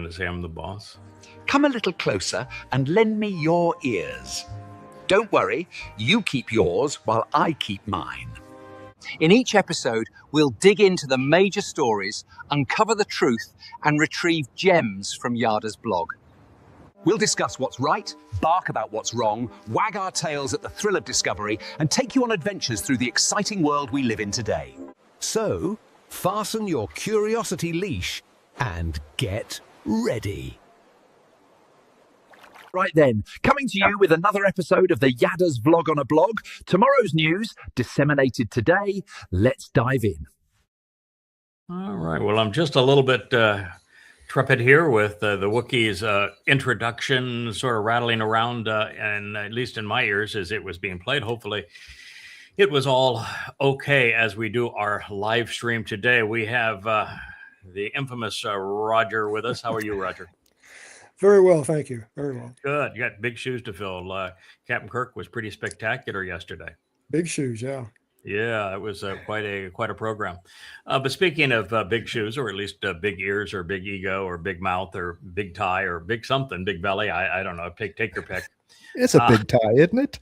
to say I'm the boss? Come a little closer and lend me your ears. Don't worry, you keep yours while I keep mine. In each episode, we'll dig into the major stories, uncover the truth, and retrieve gems from Yada's blog. We'll discuss what's right, bark about what's wrong, wag our tails at the thrill of discovery, and take you on adventures through the exciting world we live in today. So, fasten your curiosity leash and get ready. Right then, coming to you with another episode of the Yada's Vlog on a Blog. Tomorrow's news, disseminated today. Let's dive in. All right. Well, I'm just a little bit trepid here with the Wookiees introduction sort of rattling around, and at least in my ears as it was being played. Hopefully it was all okay as we do our live stream today. We have the infamous Roger with us. How are you, Roger? Very well, thank you. Very well. Good. You got big shoes to fill. Captain Kirk was pretty spectacular yesterday. Big shoes, yeah. Yeah, it was quite a program. But speaking of big shoes, or at least big ears, or big ego, or big mouth, or big tie, or big something, big belly, I don't know. Take your pick. It's a big tie, isn't it?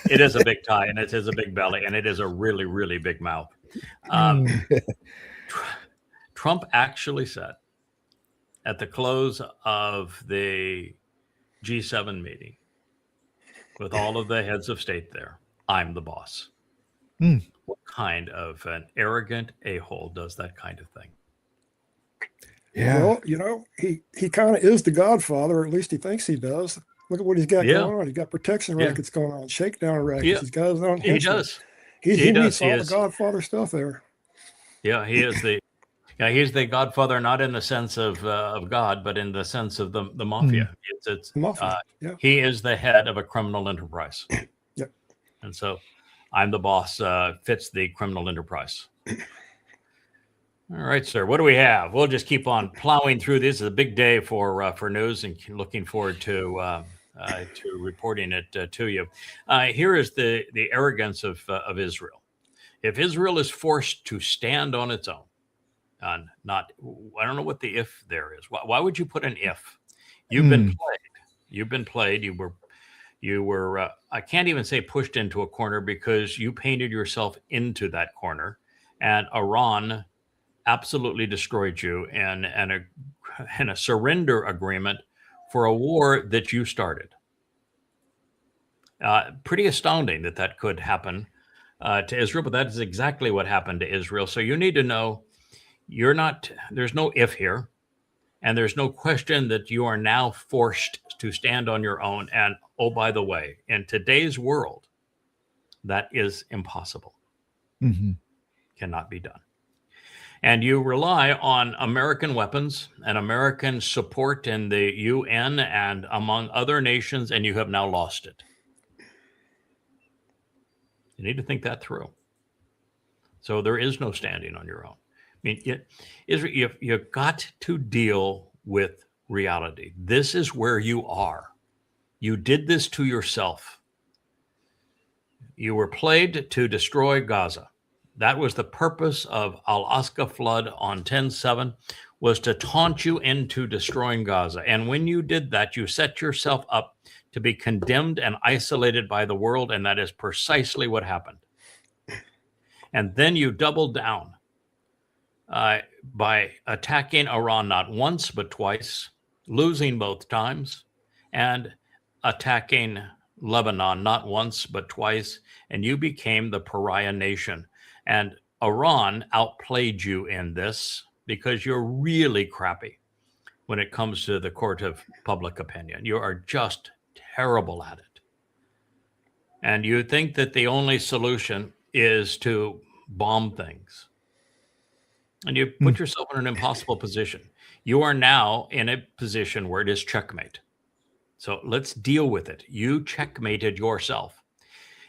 It is a big tie, and it is a big belly, and it is a really, really big mouth. Trump actually said at the close of the G7 meeting, with all of the heads of state there, I'm the boss. What kind of an arrogant a-hole does that kind of thing? Yeah. Well, you know, he kind of is the Godfather, or at least he thinks he does. Look at what he's got going on. He's got protection rackets going on, shakedown rackets. Yeah. He's got his own. He does. He meets all the Godfather stuff there. Yeah, he is the. Yeah, he's the Godfather, not in the sense of God, but in the sense of the mafia. It's mafia. He is the head of a criminal enterprise. Yep. And so, I'm the boss fits the criminal enterprise. All right, sir. What do we have? We'll just keep on plowing through this. It's a big day for news, and looking forward to reporting it to you. Here is the arrogance of Israel. If Israel is forced to stand on its own, I don't know what the if there is. Why would you put an if? You've been played. You've been played. You were. I can't even say pushed into a corner, because you painted yourself into that corner, and Iran absolutely destroyed you in a surrender agreement for a war that you started. Pretty astounding that could happen to Israel, but that is exactly what happened to Israel. So you need to know. There's no if here, and there's no question that you are now forced to stand on your own. And oh, by the way, in today's world, that is impossible. Cannot be done. And you rely on American weapons and American support in the UN and among other nations, and you have now lost it. You need to think that through. So there is no standing on your own. I mean, you've got to deal with reality. This is where you are. You did this to yourself. You were played to destroy Gaza. That was the purpose of Al-Aqsa flood on 10/7, was to taunt you into destroying Gaza. And when you did that, you set yourself up to be condemned and isolated by the world, and that is precisely what happened. And then you doubled down by attacking Iran not once but twice, losing both times, and attacking Lebanon not once but twice, and you became the pariah nation. And Iran outplayed you in this, because you're really crappy when it comes to the court of public opinion. You are just terrible at it. And you think that the only solution is to bomb things. And you put yourself in an impossible position. You are now in a position where it is checkmate. So let's deal with it. You checkmated yourself.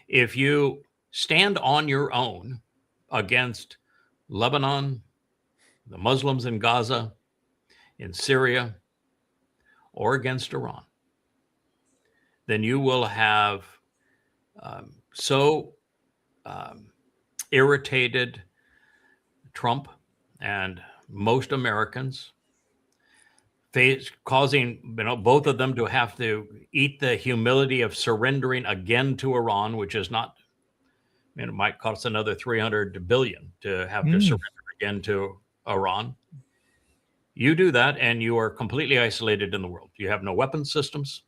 If you stand on your own against Lebanon, the Muslims in Gaza, in Syria, or against Iran, then you will have irritated Trump and most Americans, causing both of them to have to eat the humility of surrendering again to Iran, which is not. It might cost another 300 billion to have to surrender again to Iran. You do that, and you are completely isolated in the world. You have no weapons systems.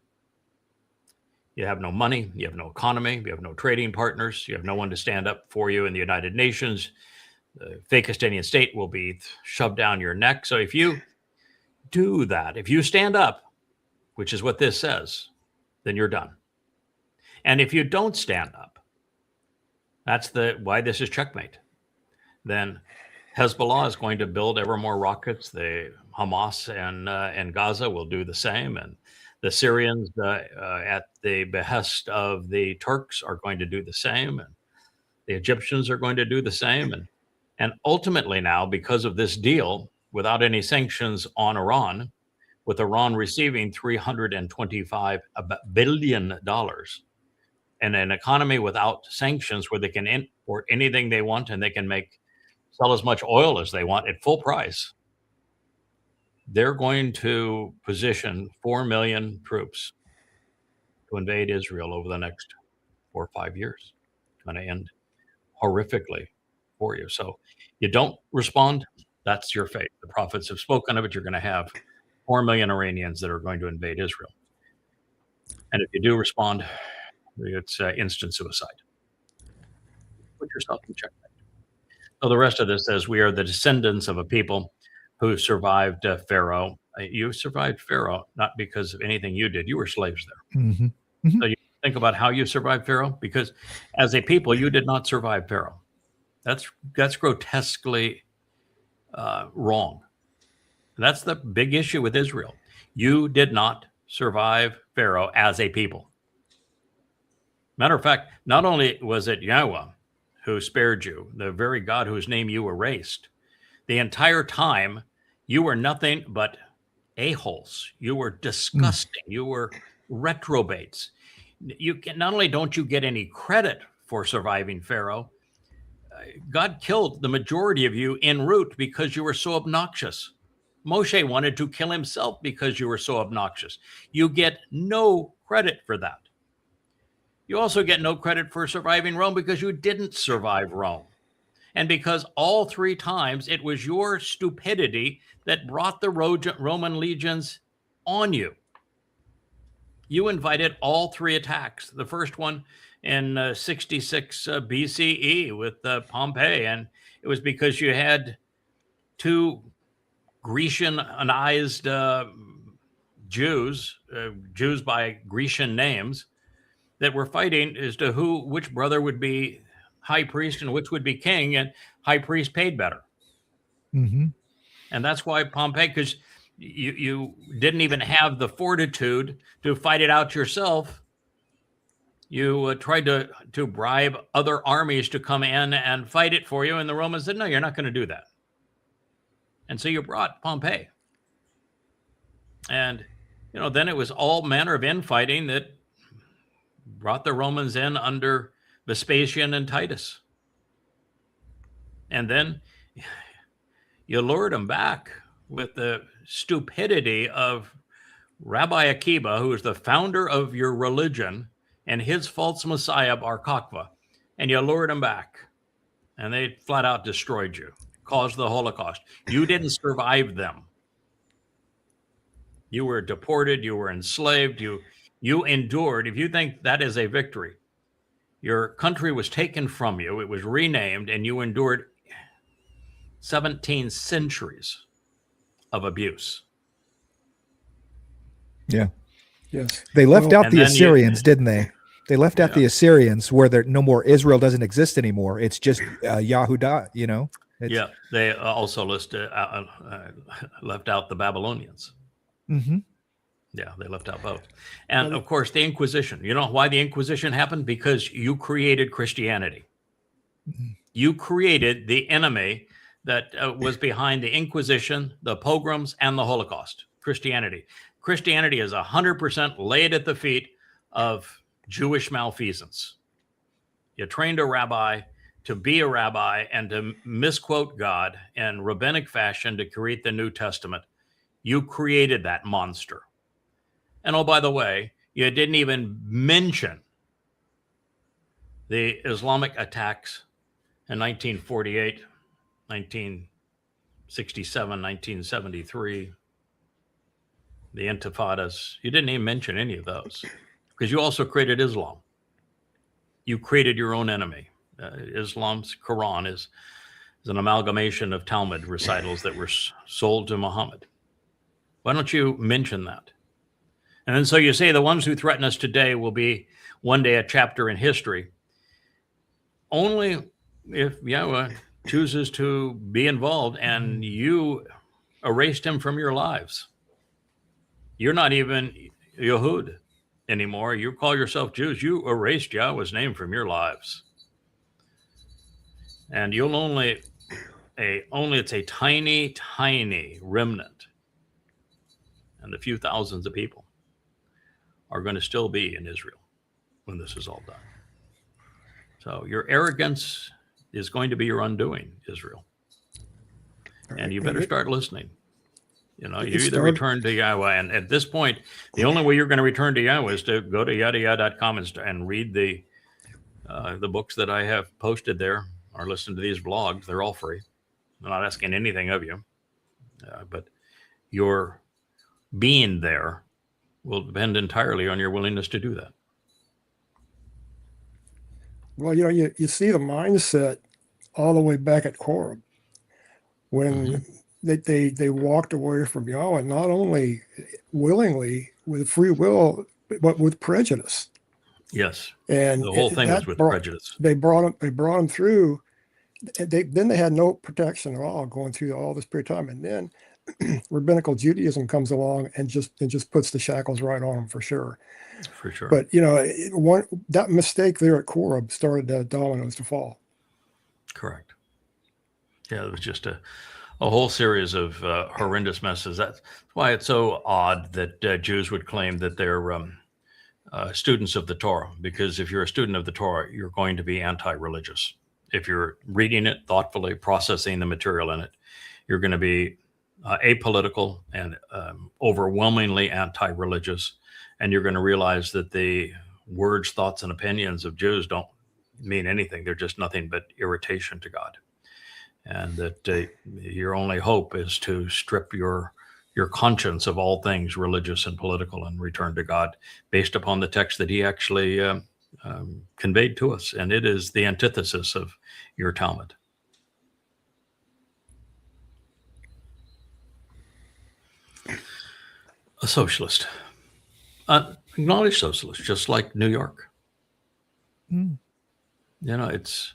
You have no money. You have no economy. You have no trading partners. You have no one to stand up for you in the United Nations. The Fakistanian state will be shoved down your neck. So if you do that, if you stand up, which is what this says, then you're done. And if you don't stand up, that's why this is checkmate. Then Hezbollah is going to build ever more rockets. The Hamas and Gaza will do the same, and the Syrians, at the behest of the Turks, are going to do the same, and the Egyptians are going to do the same, and ultimately now, because of this deal, without any sanctions on Iran, with Iran receiving $325 billion, and an economy without sanctions, where they can import anything they want and they can sell as much oil as they want at full price, they're going to position 4 million troops to invade Israel over the next 4 or 5 years. It's going to end horrifically for you. So you don't respond, that's your fate. The prophets have spoken of it. You're going to have 4 million Iranians that are going to invade Israel. And if you do respond, it's instant suicide. Put yourself in checkmate. So the rest of this says, we are the descendants of a people who survived Pharaoh. You survived Pharaoh not because of anything you did. You were slaves there. Mm-hmm. Mm-hmm. So you think about how you survived Pharaoh, because as a people, you did not survive Pharaoh. That's grotesquely wrong. That's the big issue with Israel. You did not survive Pharaoh as a people. Matter of fact, not only was it Yahweh who spared you, the very God whose name you erased, the entire time you were nothing but a-holes. You were disgusting. You were retrobates. Not only don't you get any credit for surviving Pharaoh, God killed the majority of you en route because you were so obnoxious. Moshe wanted to kill himself because you were so obnoxious. You get no credit for that. You also get no credit for surviving Rome because you didn't survive Rome. And because all 3 times it was your stupidity that brought the Roman legions on you. You invited all 3 attacks. The first one in 66 BCE with Pompey. And it was because you had 2 Grecianized Jews by Grecian names, that were fighting as to which brother would be high priest and which would be king, and high priest paid better. Mm-hmm. And that's why Pompey, because you didn't even have the fortitude to fight it out yourself. You tried to bribe other armies to come in and fight it for you, and the Romans said, no, you're not going to do that. And so you brought Pompey. And, then it was all manner of infighting that brought the Romans in under Vespasian and Titus. And then you lured them back with the stupidity of Rabbi Akiba, who is the founder of your religion, and his false messiah, Bar Kokhba. And you lured them back. And they flat out destroyed you, caused the Holocaust. You didn't survive them. You were deported. You were enslaved. You endured. If you think that is a victory, your country was taken from you. It was renamed, and you endured 17 centuries of abuse. Yeah. Yes. They left out the Assyrians, didn't they? They left out the Assyrians, where there no more Israel doesn't exist anymore. It's just Yahudah, They also left out the Babylonians. Mm-hmm. Yeah, they left out both. And of course, the Inquisition. You know why the Inquisition happened? Because you created Christianity. Mm-hmm. You created the enemy that was behind the Inquisition, the pogroms, and the Holocaust. Christianity. Christianity is 100% laid at the feet of Jewish malfeasance. You trained a rabbi to be a rabbi and to misquote God in rabbinic fashion to create the New Testament. You created that monster. And oh, by the way, you didn't even mention the Islamic attacks in 1948, 1967, 1973, the Intifadas. You didn't even mention any of those because you also created Islam. You created your own enemy. Islam's Quran is an amalgamation of Talmud recitals that were sold to Muhammad. Why don't you mention that? And then so you say the ones who threaten us today will be one day a chapter in history. Only if Yahweh chooses to be involved and you erased him from your lives. You're not even Yehud anymore. You call yourself Jews. You erased Yahweh's name from your lives. And you'll only it's a tiny, tiny remnant. And the few thousands of people are going to still be in Israel when this is all done. So your arrogance is going to be your undoing, Israel. And you better start listening. You either return to Yahweh. And at this point, the only way you're going to return to Yahweh is to go to yadayah.com and read the books that I have posted there, or listen to these vlogs. They're all free. I'm not asking anything of you. But your being there will depend entirely on your willingness to do that. Well, you see the mindset all the way back at Korah when they walked away from Yahweh, not only willingly with free will, but with prejudice. Yes, and the whole thing was with prejudice. They brought them through. Then they had no protection at all going through all this period of time, and then rabbinical Judaism comes along and just puts the shackles right on them for sure. For sure. But that mistake there at Korah started the dominoes to fall. Correct. Yeah, it was just a whole series of horrendous messes. That's why it's so odd that Jews would claim that they're students of the Torah, because if you're a student of the Torah, you're going to be anti-religious. If you're reading it thoughtfully, processing the material in it, you're going to be apolitical and overwhelmingly anti-religious. And you're going to realize that the words, thoughts, and opinions of Jews don't mean anything. They're just nothing but irritation to God. And that your only hope is to strip your conscience of all things religious and political and return to God based upon the text that he actually conveyed to us. And it is the antithesis of your Talmud. A socialist. Acknowledged socialist, just like New York. It's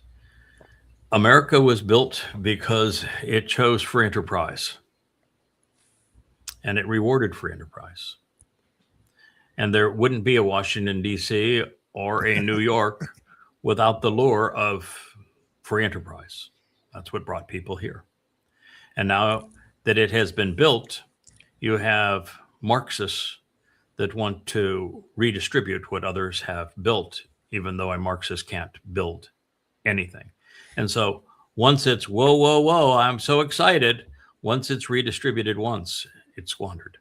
America was built because it chose free enterprise, and it rewarded free enterprise. And there wouldn't be a Washington, D.C. or a New York without the lure of free enterprise. That's what brought people here. And now that it has been built, you have Marxists that want to redistribute what others have built, even though a Marxist can't build anything. And so once it's, whoa, I'm so excited. Once it's redistributed once, it's squandered.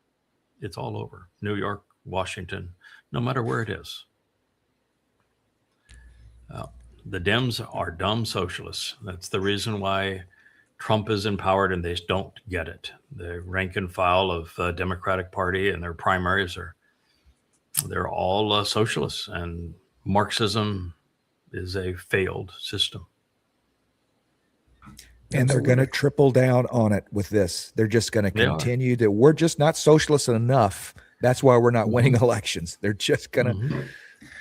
It's all over. New York, Washington, no matter where it is. The Dems are dumb socialists. That's the reason why Trump is empowered and they don't get it. The rank and file of the Democratic Party and their primaries they're all socialists, and Marxism is a failed system. And they're going to triple down on it with this. They're just going to continue to, we're just not socialist enough. That's why we're not winning elections. They're just going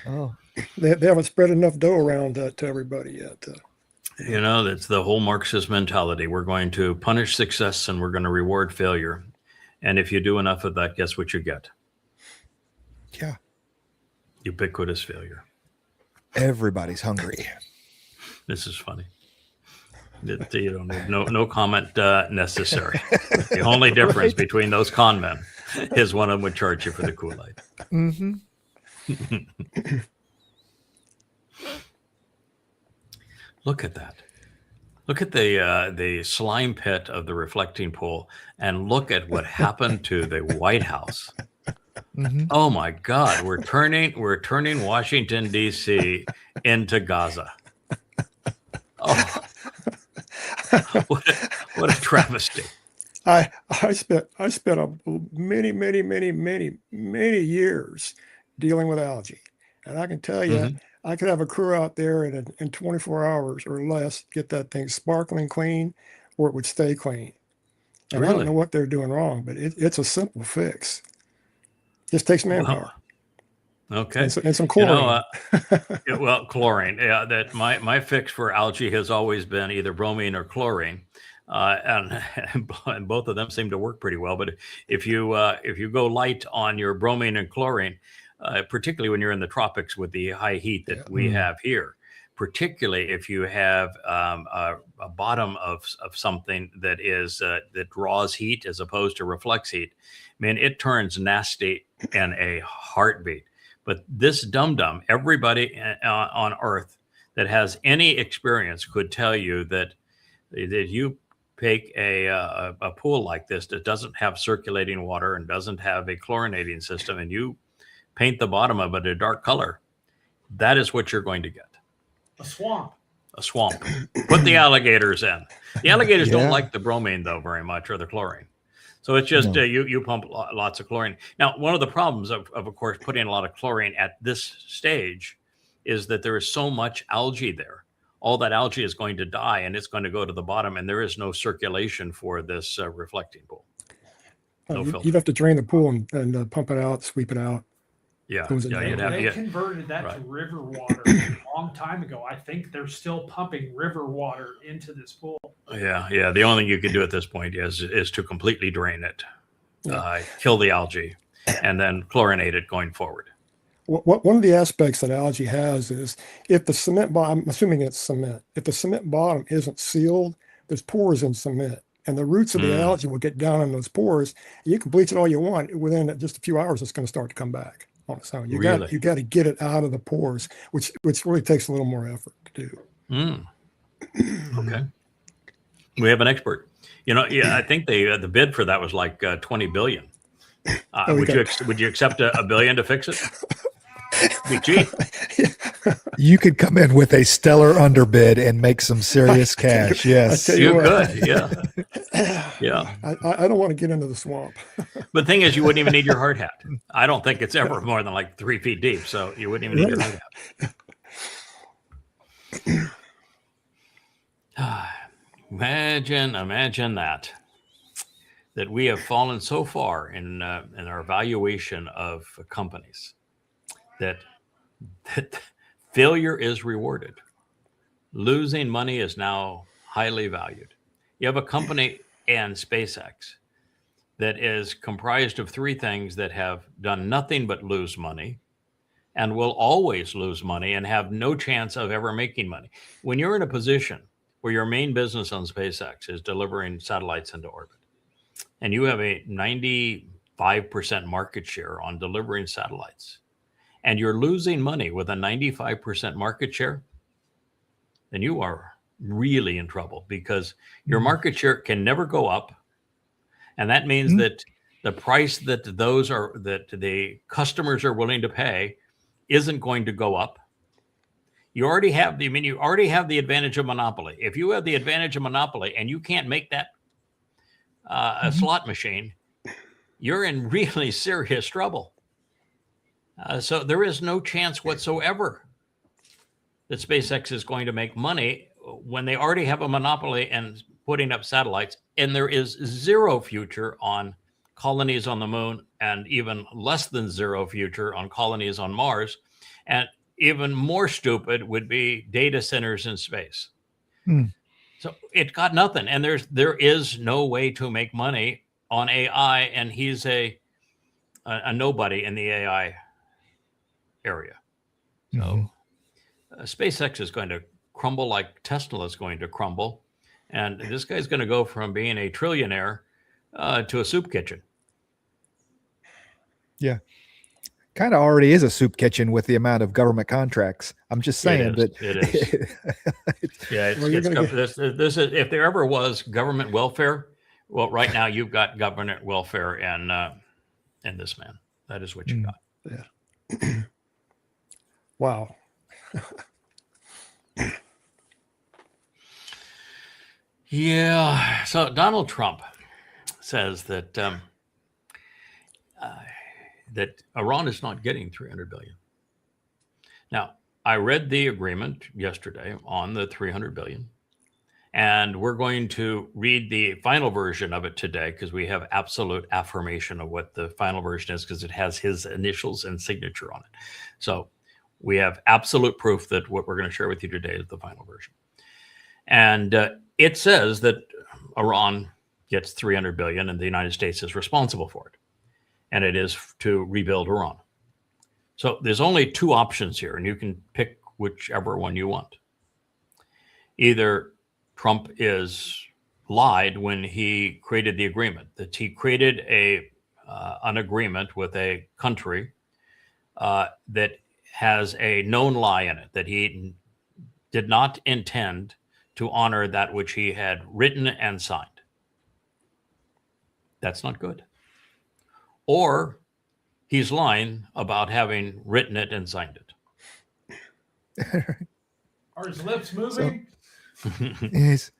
to, They haven't spread enough dough around to everybody yet. That's the whole Marxist mentality. We're going to punish success and we're going to reward failure. And if you do enough of that, guess what you get? Yeah. Ubiquitous failure. Everybody's hungry. This is funny. No comment necessary. The only difference between those con men is one of them would charge you for the Kool-Aid. Mm-hmm. Look at that. Look at the slime pit of the reflecting pool, and look at what happened to the White House. Mhm. Oh my God, we're turning Washington D.C. into Gaza. Oh, what a travesty! I spent many years dealing with algae, and I can tell you, Mhm. I could have a crew out there in 24 hours or less get that thing sparkling clean, or it would stay clean. And I don't know Really? what they're doing wrong, but it's a simple fix. Just takes manpower Well, okay. and some You know, chlorine. yeah, well, chlorine. Yeah, that my fix for algae has always been either bromine or chlorine, and both of them seem to work pretty well. But if you go light on your bromine and chlorine, particularly when you're in the tropics with the high heat that we have here, particularly if you have a bottom of something that is that draws heat as opposed to reflects heat, man, it turns nasty in a heartbeat. But this dum-dum, everybody on Earth that has any experience could tell you that you take a pool like this that doesn't have circulating water and doesn't have a chlorinating system, and you paint the bottom of it a dark color, that is what you're going to get. A swamp. A swamp. Put the alligators in. The alligators don't Yeah. like the bromine, though, very much, or the chlorine. So it's just No. you pump lots of chlorine. Now, one of the problems of course, putting a lot of chlorine at this stage is that there is so much algae there. All that algae is going to die, and it's going to go to the bottom, and there is no circulation for this reflecting pool. No filter. You'd have to drain the pool and pump it out, sweep it out. Yeah, Close it yeah, down. you'd have They yeah. converted that Right. to river water a long time ago. I think they're still pumping river water into this pool. Yeah. The only thing you could do at this point is to completely drain it, kill the algae, and then chlorinate it going forward. One of the aspects that algae has is if the cement bottom, I'm assuming it's cement, if the cement bottom isn't sealed, there's pores in cement. And the roots of the algae will get down in those pores. You can bleach it all you want. Within just a few hours, it's going to start to come back on its own. You got to get it out of the pores, which really takes a little more effort to do. Okay. We have an expert. You know, yeah, I think the bid for that was like 20 billion. Would you accept a billion to fix it? Be cheap. You could come in with a stellar underbid and make some serious cash. Yes. I tell you You what. could, yeah. I don't want to get into the swamp. But the thing is, you wouldn't even need your hard hat. I don't think it's ever more than like 3 feet deep, so you wouldn't even need your hard hat. Imagine that we have fallen so far in our valuation of companies that failure is rewarded. Losing money is now highly valued. You have a company and SpaceX that is comprised of 3 things that have done nothing but lose money and will always lose money and have no chance of ever making money. When you're in a position where your main business on SpaceX is delivering satellites into orbit, and you have a 95% market share on delivering satellites, and you're losing money with a 95% market share, then you are really in trouble because your market share can never go up. And that means that the price that the customers are willing to pay isn't going to go up. You already have the advantage of monopoly. If you have the advantage of monopoly and you can't make that a slot machine, you're in really serious trouble. So there is no chance whatsoever that SpaceX is going to make money when they already have a monopoly and putting up satellites, and there is zero future on colonies on the moon, and even less than zero future on colonies on Mars, and even more stupid would be data centers in space. So it got nothing, and there is no way to make money on AI, and he's a nobody in the AI area. So SpaceX is going to crumble like Tesla is going to crumble, and this guy's going to go from being a trillionaire to a soup kitchen. Yeah. kind of already is a soup kitchen with the amount of government contracts. I'm just saying that it is. Yeah, Well, you're gonna this is if there ever was government welfare. Well, right now you've got government welfare in this man. That is what you got. Yeah. Wow. Yeah. So Donald Trump says that that Iran is not getting 300 billion. Now, I read the agreement yesterday on the 300 billion, and we're going to read the final version of it today because we have absolute affirmation of what the final version is because it has his initials and signature on it. So we have absolute proof that what we're going to share with you today is the final version. And it says that Iran gets 300 billion and the United States is responsible for it. And it is to rebuild Iran. So there's only two options here, and you can pick whichever one you want. Either Trump is lied when he created the agreement, that he created an agreement with a country that has a known lie in it, that he did not intend to honor that which he had written and signed. That's not good. Or he's lying about having written it and signed it. Are his lips moving? Yes.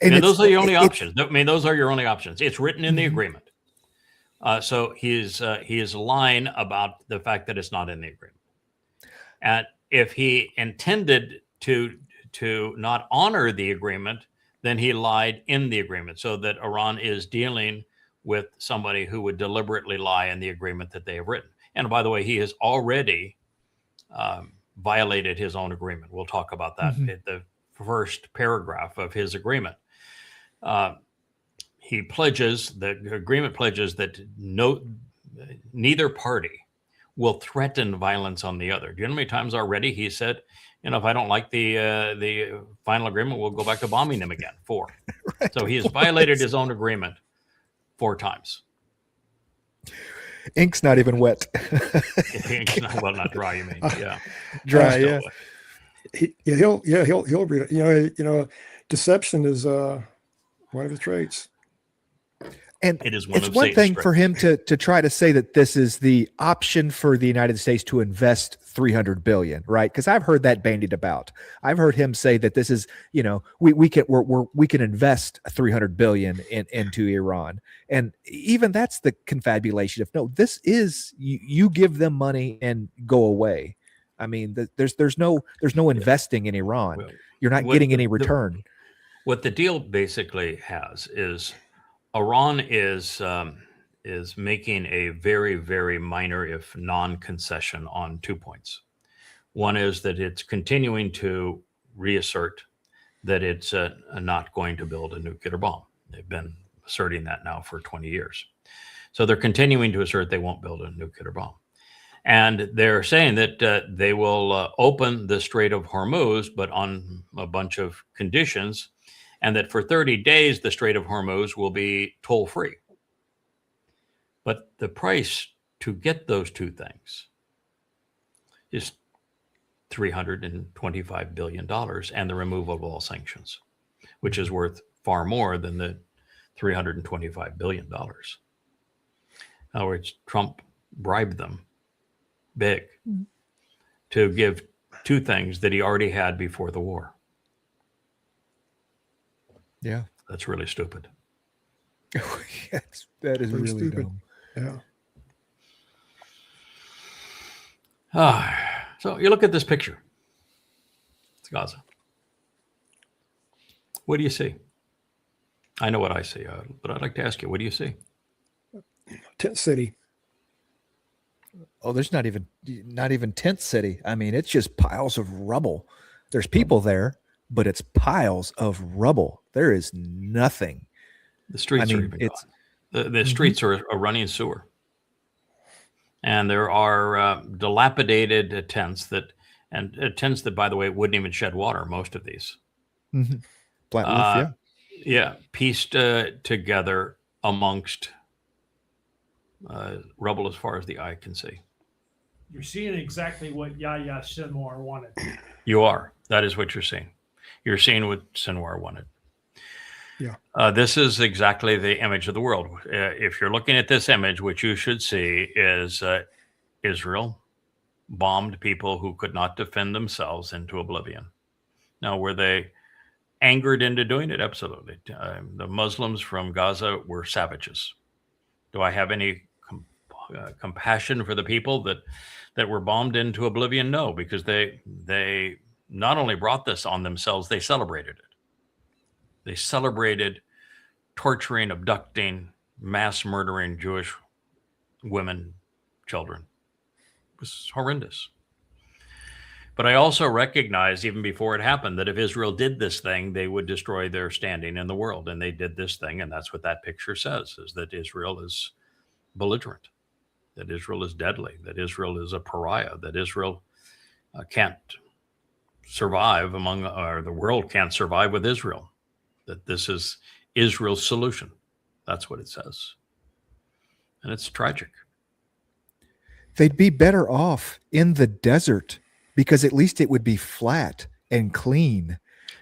And those are your only options. I mean, those are your only options. It's written in the agreement. So he is lying about the fact that it's not in the agreement. And if he intended to not honor the agreement, then he lied in the agreement, so that Iran is dealing with somebody who would deliberately lie in the agreement that they have written. And by the way, he has already violated his own agreement. We'll talk about that at the first paragraph of his agreement. The agreement pledges that neither party will threaten violence on the other. Do you know how many times already he said, if I don't like the final agreement, we'll go back to bombing them again? 4. Right. So he has violated his own agreement 4 times. Ink's not even wet. Ink's not dry. You mean? Yeah, dry. Yeah. He'll read it. Deception is one of his traits. And it is one it's of one Satan's thing traits. for him to try to say that this is the option for the United States to invest 300 billion, right? Because I've heard that bandied about. I've heard him say that this is, we can invest 300 billion into Iran, and even that's the confabulation of no. This is you give them money and go away. I mean, there's no investing in Iran. You're not getting any return. What the deal basically has is Iran is making a very, very minor, if non-concession, on 2 points. One is that it's continuing to reassert that it's not going to build a nuclear bomb. They've been asserting that now for 20 years. So they're continuing to assert they won't build a nuclear bomb. And they're saying that they will open the Strait of Hormuz, but on a bunch of conditions, and that for 30 days, the Strait of Hormuz will be toll-free. But the price to get those two things is $325 billion and the removal of all sanctions, which is worth far more than the $325 billion. In other words, Trump bribed them big to give two things that he already had before the war. Yeah. That's really stupid. Yes, that is Pretty really stupid. dumb. Yeah. So you look at this picture. It's Gaza. What do you see? I know what I see, but I'd like to ask you, what do you see? Tent city. Oh, there's not even tent city. I mean, it's just piles of rubble. There's people there, but it's piles of rubble. There is nothing. The streets are even gone. The streets are a running sewer. And there are dilapidated tents that, by the way, wouldn't even shed water, most of these. Mm-hmm. Plant roof, yeah. Yeah, pieced together amongst rubble as far as the eye can see. You're seeing exactly what Yahya Sinwar wanted. You are. That is what you're seeing. You're seeing what Sinwar wanted. Yeah. This is exactly the image of the world. If you're looking at this image, what you should see is Israel bombed people who could not defend themselves into oblivion. Now, were they angered into doing it? Absolutely. The Muslims from Gaza were savages. Do I have any compassion for the people that were bombed into oblivion? No, because they not only brought this on themselves, they celebrated it. They celebrated torturing, abducting, mass murdering Jewish women, children. It was horrendous. But I also recognized, even before it happened, that if Israel did this thing, they would destroy their standing in the world. And they did this thing, and that's what that picture says, is that Israel is belligerent, that Israel is deadly, that Israel is a pariah, that Israel can't survive or the world can't survive with Israel, that this is Israel's solution. That's what it says. And it's tragic. They'd be better off in the desert because at least it would be flat and clean.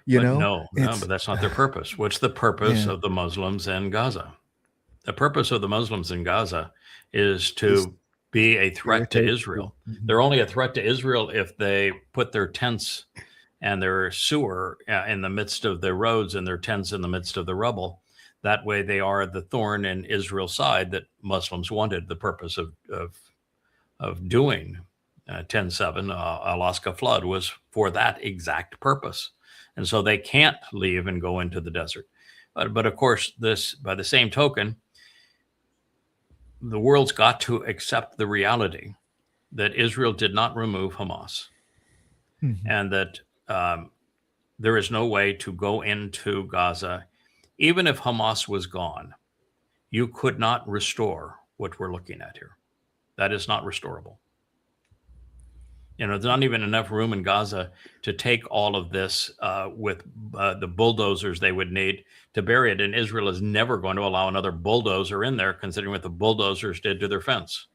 No, but that's not their purpose. What's the purpose of the Muslims in Gaza? The purpose of the Muslims in Gaza is to be a threat to Israel. Mm-hmm. They're only a threat to Israel if they put their tents and their sewer in the midst of their roads and their tents in the midst of the rubble. That way they are the thorn in Israel's side that Muslims wanted. The purpose of doing 10/7, Alaska flood, was for that exact purpose. And so they can't leave and go into the desert. But of course, this, by the same token, the world's got to accept the reality that Israel did not remove Hamas, and that there is no way to go into Gaza. Even if Hamas was gone, you could not restore what we're looking at here. That is not restorable. There's not even enough room in Gaza to take all of this with the bulldozers they would need to bury it. And Israel is never going to allow another bulldozer in there, considering what the bulldozers did to their fence.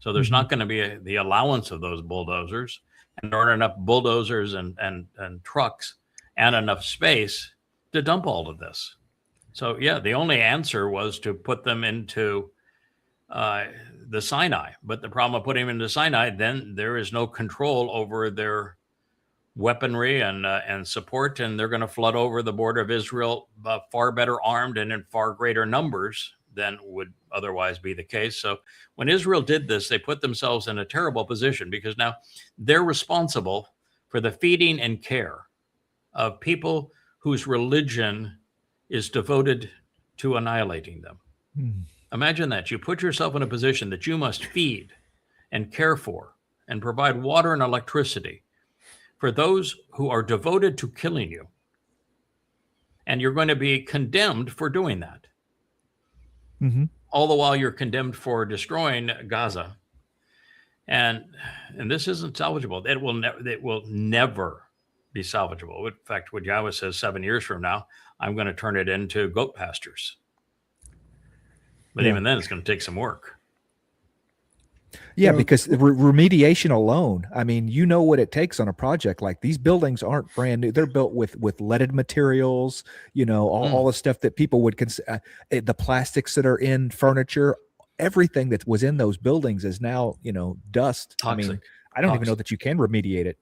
So there's not going to be the allowance of those bulldozers, and there aren't enough bulldozers and trucks and enough space to dump all of this. So yeah, the only answer was to put them into the Sinai. But the problem of putting them into Sinai, then there is no control over their weaponry and support, and they're going to flood over the border of Israel far better armed and in far greater numbers than would otherwise be the case. So when Israel did this, they put themselves in a terrible position, because now they're responsible for the feeding and care of people whose religion is devoted to annihilating them. Imagine that. You put yourself in a position that you must feed and care for and provide water and electricity for those who are devoted to killing you. And you're going to be condemned for doing that. All the while you're condemned for destroying Gaza. And this isn't salvageable. It will never be salvageable. In fact, what Yahweh says, 7 years from now, I'm going to turn it into goat pastures. But even then, it's going to take some work. Yeah, because remediation alone, I mean, you know what it takes on a project like these. Buildings aren't brand new. They're built with leaded materials, all the stuff that people would consider, the plastics that are in furniture, everything that was in those buildings is now, dust. Toxic. I mean, I don't even know that you can remediate it.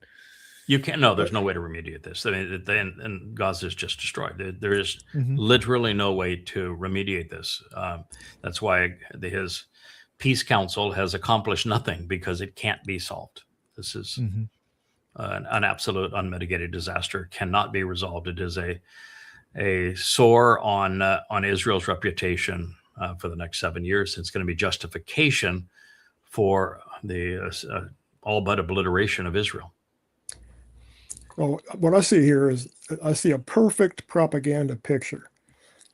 You can't. No, there's no way to remediate this. I mean, and Gaza is just destroyed. There is literally no way to remediate this. That's why his peace council has accomplished nothing, because it can't be solved. This is an absolute unmitigated disaster. Cannot be resolved. It is a sore on Israel's reputation for the next 7 years. It's going to be justification for the all but obliteration of Israel. Well, what I see here is I see a perfect propaganda picture.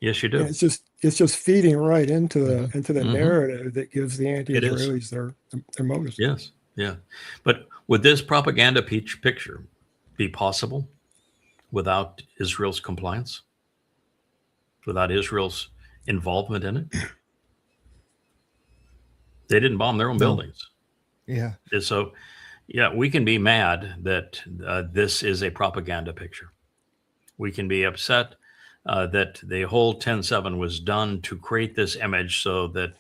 Yes, you do. And it's just feeding right into the narrative that gives the anti-Israelis their motives. Yes, yeah. But would this propaganda picture be possible without Israel's compliance? Without Israel's involvement in it? They didn't bomb their own buildings. Yeah. And so, yeah, we can be mad that this is a propaganda picture. We can be upset that the whole 10-7 was done to create this image so that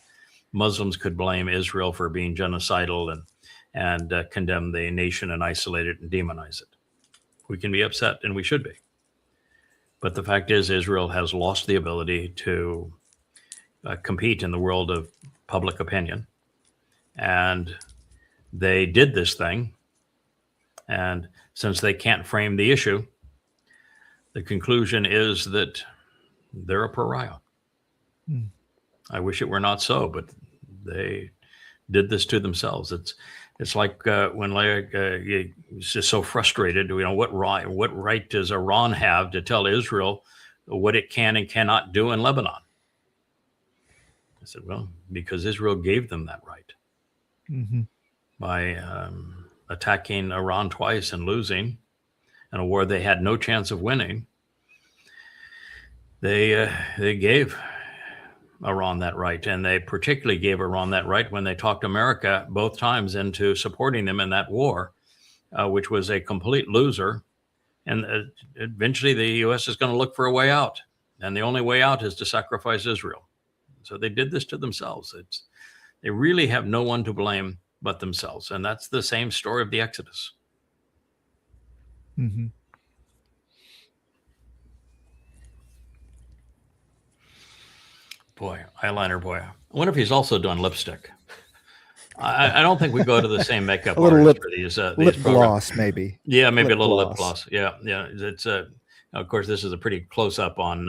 Muslims could blame Israel for being genocidal and condemn the nation and isolate it and demonize it. We can be upset, and we should be. But the fact is, Israel has lost the ability to compete in the world of public opinion. And they did this thing. And since they can't frame the issue, the conclusion is that they're a pariah. I wish it were not so, but they did this to themselves. It's like when he's just so frustrated. What right does Iran have to tell Israel what it can and cannot do in Lebanon? I said, well, because Israel gave them that right by attacking Iran twice and losing in a war they had no chance of winning. They gave Iran that right, and they particularly gave Iran that right when they talked America both times into supporting them in that war, which was a complete loser. And eventually the U.S. is going to look for a way out, and the only way out is to sacrifice Israel. So they did this to themselves. They really have no one to blame but themselves, and that's the same story of the Exodus. Mm-hmm. Boy, eyeliner boy. I wonder if he's also doing lipstick. I don't think we go to the same makeup A little artist lip- for these Lip programs. gloss, maybe. Yeah, maybe Lip a little lip gloss. gloss. Yeah. It's of course, this is a pretty close up on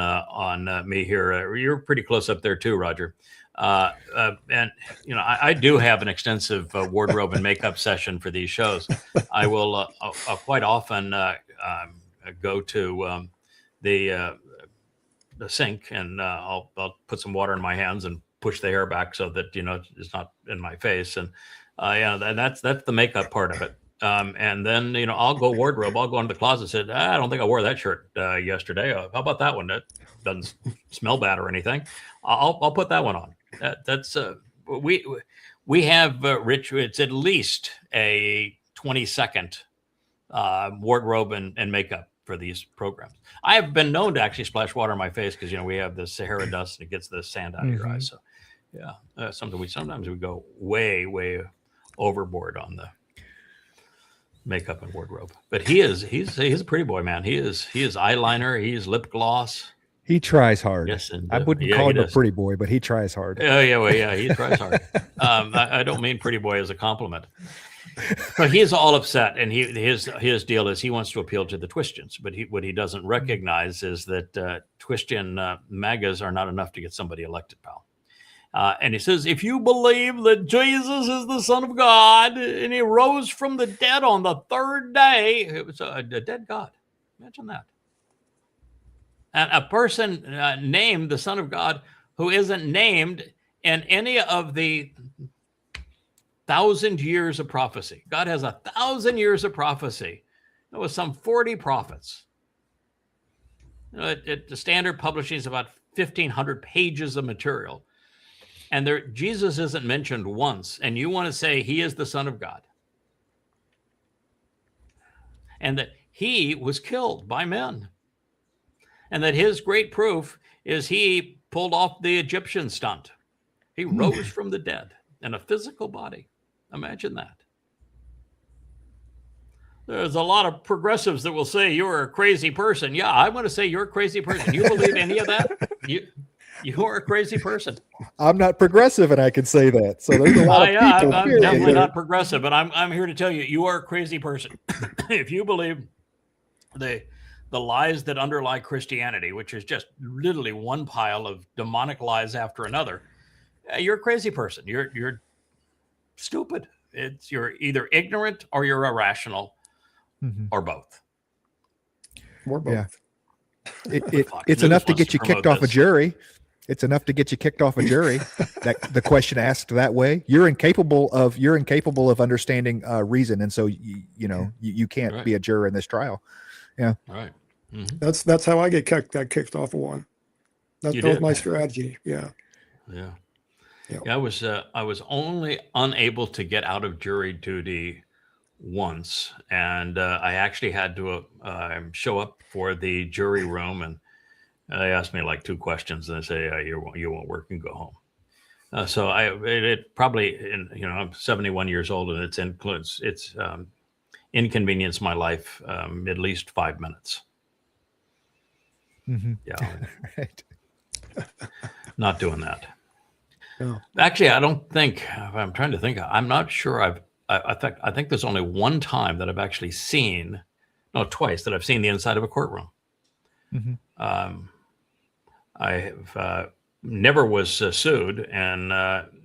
me here. You're pretty close up there too, Roger. And I do have an extensive wardrobe and makeup session for these shows. I will quite often go to the sink, and I'll put some water in my hands and push the hair back so that it's not in my face, and that's the makeup part of it. And then I'll go wardrobe. I'll go into the closet and say, I don't think I wore that shirt yesterday. How about that one? That doesn't smell bad or anything. I'll put that one on. That's we have Rich. It's at least a 20-second wardrobe and makeup for these programs. I have been known to actually splash water in my face because we have the Sahara dust and it gets the sand out of your eyes. So yeah, sometimes we go way overboard on the makeup and wardrobe. But he's a pretty boy, man. He is eyeliner. He's lip gloss. He tries hard. Yes, and, I wouldn't call him a pretty boy, but he tries hard. Yeah, he tries hard. I don't mean pretty boy as a compliment. So he's all upset, and his deal is he wants to appeal to the Twistians, but what he doesn't recognize is that Twistian MAGAs are not enough to get somebody elected, pal. And he says, if you believe that Jesus is the Son of God and he rose from the dead on the third day, it was a dead God. Imagine that. And a person named the Son of God who isn't named in any of the 1,000 years of prophecy. God has 1,000 years of prophecy. There was some 40 prophets. The standard publishing is about 1,500 pages of material. And Jesus isn't mentioned once. And you want to say he is the Son of God. And that he was killed by men. And that his great proof is he pulled off the Egyptian stunt. He rose from the dead in a physical body. Imagine that. There's a lot of progressives that will say you're a crazy person. Yeah, I'm going to say you're a crazy person. You believe any of that? You are a crazy person. I'm not progressive, and I can say that. So there's a lot of people. I'm definitely not progressive, but I'm here to tell you, you are a crazy person. If you believe the lies that underlie Christianity, which is just literally one pile of demonic lies after another, you're a crazy person. You're stupid. You're either ignorant or you're irrational, or both. We're both. Yeah. It's enough to get you kicked off a jury. It's enough to get you kicked off a jury. That the question asked that way, you're incapable of understanding reason, and so you can't Right. be a juror in this trial. Yeah, Right. That's how I get kicked off of one. That You was did? my strategy. Yeah. Yeah. Yeah, I was only unable to get out of jury duty once, and I actually had to show up for the jury room, and they asked me like two questions, and they say, you won't work and go home." So it probably, I'm 71 years old, and it's inconvenienced my life at least 5 minutes. Mm-hmm. Yeah, Right. not doing that. No. Actually, I don't think. I'm trying to think. I'm not sure. I think there's only one time that I've actually seen, no, twice that I've seen the inside of a courtroom. Mm-hmm. I have never was sued, and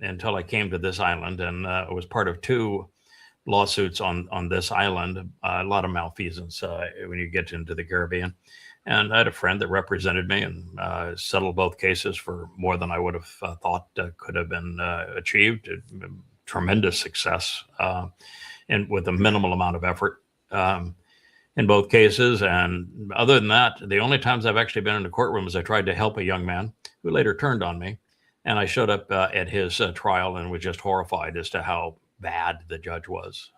until I came to this island, and I was part of two lawsuits on this island. A lot of malfeasance when you get into the Caribbean. And I had a friend that represented me and settled both cases for more than I would have thought could have been achieved. Tremendous success, and with a minimal amount of effort in both cases. And other than that, the only times I've actually been in a courtroom is I tried to help a young man who later turned on me. And I showed up at his trial and was just horrified as to how bad the judge was.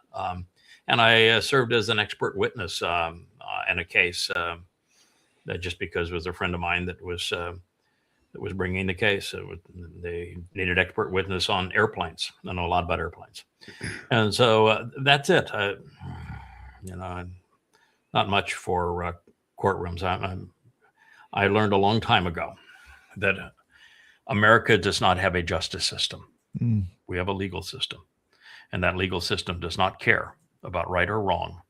And I served as an expert witness in a case that just because it was a friend of mine that was bringing the case. They needed expert witness on airplanes. I know a lot about airplanes. And so that's it. Not much for courtrooms. I learned a long time ago that America does not have a justice system. Mm. We have a legal system, and that legal system does not care about right or wrong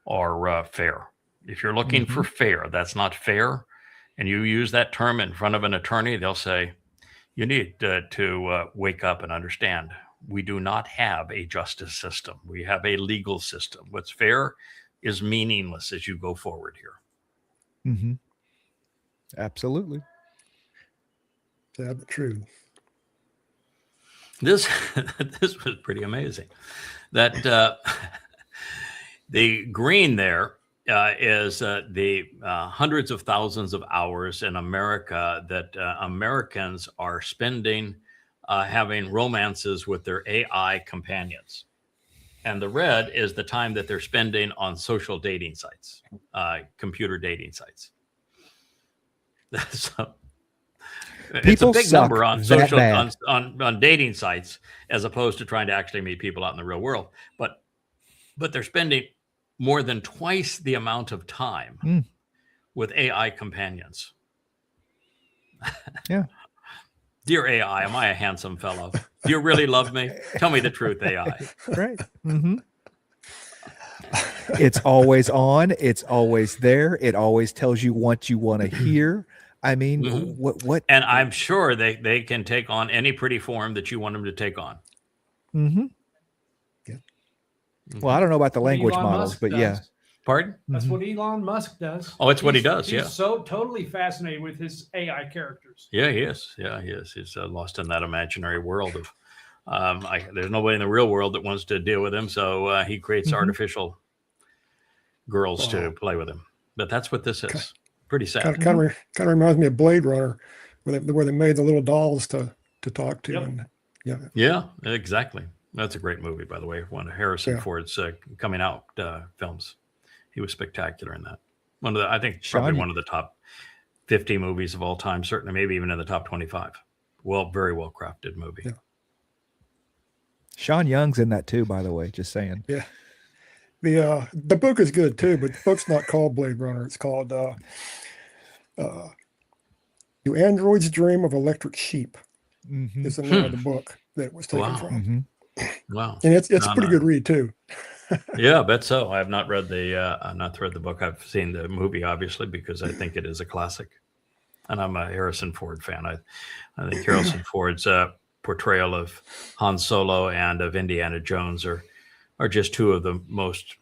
or fair. If you're looking for fair, that's not fair, and you use that term in front of an attorney, they'll say, you need to wake up and understand. We do not have a justice system. We have a legal system. What's fair is meaningless as you go forward here. Mm-hmm. Absolutely. Sad but true. This was pretty amazing. That the green there is the hundreds of thousands of hours in America that Americans are spending having romances with their AI companions. And the red is the time that they're spending on social dating sites, computer dating sites. So, it's a People big suck number on that social bad. on dating sites as opposed to trying to actually meet people out in the real world. But they're spending more than twice the amount of time with AI companions. Yeah. Dear AI, am I a handsome fellow? Do you really love me? Tell me the truth, AI. Right. Mm-hmm. It's always on. It's always there. It always tells you what you want to hear. I mean, Mhm. what? And I'm sure they can take on any pretty form that you want them to take on. Mm-hmm. Yeah. Well, I don't know about the What language Elon models, Musk but does. yeah. Pardon? That's Mhm. what Elon Musk does. Oh, it's what he does, He's yeah. so totally fascinated with his AI characters. Yeah, he is. Yeah, he is. He's lost in that imaginary world of. There's nobody in the real world that wants to deal with him, so he creates Mhm. artificial girls Wow. to play with him. But that's what this is. Pretty sad. Kind of reminds me of Blade Runner, where they made the little dolls to talk to. Yep. And yeah, Yeah, exactly. That's a great movie, by the way. One of Harrison Yeah. Ford's coming out films. He was spectacular in that. I think Sean, probably one of the top 50 movies of all time. Certainly, maybe even in the top 25. Very well crafted movie. Yeah. Sean Young's in that too, by the way. Just saying. yeah. The book is good too, but the book's not called Blade Runner. It's called "Do Androids Dream of Electric Sheep?" Mm-hmm. Is the name of the book that it was taken Wow. from, Mm-hmm. Wow. and it's a No, pretty no. good read too. Yeah, I bet so. I have not read the book. I've seen the movie, obviously, because I think it is a classic. And I'm a Harrison Ford fan. I think Harrison Ford's portrayal of Han Solo and of Indiana Jones are just two of the most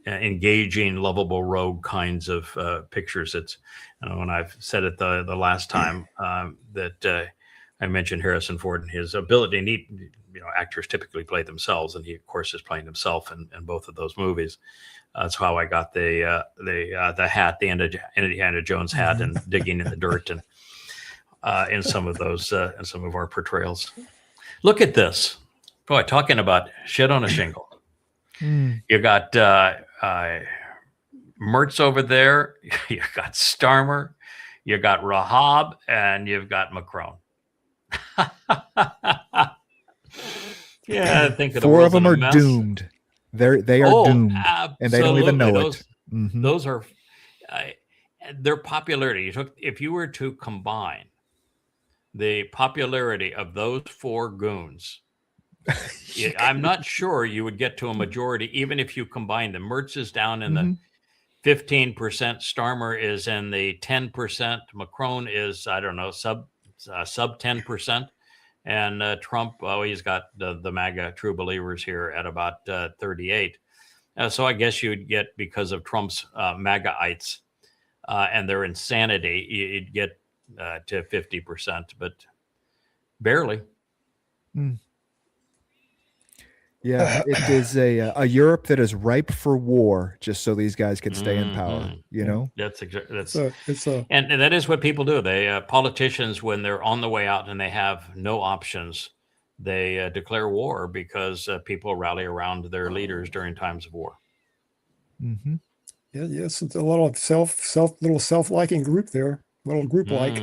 engaging, lovable rogue kinds of pictures. It's when I've said it the last time that I mentioned Harrison Ford and his ability. And actors typically play themselves, and he, of course, is playing himself in both of those movies. That's how I got the hat, the Indiana Jones hat, and digging in the dirt, and in some of those, in some of our portrayals. Look at this. Boy, talking about shit on a shingle. You got Mertz over there. You got Starmer. You got Rahab, and you've got Macron. Yeah, I think of the Four world of them in a are mess. doomed. They are doomed, and they don't even know Absolutely. it. Mhm. Those are their popularity. If you were to combine the popularity of those four goons, I'm not sure you would get to a majority, even if you combine them. Mertz is down in the 15%. Starmer is in the 10%. Macron is, I don't know, sub 10%. And Trump, he's got the MAGA true believers here at about 38. So I guess you'd get, because of Trump's MAGAites and their insanity, you'd get to 50%, but barely. Yeah, it is a Europe that is ripe for war, just so these guys can stay in power. You know, That's exactly that's. So it's a And that is what people do. They politicians, when they're on the way out and they have no options, they declare war because people rally around their leaders during times of war. Mhm. yes, it's a little little self-liking group there, little group like.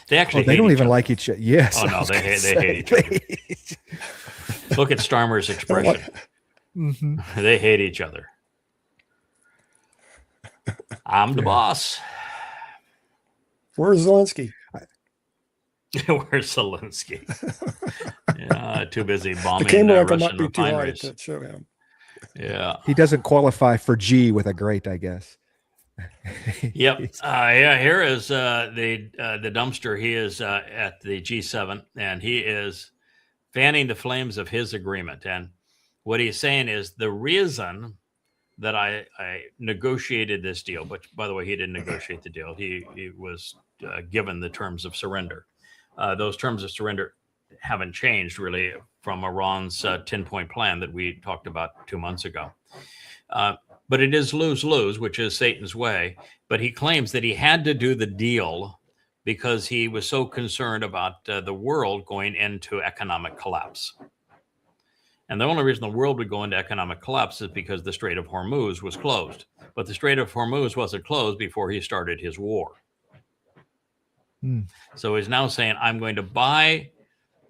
They actually they hate don't each even other. like each other. Yes. Oh I no, was they gonna hate each other. say. Look at Starmer's expression. Mhm. They hate each other. I'm the boss. Where's Zelensky? Where's Zelensky? Yeah, too busy The bombing camera might Russian be too high refineries. to show him. Yeah. He doesn't qualify for G with a great, I guess. Yep. Yeah. Here is the dumpster. He is at the G7, and he is fanning the flames of his agreement. And what he's saying is the reason that I negotiated this deal, which, by the way, he didn't negotiate the deal. He was given the terms of surrender. Those terms of surrender haven't changed really from Iran's 10-point plan that we talked about 2 months ago. But it is lose-lose, which is Satan's way. But he claims that he had to do the deal because he was so concerned about the world going into economic collapse. And the only reason the world would go into economic collapse is because the Strait of Hormuz was closed. But the Strait of Hormuz wasn't closed before he started his war. So he's now saying, I'm going to buy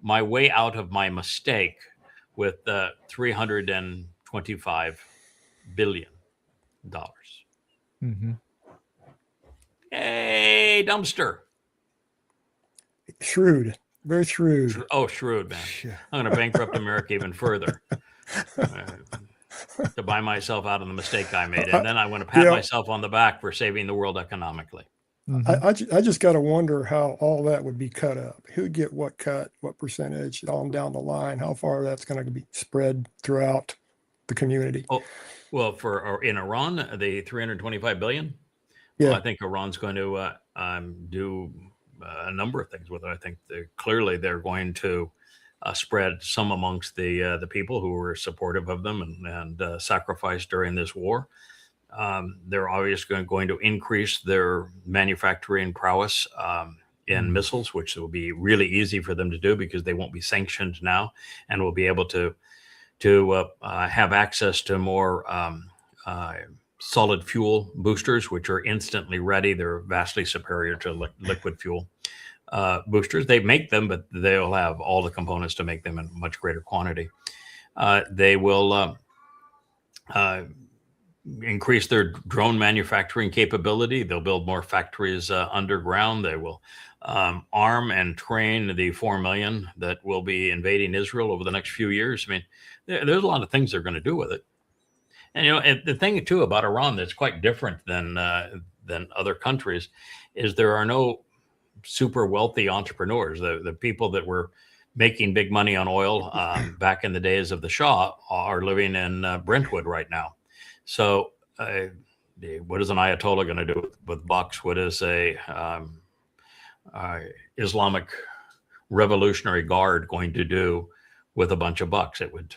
my way out of my mistake with $325 billion. Mhm. Hey, dumpster. Shrewd, very shrewd. Oh, shrewd, man. I'm going to bankrupt America even further to buy myself out of the mistake I made. And then I want to pat myself on the back for saving the world economically. I just got to wonder how all that would be cut up. Who'd get what cut, what percentage on down the line, how far that's going to be spread throughout the community. Oh, well, in Iran, the 325 billion. Yeah. Well, I think Iran's going to do a number of things with it. I think clearly they're going to spread some amongst the people who were supportive of them and sacrificed during this war. They're obviously going to increase their manufacturing prowess in missiles, which will be really easy for them to do because they won't be sanctioned now, and will be able to have access to more solid fuel boosters, which are instantly ready. They're vastly superior to liquid fuel boosters. They make them, but they'll have all the components to make them in much greater quantity. They will increase their drone manufacturing capability. They'll build more factories underground. They will arm and train the 4 million that will be invading Israel over the next few years. I mean, there's a lot of things they're going to do with it. And, and the thing, too, about Iran that's quite different than other countries is there are no super wealthy entrepreneurs. The people that were making big money on oil back in the days of the Shah are living in Brentwood right now. So what is an Ayatollah going to do with bucks? What is a Islamic Revolutionary Guard going to do with a bunch of bucks? It would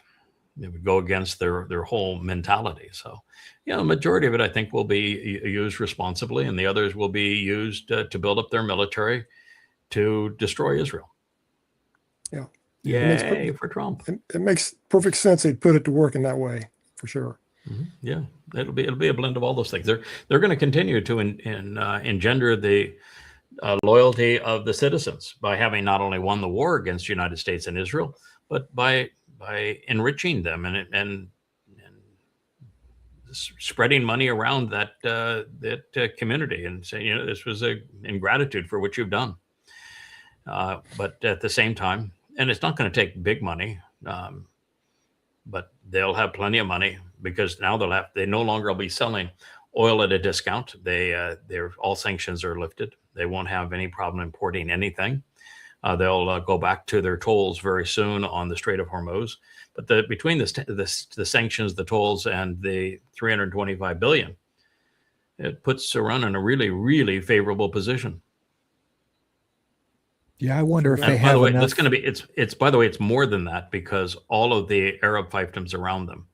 go against their whole mentality. So, the majority of it, I think, will be used responsibly, and the others will be used to build up their military to destroy Israel. Yeah. makes Yay for Trump. it makes perfect sense they'd put it to work in that way, for sure. Yeah, it'll be a blend of all those things. They're going to continue to engender the loyalty of the citizens by having not only won the war against the United States and Israel, but by enriching them and spreading money around that community and saying, this was in gratitude for what you've done. But at the same time, and it's not going to take big money, but they'll have plenty of money because now they no longer will be selling oil at a discount. All sanctions are lifted. They won't have any problem importing anything. They'll go back to their tolls very soon on the Strait of Hormuz. But between the sanctions, the tolls, and the $325 billion, it puts Iran in a really, really favorable position. Yeah, I wonder if And they by have the way, enough. that's going to be it's. By the way, it's more than that because all of the Arab fiefdoms around them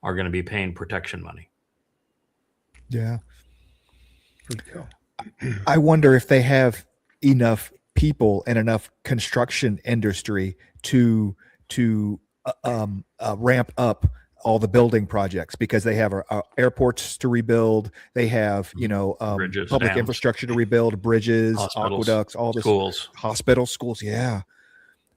are going to be paying protection money. Yeah, Yeah. I wonder if they have enough people and enough construction industry to ramp up all the building projects because they have airports to rebuild. They have Bridges, public dams, infrastructure to rebuild, bridges, hospitals, aqueducts, all this, schools. hospitals, schools. Yeah,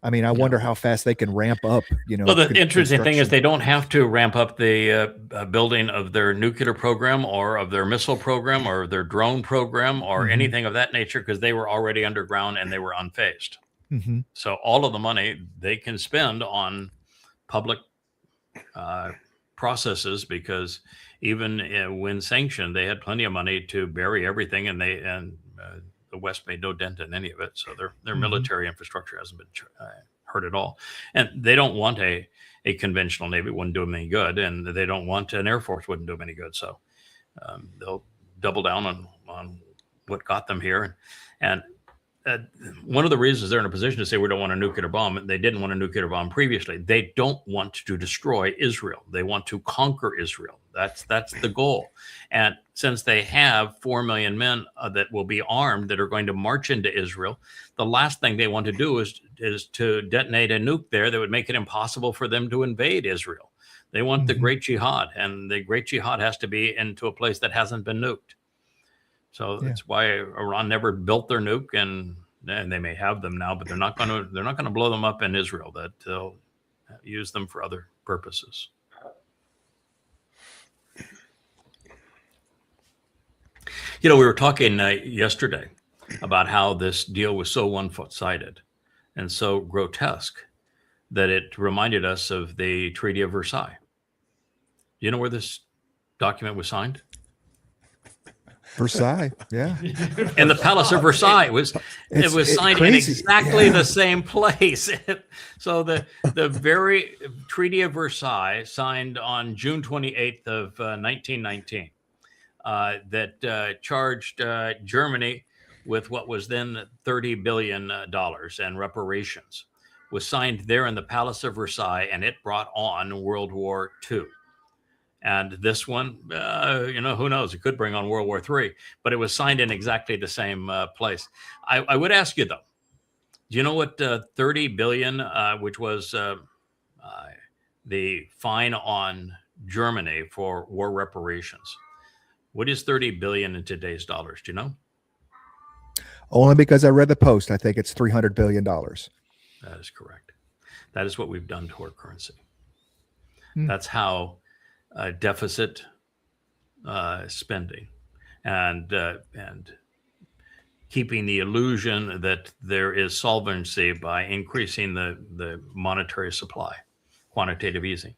I mean, I wonder how fast they can ramp up. Well, the interesting thing is construction. they don't have to ramp up the building of their nuclear program or of their missile program or their drone program or anything of that nature because they were already underground and they were unfazed. Mm-hmm. So all of the money they can spend on public processes because even when sanctioned, they had plenty of money to bury everything, and the West made no dent in any of it. So their military infrastructure hasn't been hurt at all, and they don't want a conventional navy. It wouldn't do them any good, and they don't want an air force. Wouldn't do them any good. So they'll double down on what got them here, and one of the reasons they're in a position to say we don't want a nuclear bomb, they didn't want a nuclear bomb previously. They don't want to destroy Israel. They want to conquer Israel. That's the goal. And since they have 4 million men that will be armed that are going to march into Israel, the last thing they want to do is to detonate a nuke there that would make it impossible for them to invade Israel. They want the Great Jihad, and the Great Jihad has to be into a place that hasn't been nuked. So that's why Iran never built their nuke, and they may have them now, but they're not going to blow them up in Israel. That they'll use them for other purposes. We were talking yesterday about how this deal was so one-sided and so grotesque that it reminded us of the Treaty of Versailles. Do you know where this document was signed? Versailles, yeah. In the Palace of Versailles. It was signed in crazy. exactly the same place. So the very Treaty of Versailles, signed on June 28th of 1919, that charged Germany with what was then $30 billion and reparations, was signed there in the Palace of Versailles, and it brought on World War II. And this one, who knows? It could bring on World War III, but it was signed in exactly the same place. I would ask you, though, do you know what $30 billion, which was the fine on Germany for war reparations, what is $30 billion in today's dollars? Do you know? Only because I read the Post. I think it's $300 billion. That is correct. That is what we've done to our currency. That's how deficit spending and keeping the illusion that there is solvency by increasing the monetary supply, quantitative easing.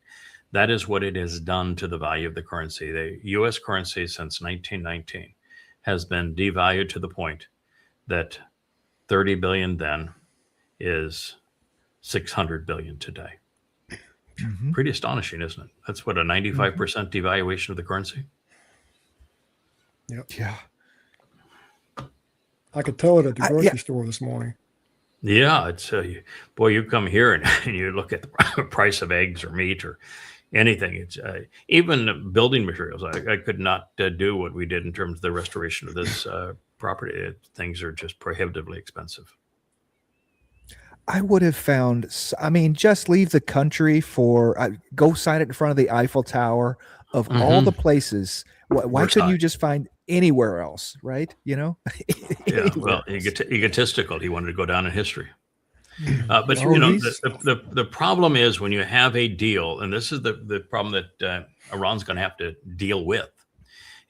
That is what it has done to the value of the currency. The U.S. currency since 1919 has been devalued to the point that 30 billion then is 600 billion today. Pretty astonishing, isn't it? That's what, a 95% devaluation of the currency? Yep. Yeah. I could tell it at the grocery store this morning. Yeah, it's boy, you come here and you look at the price of eggs or meat or anything. It's even building materials. I could not do what we did in terms of the restoration of this property. Things are just prohibitively expensive. I would have found, I mean, just leave the country for, go sign it in front of the Eiffel Tower. Of all the places, why couldn't you just find anywhere else, right? You know? Yeah, well, Anywhere else. egotistical. He wanted to go down in history. But Oh, you know, these- the problem is when you have a deal, and this is the problem that Iran's going to have to deal with,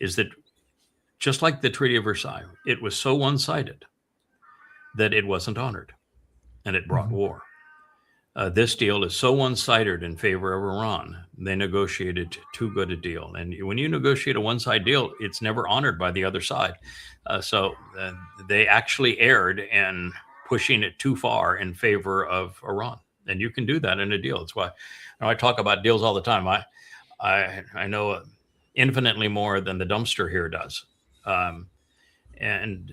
is that just like the Treaty of Versailles, it was so one-sided that it wasn't honored, and it brought war. This deal is so one-sided in favor of Iran. They negotiated too good a deal, and when you negotiate a one-side deal, it's never honored by the other side. So they actually erred in pushing it too far in favor of Iran, and you can do that in a deal. That's why I talk about deals all the time. I know infinitely more than the dumpster here does, and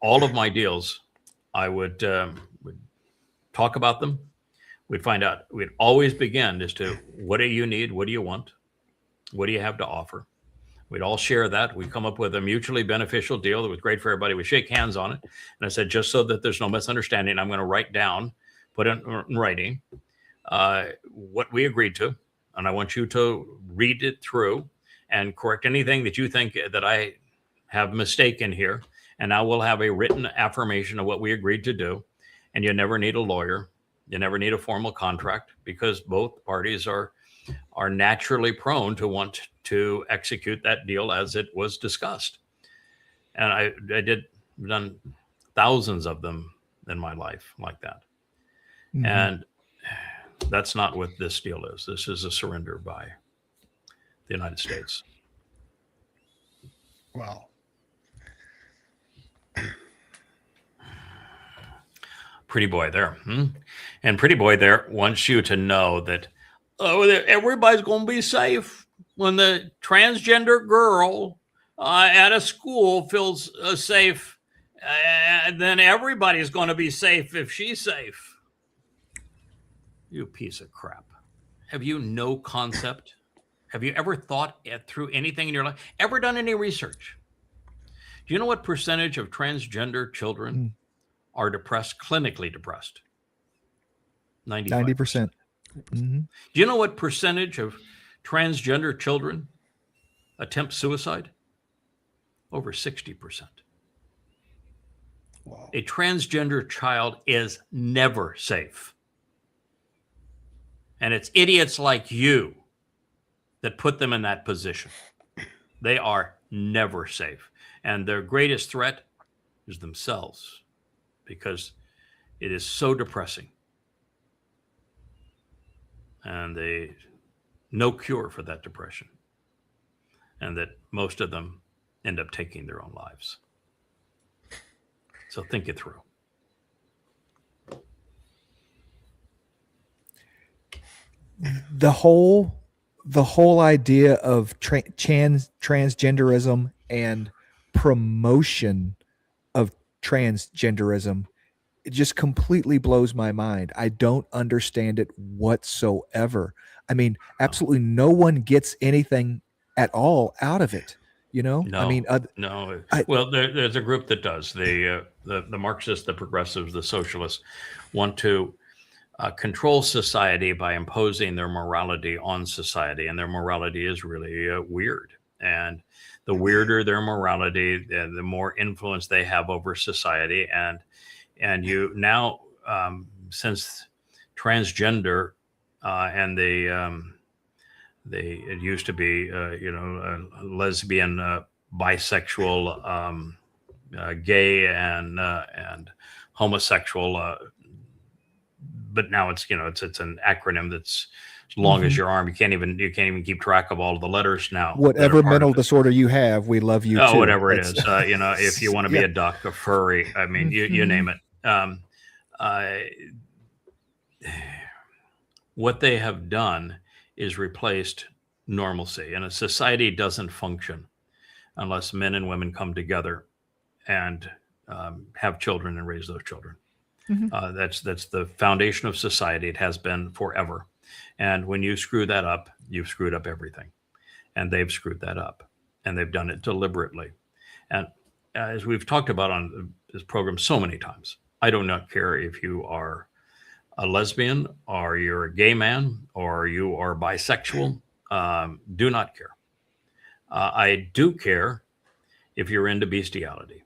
all of my deals, I would talk about them. We'd find out, we'd always begin as to what do you need? What do you want? What do you have to offer? We'd all share that. We'd come up with a mutually beneficial deal that was great for everybody. We shake hands on it. And I said, just so that there's no misunderstanding, I'm going to write down, put in writing what we agreed to. And I want you to read it through and correct anything that you think that I have mistaken here. And now we'll have a written affirmation of what we agreed to do. And you never need a lawyer. You never need a formal contract because both parties are naturally prone to want to execute that deal as it was discussed. And I done thousands of them in my life like that. Mhm. And that's not what this deal is. This is a surrender by the United States. Wow. Pretty boy there. And Pretty Boy there wants you to know that everybody's going to be safe when the transgender girl at a school feels safe. Then everybody's going to be safe if she's safe. You piece of crap. Have you no concept? Have you ever thought through anything in your life? Ever done any research? Do you know what percentage of transgender children are depressed, clinically depressed? 90%. Mm-hmm. Do you know what percentage of transgender children attempt suicide? Over 60%. Wow. A transgender child is never safe. And it's idiots like you that put them in that position. They are never safe. And their greatest threat is themselves, because it is so depressing. And no cure for that depression. And that most of them end up taking their own lives. So think it through. The whole idea of transgenderism and promotion of transgenderism, it just completely blows my mind. I don't understand it whatsoever. I mean, absolutely no one gets anything at all out of it. You know, No, I mean, no. Well, there's a group that does. The Marxists, the progressives, the socialists want to control society by imposing their morality on society, and their morality is really weird. And the weirder their morality, the more influence they have over society. And you now, since transgender and it used to be, lesbian, bisexual, gay, and homosexual. But now it's an acronym that's as long as your arm. You can't even keep track of all of the letters now. whatever mental disorder you have, we love you too. Whatever it is, if you want to be a duck, a furry, I mean, you name it. What they have done is replaced normalcy, and a society doesn't function unless men and women come together and have children and raise those children. That's the foundation of society. It has been forever. And when you screw that up, you've screwed up everything. And they've screwed that up, and they've done it deliberately. And as we've talked about on this program so many times, I do not care if you are a lesbian or you're a gay man or you are bisexual. Do not care. I do care if you're into bestiality.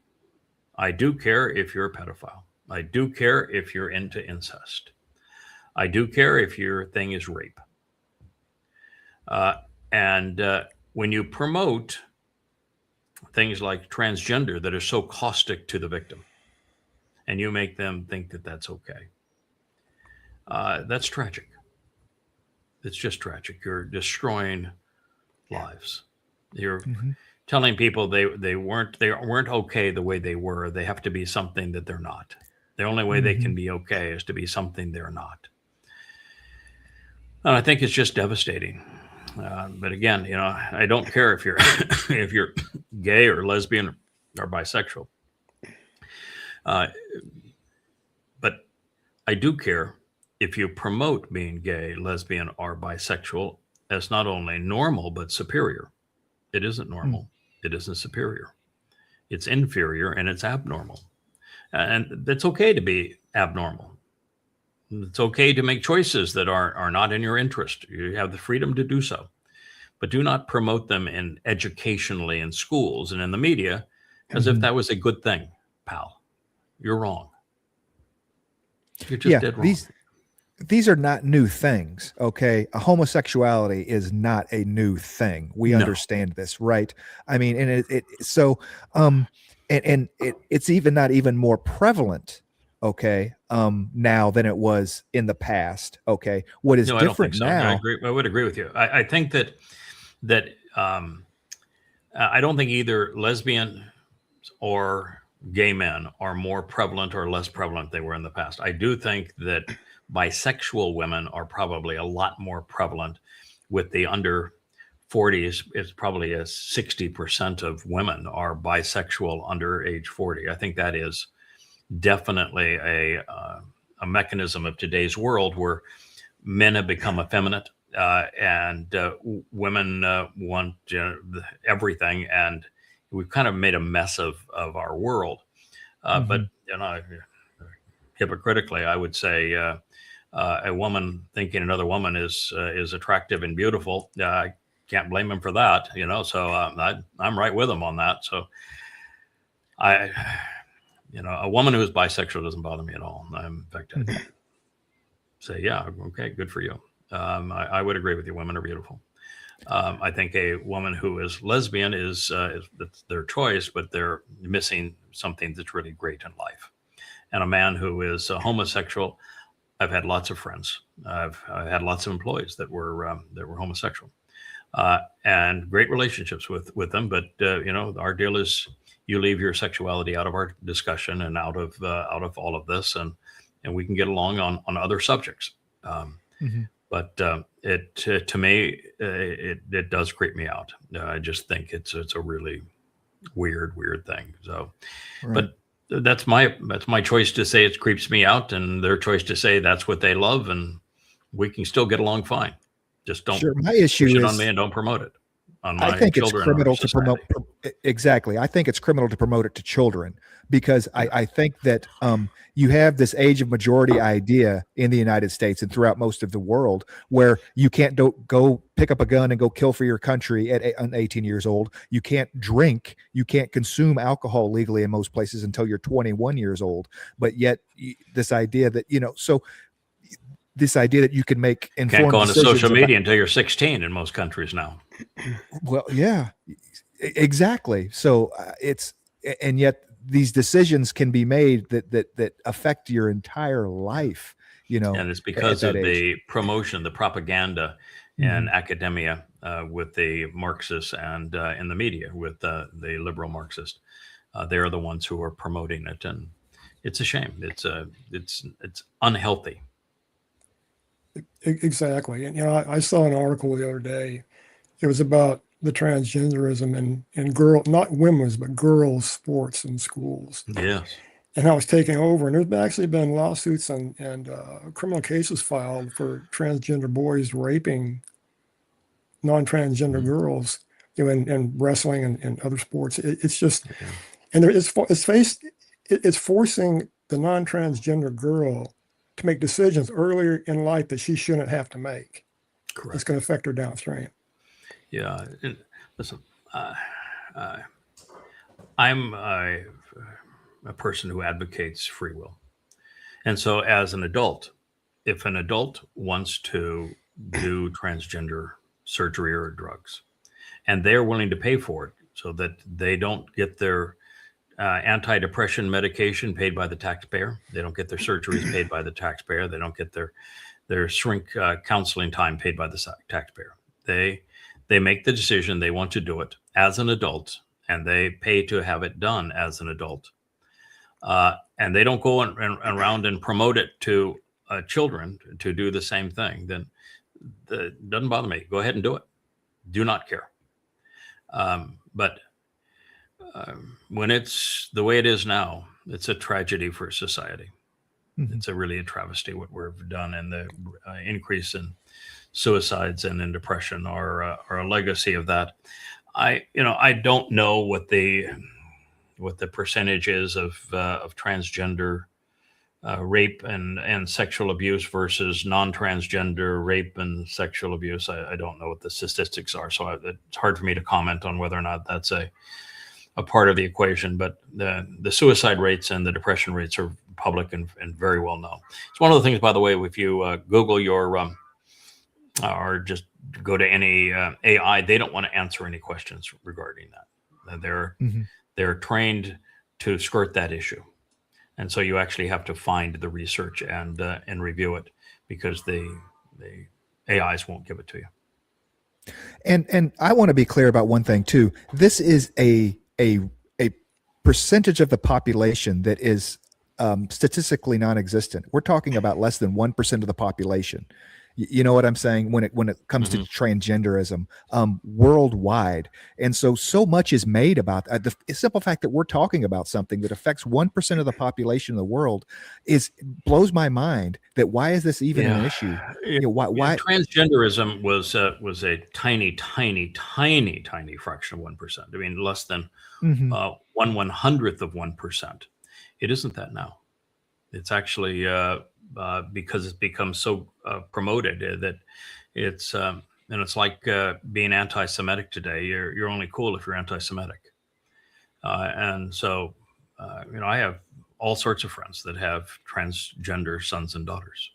I do care if you're a pedophile. I do care if you're into incest. I do care if your thing is rape. And when you promote things like transgender that are so caustic to the victim, and you make them think that that's okay, that's tragic. It's just tragic. You're destroying lives. You're telling people they weren't okay the way they were. They have to be something that they're not. The only way they can be okay is to be something they're not. And I think it's just devastating. But again, I don't care if you're if you're gay or lesbian or bisexual. But I do care if you promote being gay, lesbian, or bisexual as not only normal but superior. It isn't normal. It isn't superior. It's inferior and it's abnormal. And it's okay to be abnormal. It's okay to make choices that are not in your interest. You have the freedom to do so. But do not promote them educationally in schools and in the media as if that was a good thing, pal. You're wrong. You're just dead wrong. These are not new things, okay? Homosexuality is not a new thing. We understand this, right? I mean, and it's even not even more prevalent, okay, now than it was in the past, okay? What is different now? I would agree with you. I think that I don't think either lesbian or gay men are more prevalent or less prevalent than they were in the past. I do think that bisexual women are probably a lot more prevalent. With the under 40s, it's probably 60% of women are bisexual under age 40. I think that is definitely a mechanism of today's world where men have become effeminate and women want everything, and we've kind of made a mess of our world. But hypocritically, I would say a woman thinking another woman is attractive and beautiful. I can't blame him for that, So I'm right with him on that. So a woman who is bisexual doesn't bother me at all. In fact, I say, yeah, okay, good for you. I would agree with you. Women are beautiful. I think a woman who is lesbian is their choice, but they're missing something that's really great in life. And a man who is homosexual, I've had lots of friends. I've had lots of employees that were homosexual, and great relationships with them. But our deal is you leave your sexuality out of our discussion and out of all of this, and we can get along on other subjects. But to me, it does creep me out. I just think it's a really weird thing. So, but that's my choice to say it creeps me out, and their choice to say that's what they love, and we can still get along fine. Just don't my issue push it is on me and don't promote it on my I think it's children. criminal to promote. Exactly. I think it's criminal to promote it to children because I think that you have this age of majority idea in the United States and throughout most of the world where you can't go pick up a gun and go kill for your country at 18 years old. You can't drink. You can't consume alcohol legally in most places until you're 21 years old. But yet this idea that, this idea that you can make informed can't go on to decisions social media until you're 16 in most countries now. Well, yeah, exactly. So and yet these decisions can be made that affect your entire life, And it's because of the promotion, the propaganda in academia with the Marxists and in the media with the liberal Marxists. They're the ones who are promoting it, and it's a shame. It's unhealthy. Exactly. And I saw an article the other day. It was about the transgenderism in not women's, but girls' sports in schools. Yes. And how it's taking over. And there's actually been lawsuits and criminal cases filed for transgender boys raping non-transgender girls, in wrestling and other sports. It's just, and it's forcing the non-transgender girl to make decisions earlier in life that she shouldn't have to make. Correct. It's going to affect her downstream. Yeah. And listen, I'm a person who advocates free will. And so as an adult, if an adult wants to do transgender surgery or drugs, and they're willing to pay for it so that they don't get their antidepressant medication paid by the taxpayer, they don't get their surgeries paid by the taxpayer, they don't get their shrink counseling time paid by the taxpayer. They make the decision they want to do it as an adult, and they pay to have it done as an adult. And they don't go around and promote it to children to do the same thing. Then it doesn't bother me. Go ahead and do it. Do not care. But when it's the way it is now, it's a tragedy for society. Mhm. It's really a travesty what we've done, and the increase in suicides and in depression are a legacy of that. I don't know what the percentage is of transgender rape and sexual abuse versus non-transgender rape and sexual abuse. I don't know what the statistics are, so it's hard for me to comment on whether or not that's a part of the equation. But the suicide rates and the depression rates are public and very well known. It's one of the things, by the way, if you Google your or just go to any AI, they don't want to answer any questions regarding that. They're trained to skirt that issue. And so you actually have to find the research and review it, because the AIs won't give it to you. And I want to be clear about one thing too. This is a percentage of the population that is statistically non-existent. We're talking about less than 1% of the population. You know what I'm saying when it comes to transgenderism worldwide. And so much is made about the simple fact that we're talking about something that affects 1% of the population of the world blows my mind. That why is this even an issue? Why transgenderism was a tiny fraction of 1%. I mean, less than 1/100th of 1%. It isn't that now. It's actually because it's become so promoted that it's and it's like being anti-Semitic today. You're only cool if you're anti-Semitic, and so I have all sorts of friends that have transgender sons and daughters.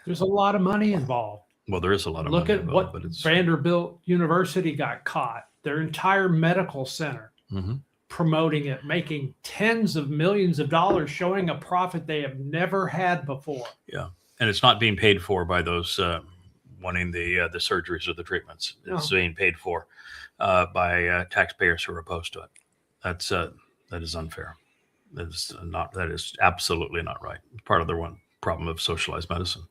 There's a lot of money involved. Well, there is a lot of Look money at involved, what but it's Vanderbilt University got caught. Their entire medical center promoting it, making tens of millions of dollars, showing a profit they have never had before. Yeah, and it's not being paid for by those wanting the surgeries or the treatments. It's being paid for by taxpayers who are opposed to it. That is unfair. That is absolutely not right. It's part of the one problem of socialized medicine.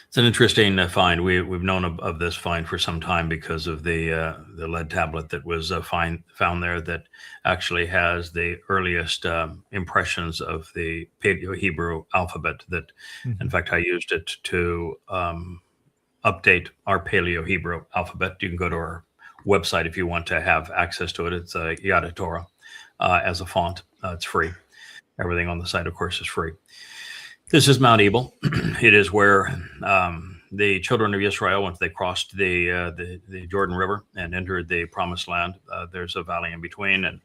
It's an interesting find. We've known of this find for some time because of the lead tablet that was found there that actually has the earliest impressions of the Paleo-Hebrew alphabet. That, in fact, I used it to update our Paleo-Hebrew alphabet. You can go to our website if you want to have access to it. It's Yada Torah as a font. It's free. Everything on the site, of course, is free. This is Mount Ebal. It is where the children of Israel, once they crossed the Jordan River and entered the Promised Land, there's a valley in between, and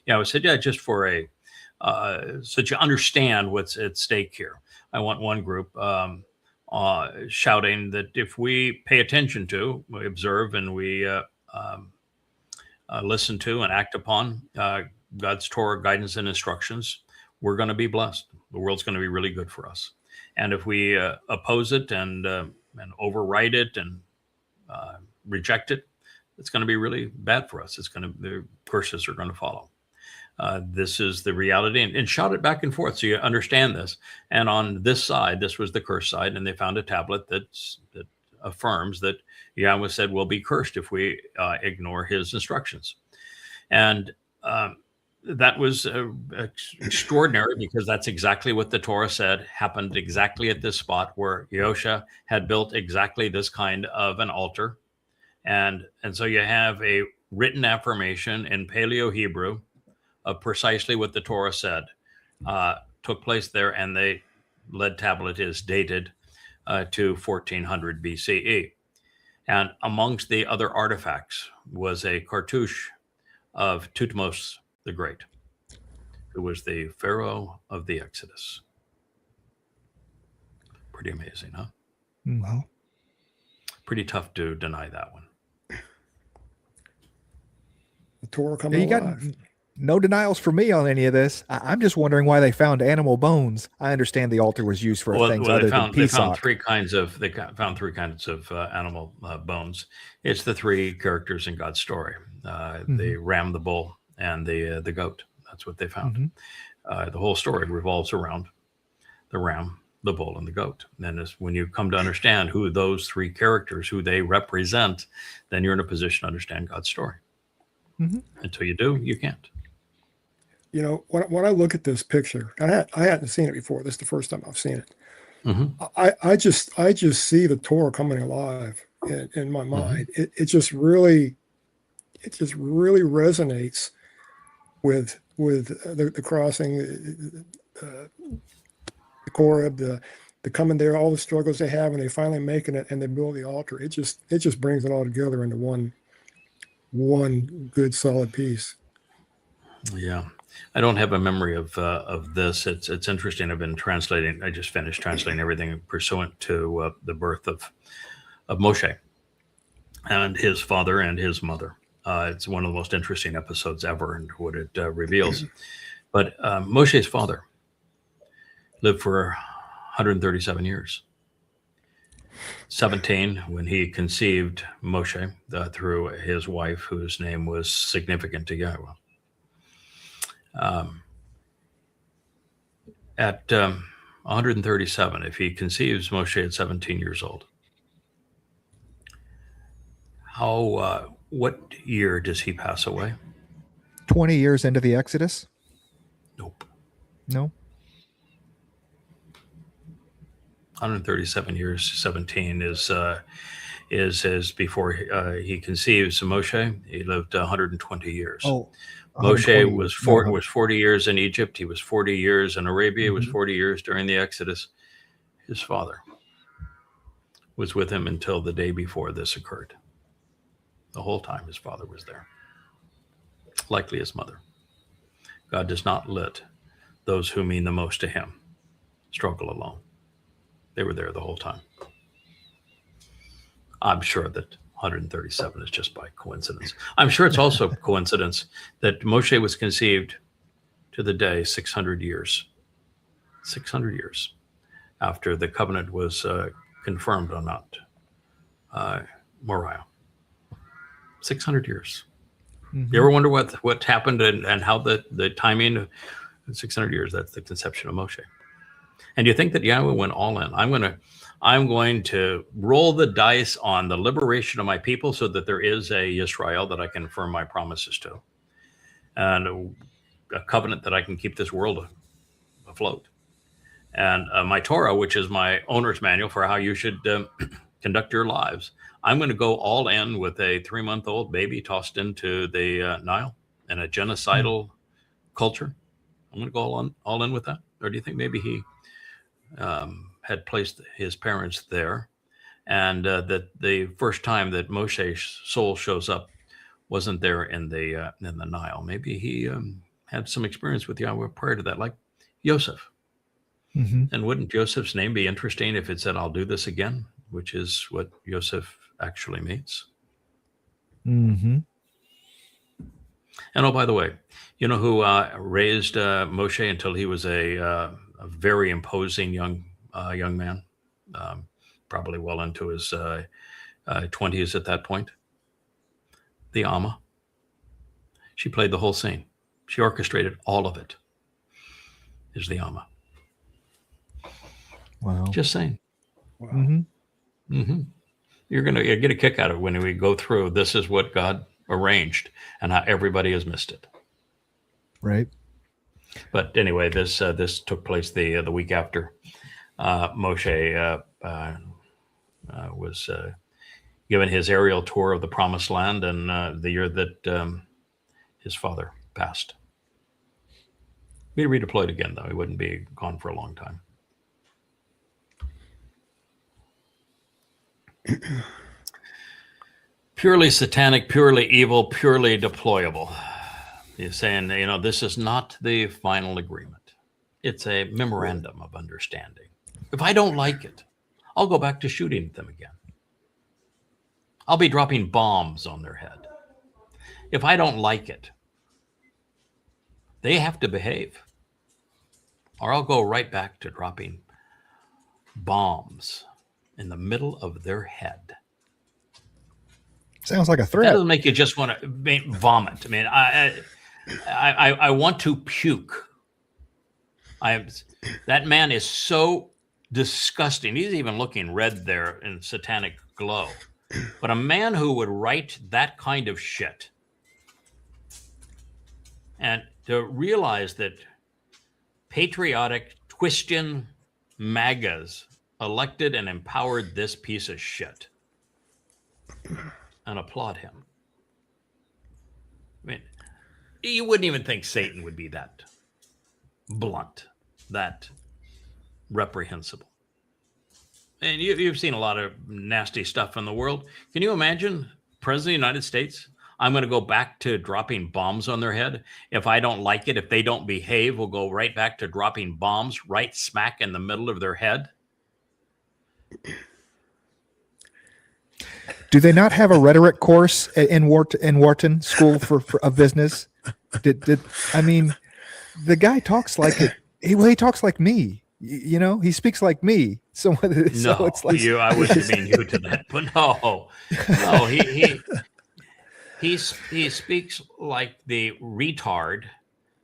I said, just for so that you understand what's at stake here. I want one group shouting that if we pay attention to, we observe, and we listen to and act upon God's Torah guidance and instructions, we're going to be blessed. The world's going to be really good for us. And if we oppose it and override it and reject it, it's going to be really bad for us. The curses are going to follow. This is the reality, and shout it back and forth so you understand this. And on this side, this was the cursed side, and they found a tablet that affirms that Yahweh said we'll be cursed if we ignore his instructions. And that was extraordinary, because that's exactly what the Torah said happened exactly at this spot where Yosha had built exactly this kind of an altar. And so you have a written affirmation in Paleo Hebrew of precisely what the Torah said took place there, and the lead tablet is dated to 1400 BCE. And amongst the other artifacts was a cartouche of Thutmose the Great, who was the pharaoh of the Exodus. Pretty amazing, huh? Wow. Pretty tough to deny that one. The Torah Yeah, coming you got alive. no denials for me on any of this. I'm just wondering why they found animal bones. I understand the altar was used for things other than they found Pesach. three kinds of animal bones. It's the three characters in God's story: the ram, the bull, and the goat. That's what they found. The whole story revolves around the ram, the bull, and the goat. And when you come to understand who those three characters, who they represent, then you're in a position to understand God's story. Until you do, you can't. You know, when I look at this picture, I hadn't seen it before. This is the first time I've seen it. I just see the Torah coming alive in my mind. It just really resonates with the crossing, the Korab, the coming there, all the struggles they have, and they finally making it, and they build the altar. It just brings it all together into one good solid piece. Yeah. I don't have a memory of this. It's interesting. I've been translating. I just finished translating everything pursuant to the birth of Moshe and his father and his mother. It's one of the most interesting episodes ever, and what it reveals. But Moshe's father lived for 137 years. 17 when he conceived Moshe through his wife, whose name was significant to Yahweh. At 137, if he conceives Moshe at 17 years old, what year does he pass away? 20 years into the Exodus? Nope. No. 137 years, 17 is before he conceives Moshe. He lived 120 years. Oh, Moshe was 40 years in Egypt. He was 40 years in Arabia. He was 40 years during the Exodus. His father was with him until the day before this occurred. The whole time his father was there. Likely his mother. God does not let those who mean the most to him struggle alone. They were there the whole time. I'm sure that 137 is just by coincidence. I'm sure it's also coincidence that Moshe was conceived to the day 600 years after the covenant was confirmed on Mount Moriah. 600 years. You ever wonder what happened and how the timing of 600 years? That's the conception of Moshe. And you think that Yahweh went all in? I'm going to roll the dice on the liberation of my people so that there is a Israel that I can affirm my promises to, and a covenant that I can keep this world afloat. And my Torah, which is my owner's manual for how you should conduct your lives. I'm going to go all in with a 3-month-old baby tossed into the Nile in a genocidal culture. I'm going to go all in with that. Or do you think maybe he had placed his parents there, and that the first time that Moshe's soul shows up wasn't there in the Nile? Maybe he had some experience with Yahweh prior to that, like Joseph. And wouldn't Joseph's name be interesting if it said, "I'll do this again," which is what Joseph actually means? And oh, by the way, you know who raised Moshe until he was a very imposing young man, probably well into his 20s at that point? The Amma. She played the whole scene. She orchestrated all of it. Is the Amma. Wow. Just saying. Wow. You're going to get a kick out of it when we go through. This is what God arranged and how everybody has missed it. Right. But anyway, this took place the week after Moshe was given his aerial tour of the Promised Land, and the year that his father passed. Be redeployed again, though. He wouldn't be gone for a long time. Purely satanic, purely evil, purely deployable. He's saying, this is not the final agreement. It's a memorandum of understanding. If I don't like it, I'll go back to shooting them again. I'll be dropping bombs on their head. If I don't like it, they have to behave, or I'll go right back to dropping bombs in the middle of their head. Sounds like a That threat. doesn't make you just want to vomit. I mean, I want to puke. That man is so disgusting. He's even looking red there in satanic glow. But a man who would write that kind of shit, and to realize that patriotic Twistian MAGAs elected and empowered this piece of shit, and applaud him. I mean, you wouldn't even think Satan would be that blunt, that reprehensible. And you've seen a lot of nasty stuff in the world. Can you imagine President of the United States? I'm going to go back to dropping bombs on their head. If I don't like it, if they don't behave, we'll go right back to dropping bombs right smack in the middle of their head. Do they not have a rhetoric course in Wharton School of Business? I mean, the guy talks like it. He talks like me. He speaks like me. So it's like I wouldn't mean you to that, but no, he speaks like the retard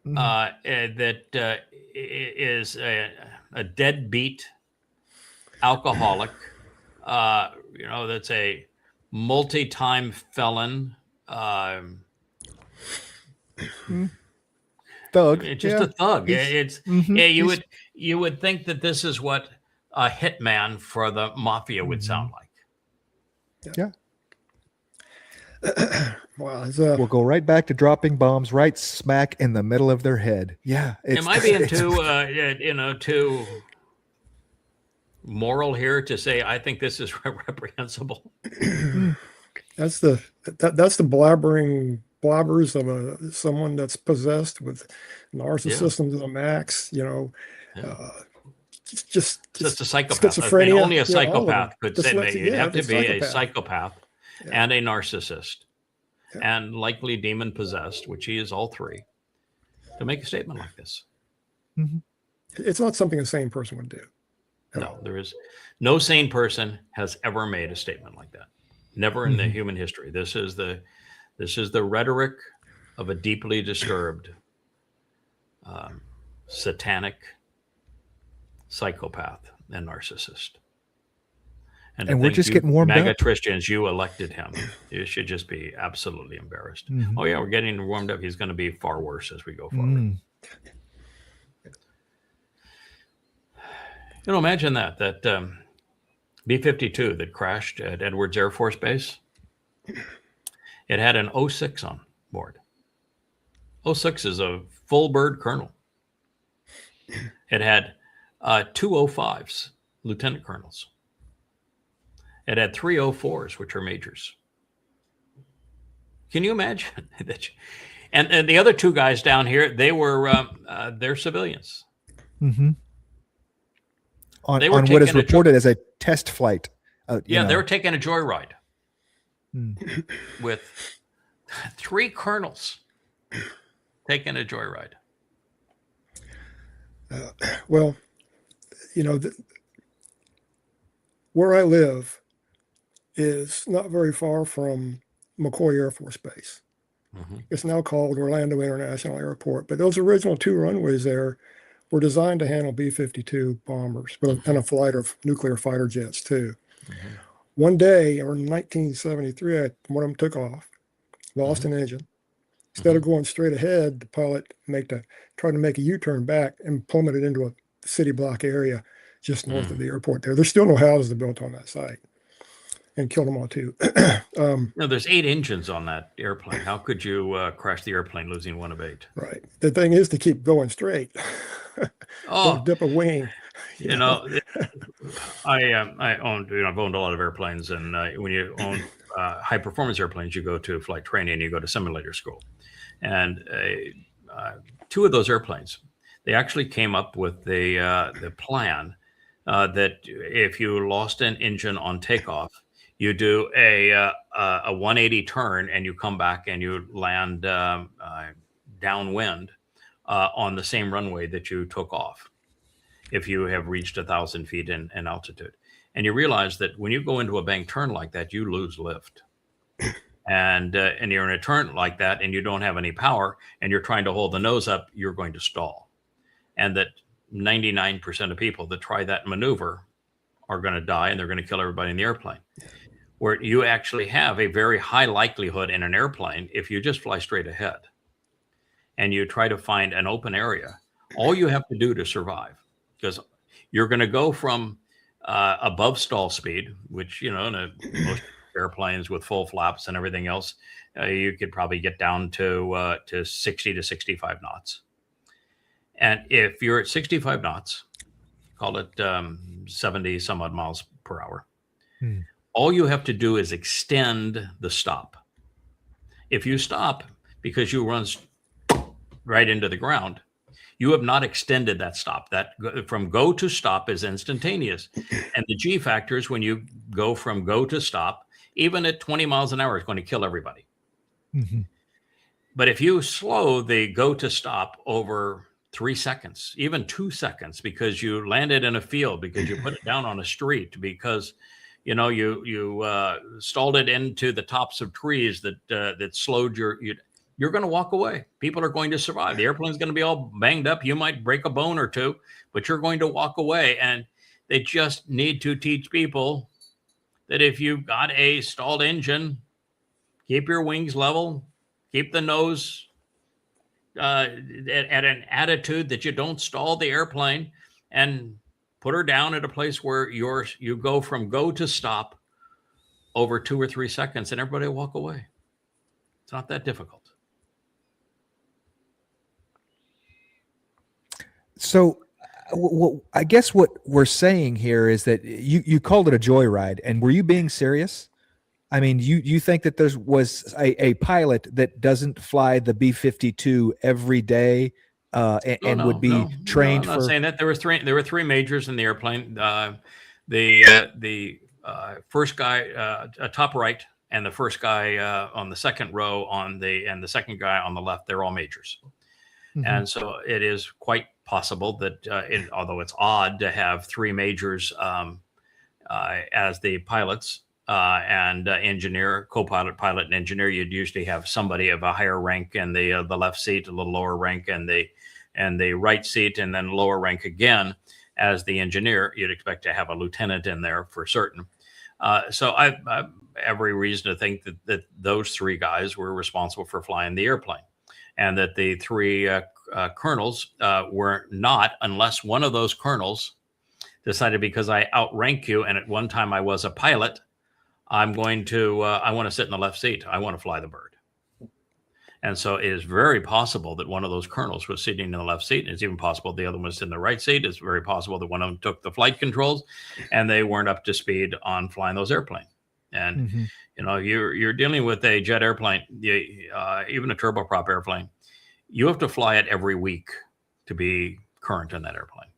that is a deadbeat alcoholic. That's a multi-time felon. thug. It's just a thug. It's you would think that this is what a hitman for the mafia would sound like. Yeah. Wow. We'll go right back to dropping bombs right smack in the middle of their head. Yeah. Am I being too moral here to say I think this is reprehensible? That's the blabbering blabbers of someone that's possessed with narcissism to the max. Just a psychopath. Schizophrenia. I mean, only a all of psychopath them. could say that. You'd have to be a psychopath. psychopath and a narcissist and likely demon possessed, which he is all three, to make a statement like this. It's not something a sane person would do. No, there is no sane person has ever made a statement like that. Never in the human history. This is the rhetoric of a deeply disturbed, satanic psychopath and narcissist. And we're just getting warmed MAGA up. Christians, you elected him. You should just be absolutely embarrassed. Oh yeah, we're getting warmed up. He's going to be far worse as we go forward. Imagine that B-52 that crashed at Edwards Air Force Base. It had an 06 on board. 06 is a full bird colonel. It had 2 05s, lieutenant colonels. It had 3 04s, which are majors. Can you imagine that? And the other two guys down here, they're civilians. On They were what is taking a reported as a test flight. They were taking a joyride with 3 colonels taking a joyride. Well, where I live is not very far from McCoy Air Force Base. It's now called Orlando International Airport, but those original 2 runways there were designed to handle B-52 bombers and a flight of nuclear fighter jets too. One day, or in 1973, one of them took off, lost an engine. Instead of going straight ahead, the pilot tried to make a U-turn back and plummeted into a city block area just north of the airport there. There's still no houses built on that site. and killed them all too. No, there's 8 engines on that airplane. How could you crash the airplane losing one of 8? Right. The thing is to keep going straight. Oh, Don't dip a wing. you know, I owned, I've owned a lot of airplanes, and when you own high performance airplanes, you go to flight training, you go to simulator school, and 2 of those airplanes, they actually came up with the plan that if you lost an engine on takeoff, you do a 180 turn and you come back and you land downwind on the same runway that you took off, if you have reached 1,000 feet in altitude. And you realize that when you go into a bank turn like that, you lose lift. And you're in a turn like that and you don't have any power and you're trying to hold the nose up, you're going to stall. And that 99% of people that try that maneuver are going to die and they're going to kill everybody in the airplane. Where you actually have a very high likelihood in an airplane, if you just fly straight ahead and you try to find an open area, all you have to do to survive, because you're going to go from above stall speed, which, in most airplanes with full flaps and everything else, you could probably get down to 60 to 65 knots. And if you're at 65 knots, call it 70 some odd miles per hour, all you have to do is extend the stop. If you stop because you run right into the ground, you have not extended that stop. That from go to stop is instantaneous. And the G factors, when you go from go to stop, even at 20 miles an hour, is going to kill everybody. Mm-hmm. But if you slow the go to stop over 3 seconds, even 2 seconds, because you landed in a field, because you put it down on a street, because you stalled it into the tops of trees that slowed you're going to walk away. People are going to survive. The airplane's going to be all banged up. You might break a bone or two, but you're going to walk away. And they just need to teach people that if you've got a stalled engine, keep your wings level, keep the nose at an attitude that you don't stall the airplane, and put her down at a place where you go from go to stop over 2 or 3 seconds, and everybody will walk away. It's not that difficult. So I guess what we're saying here is that you called it a joyride, and were you being serious? I mean, you think that there was a pilot that doesn't fly the B-52 every day and would be trained I'm for? not saying that. There were three majors in the airplane. The first guy, top right, and the first guy on the second row and the second guy on the left, they're all majors. Mm-hmm. And so it is quite possible that although it's odd to have 3 majors as the pilots and engineer, co-pilot, pilot, and engineer, you'd usually have somebody of a higher rank in the left seat, a little lower rank in the right seat, and then lower rank again as the engineer. You'd expect to have a lieutenant in there for certain. So I've every reason to think that those 3 guys were responsible for flying the airplane, and that the 3 colonels were not, unless one of those colonels decided, because I outrank you and at one time I was a pilot, I'm going to, I want to sit in the left seat. I want to fly the bird. And so it is very possible that one of those colonels was sitting in the left seat. It's even possible the other one was in the right seat. It's very possible that one of them took the flight controls and they weren't up to speed on flying those airplanes. And, you're dealing with a jet airplane, even a turboprop airplane. You have to fly it every week to be current in that airplane.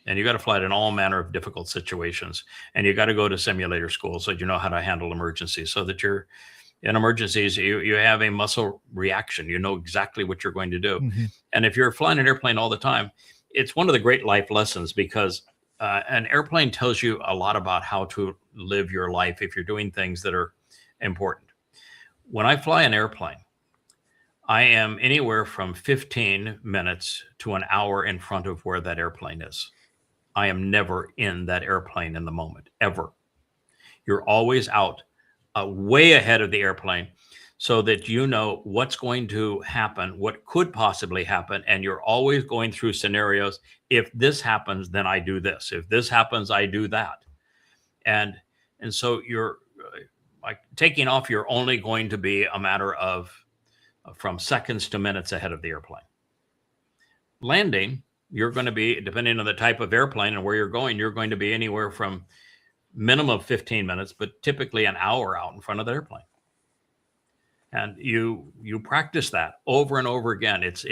And you got to fly it in all manner of difficult situations. And you got to go to simulator school so you know how to handle emergencies, so that you're in emergencies, you have a muscle reaction. You know exactly what you're going to do. Mm-hmm. And if you're flying an airplane all the time, it's one of the great life lessons, because an airplane tells you a lot about how to live your life if you're doing things that are important. When I fly an airplane, I am anywhere from 15 minutes to an hour in front of where that airplane is. I am never in that airplane in the moment, ever. You're always out way ahead of the airplane, so that you know what's going to happen, what could possibly happen, and you're always going through scenarios. If this happens, then I do this. If this happens, I do that. And so like taking off, you're only going to be a matter of from seconds to minutes ahead of the airplane. Landing, you're going to be, depending on the type of airplane and where you're going to be anywhere from minimum of 15 minutes, but typically an hour out in front of the airplane. And you practice that over and over again. It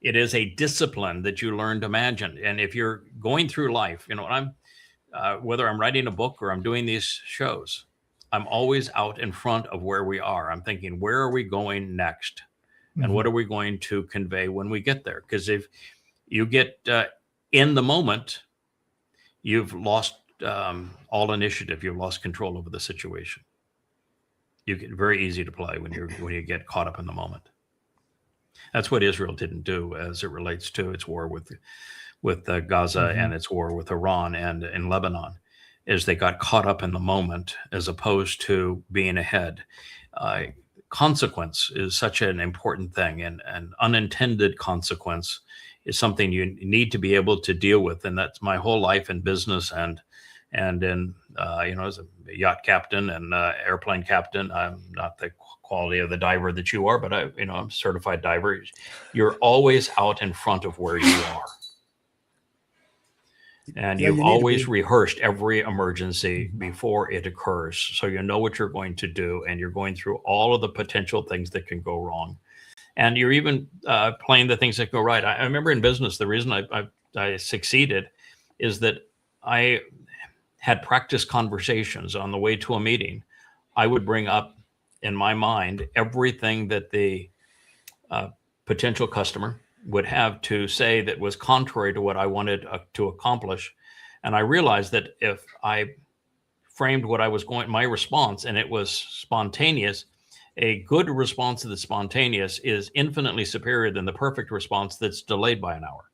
is a discipline that you learn to imagine. And if you're going through life, whether I'm writing a book or I'm doing these shows, I'm always out in front of where we are. I'm thinking, where are we going next? And what are we going to convey when we get there? Because if you get in the moment, you've lost all initiative. You've lost control over the situation. You get very easy to play when you get caught up in the moment. That's what Israel didn't do as it relates to its war with Gaza and its war with Iran and in Lebanon, is they got caught up in the moment as opposed to being ahead. Consequence is such an important thing, and an unintended consequence is something you need to be able to deal with. And that's my whole life in business and in as a yacht captain and airplane captain. I'm not the quality of the diver that you are, but I'm a certified diver. You're always out in front of where you are. And you've always rehearsed every emergency before it occurs. So you know what you're going to do, and you're going through all of the potential things that can go wrong. And you're even playing the things that go right. I remember in business, the reason I succeeded is that I had practice conversations on the way to a meeting. I would bring up in my mind everything that the potential customer would have to say that was contrary to what I wanted to accomplish. And I realized that if I framed my response, and it was spontaneous, a good response that's spontaneous is infinitely superior than the perfect response that's delayed by an hour.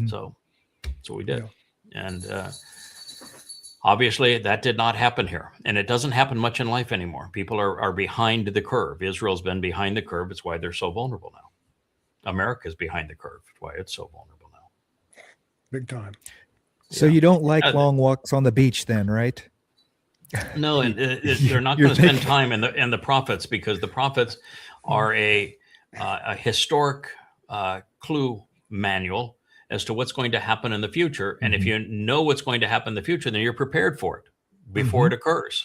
So that's what we did. Yeah. And obviously that did not happen here, and it doesn't happen much in life anymore. People are behind the curve. Israel's been behind the curve. It's why they're so vulnerable now. America's behind the curve. That's why it's so vulnerable now. Big time. So you don't like long walks on the beach then, right? No, and they're not going to spend time in the prophets, because the prophets are a historic clue manual as to what's going to happen in the future. And if you know what's going to happen in the future, then you're prepared for it before it occurs.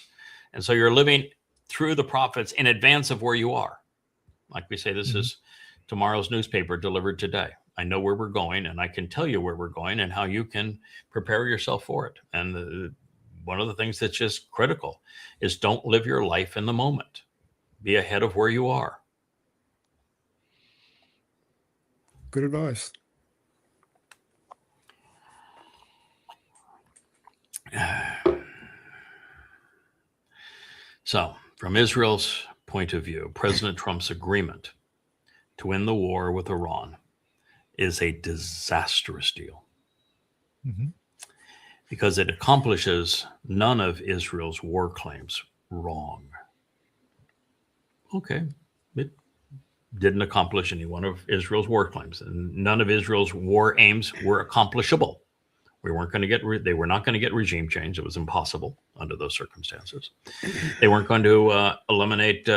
And so you're living through the prophets in advance of where you are. Like we say, this is tomorrow's newspaper delivered today. I know where we're going, and I can tell you where we're going and how you can prepare yourself for it. And one of the things that's just critical is don't live your life in the moment. Be ahead of where you are. Good advice. So, from Israel's point of view, President Trump's agreement to win the war with Iran is a disastrous deal, because it accomplishes none of Israel's war claims. Wrong. Okay, it didn't accomplish any one of Israel's war claims, and none of Israel's war aims were accomplishable. They were not going to get regime change. It was impossible under those circumstances. They weren't going to eliminate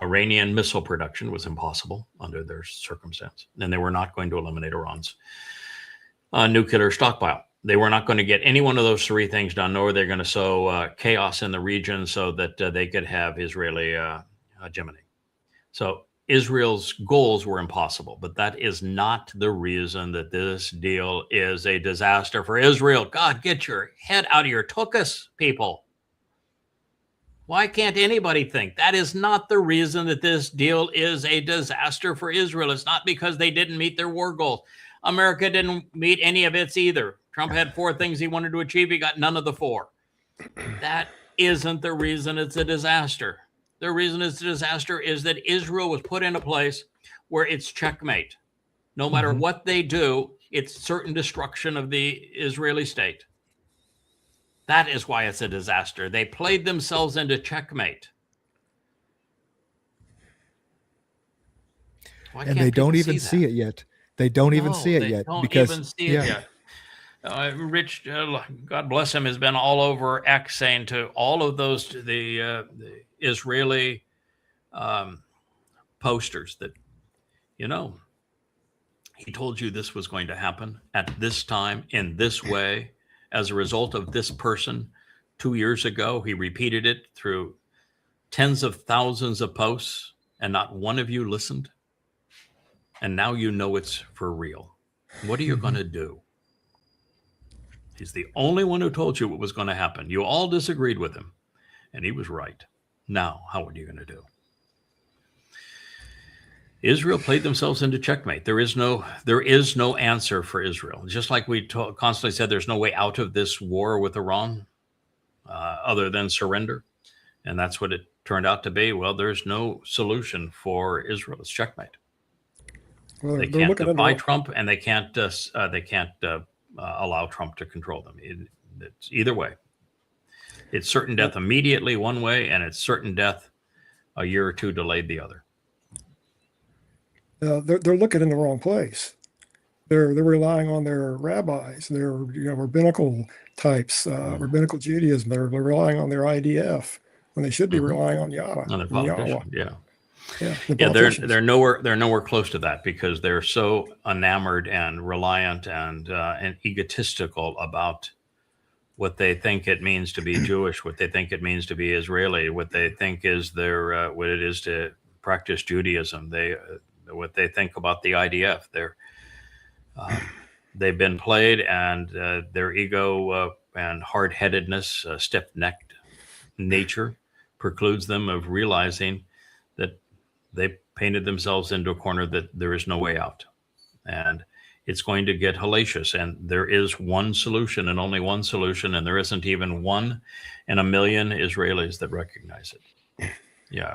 Iranian missile production. It was impossible under their circumstance. And they were not going to eliminate Iran's nuclear stockpile. They were not going to get any one of those three things done, nor they're going to sow chaos in the region so that they could have Israeli hegemony. So Israel's goals were impossible, but that is not the reason that this deal is a disaster for Israel. God, get your head out of your tuchus, people. Why can't anybody think that is not the reason that this deal is a disaster for Israel? It's not because they didn't meet their war goals. America didn't meet any of its either. Trump had 4 things he wanted to achieve. He got none of the 4. That isn't the reason it's a disaster. The reason it's a disaster is that Israel was put in a place where it's checkmate. No matter what they do, it's certain destruction of the Israeli state. That is why it's a disaster. They played themselves into checkmate. And they don't even see it yet. They don't even see it yet because Rich, God bless him, has been all over X saying to all of those, the Israeli posters that, he told you this was going to happen at this time in this way as a result of this person 2 years ago. He repeated it through tens of thousands of posts, and not one of you listened. And now you know it's for real. What are you going to do? He's the only one who told you what was going to happen. You all disagreed with him, and he was right. Now, how are you going to do? Israel played themselves into checkmate. There is no answer for Israel. Just like we constantly said, there's no way out of this war with Iran other than surrender. And that's what it turned out to be. Well, there's no solution for Israel. It's checkmate. Well, They can't defy Trump, and they can't allow Trump to control them. It's either way. It's certain death immediately one way, and it's certain death a year or two delayed the other. They're looking in the wrong place. They're relying on their rabbis, their rabbinical types, rabbinical Judaism. They're relying on their IDF when they should be relying on Yahweh. On the politician, Yeah, they're nowhere close to that, because they're so enamored and reliant and egotistical about what they think it means to be Jewish, what they think it means to be Israeli, what they think is their what it is to practice Judaism. What they think about the IDF. They've been played, and their ego and hard-headedness, stiff-necked nature precludes them of realizing that they painted themselves into a corner that there is no way out. And it's going to get hellacious. And there is one solution and only one solution, and there isn't even 1 in a million Israelis that recognize it. Yeah.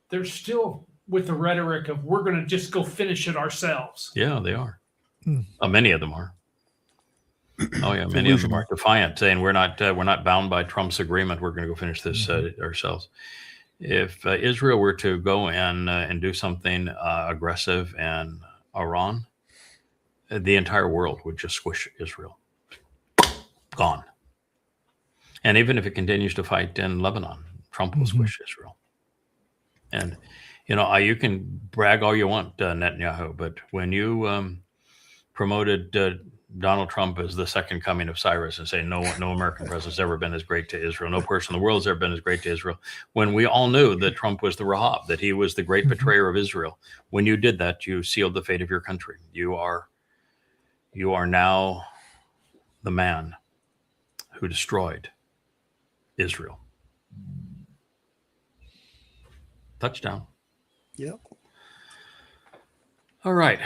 They're still with the rhetoric of, we're going to just go finish it ourselves. Yeah, they are. Many of them are. Oh yeah, many of them are defiant, saying we're not bound by Trump's agreement. We're going to go finish this ourselves. If Israel were to go and do something aggressive in Iran, the entire world would just squish Israel. Gone. And even if it continues to fight in Lebanon, Trump will squish Israel. And you can brag all you want, Netanyahu, but when you promoted Donald Trump as the second coming of Cyrus and say no American president's ever been as great to Israel, no person in the world has ever been as great to Israel, when we all knew that Trump was the Rahab, that he was the great betrayer of Israel, when you did that, you sealed the fate of your country. You are now the man who destroyed Israel. Touchdown. Yep. All right.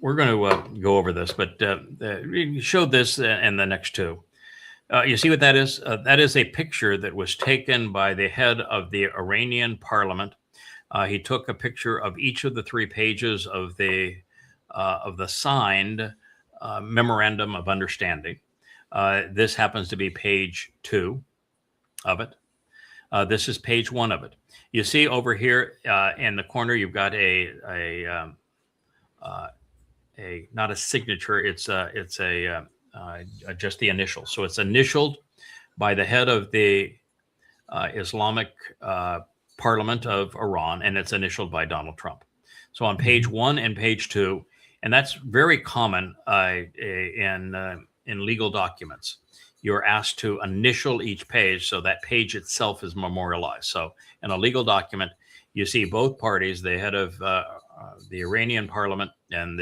We're going to go over this, but we showed this in the next two. You see what that is? That is a picture that was taken by the head of the Iranian parliament. He took a picture of each of the 3 pages of the signed memorandum of understanding. This happens to be page 2 of it. This is page 1 of it. You see over here in the corner, you've got a not a signature. It's just the initials. So it's initialed by the head of the Islamic Parliament of Iran, and it's initialed by Donald Trump. So on page 1 and page 2, and that's very common in legal documents. You're asked to initial each page, so that page itself is memorialized. So in a legal document, you see both parties, the head of the Iranian parliament and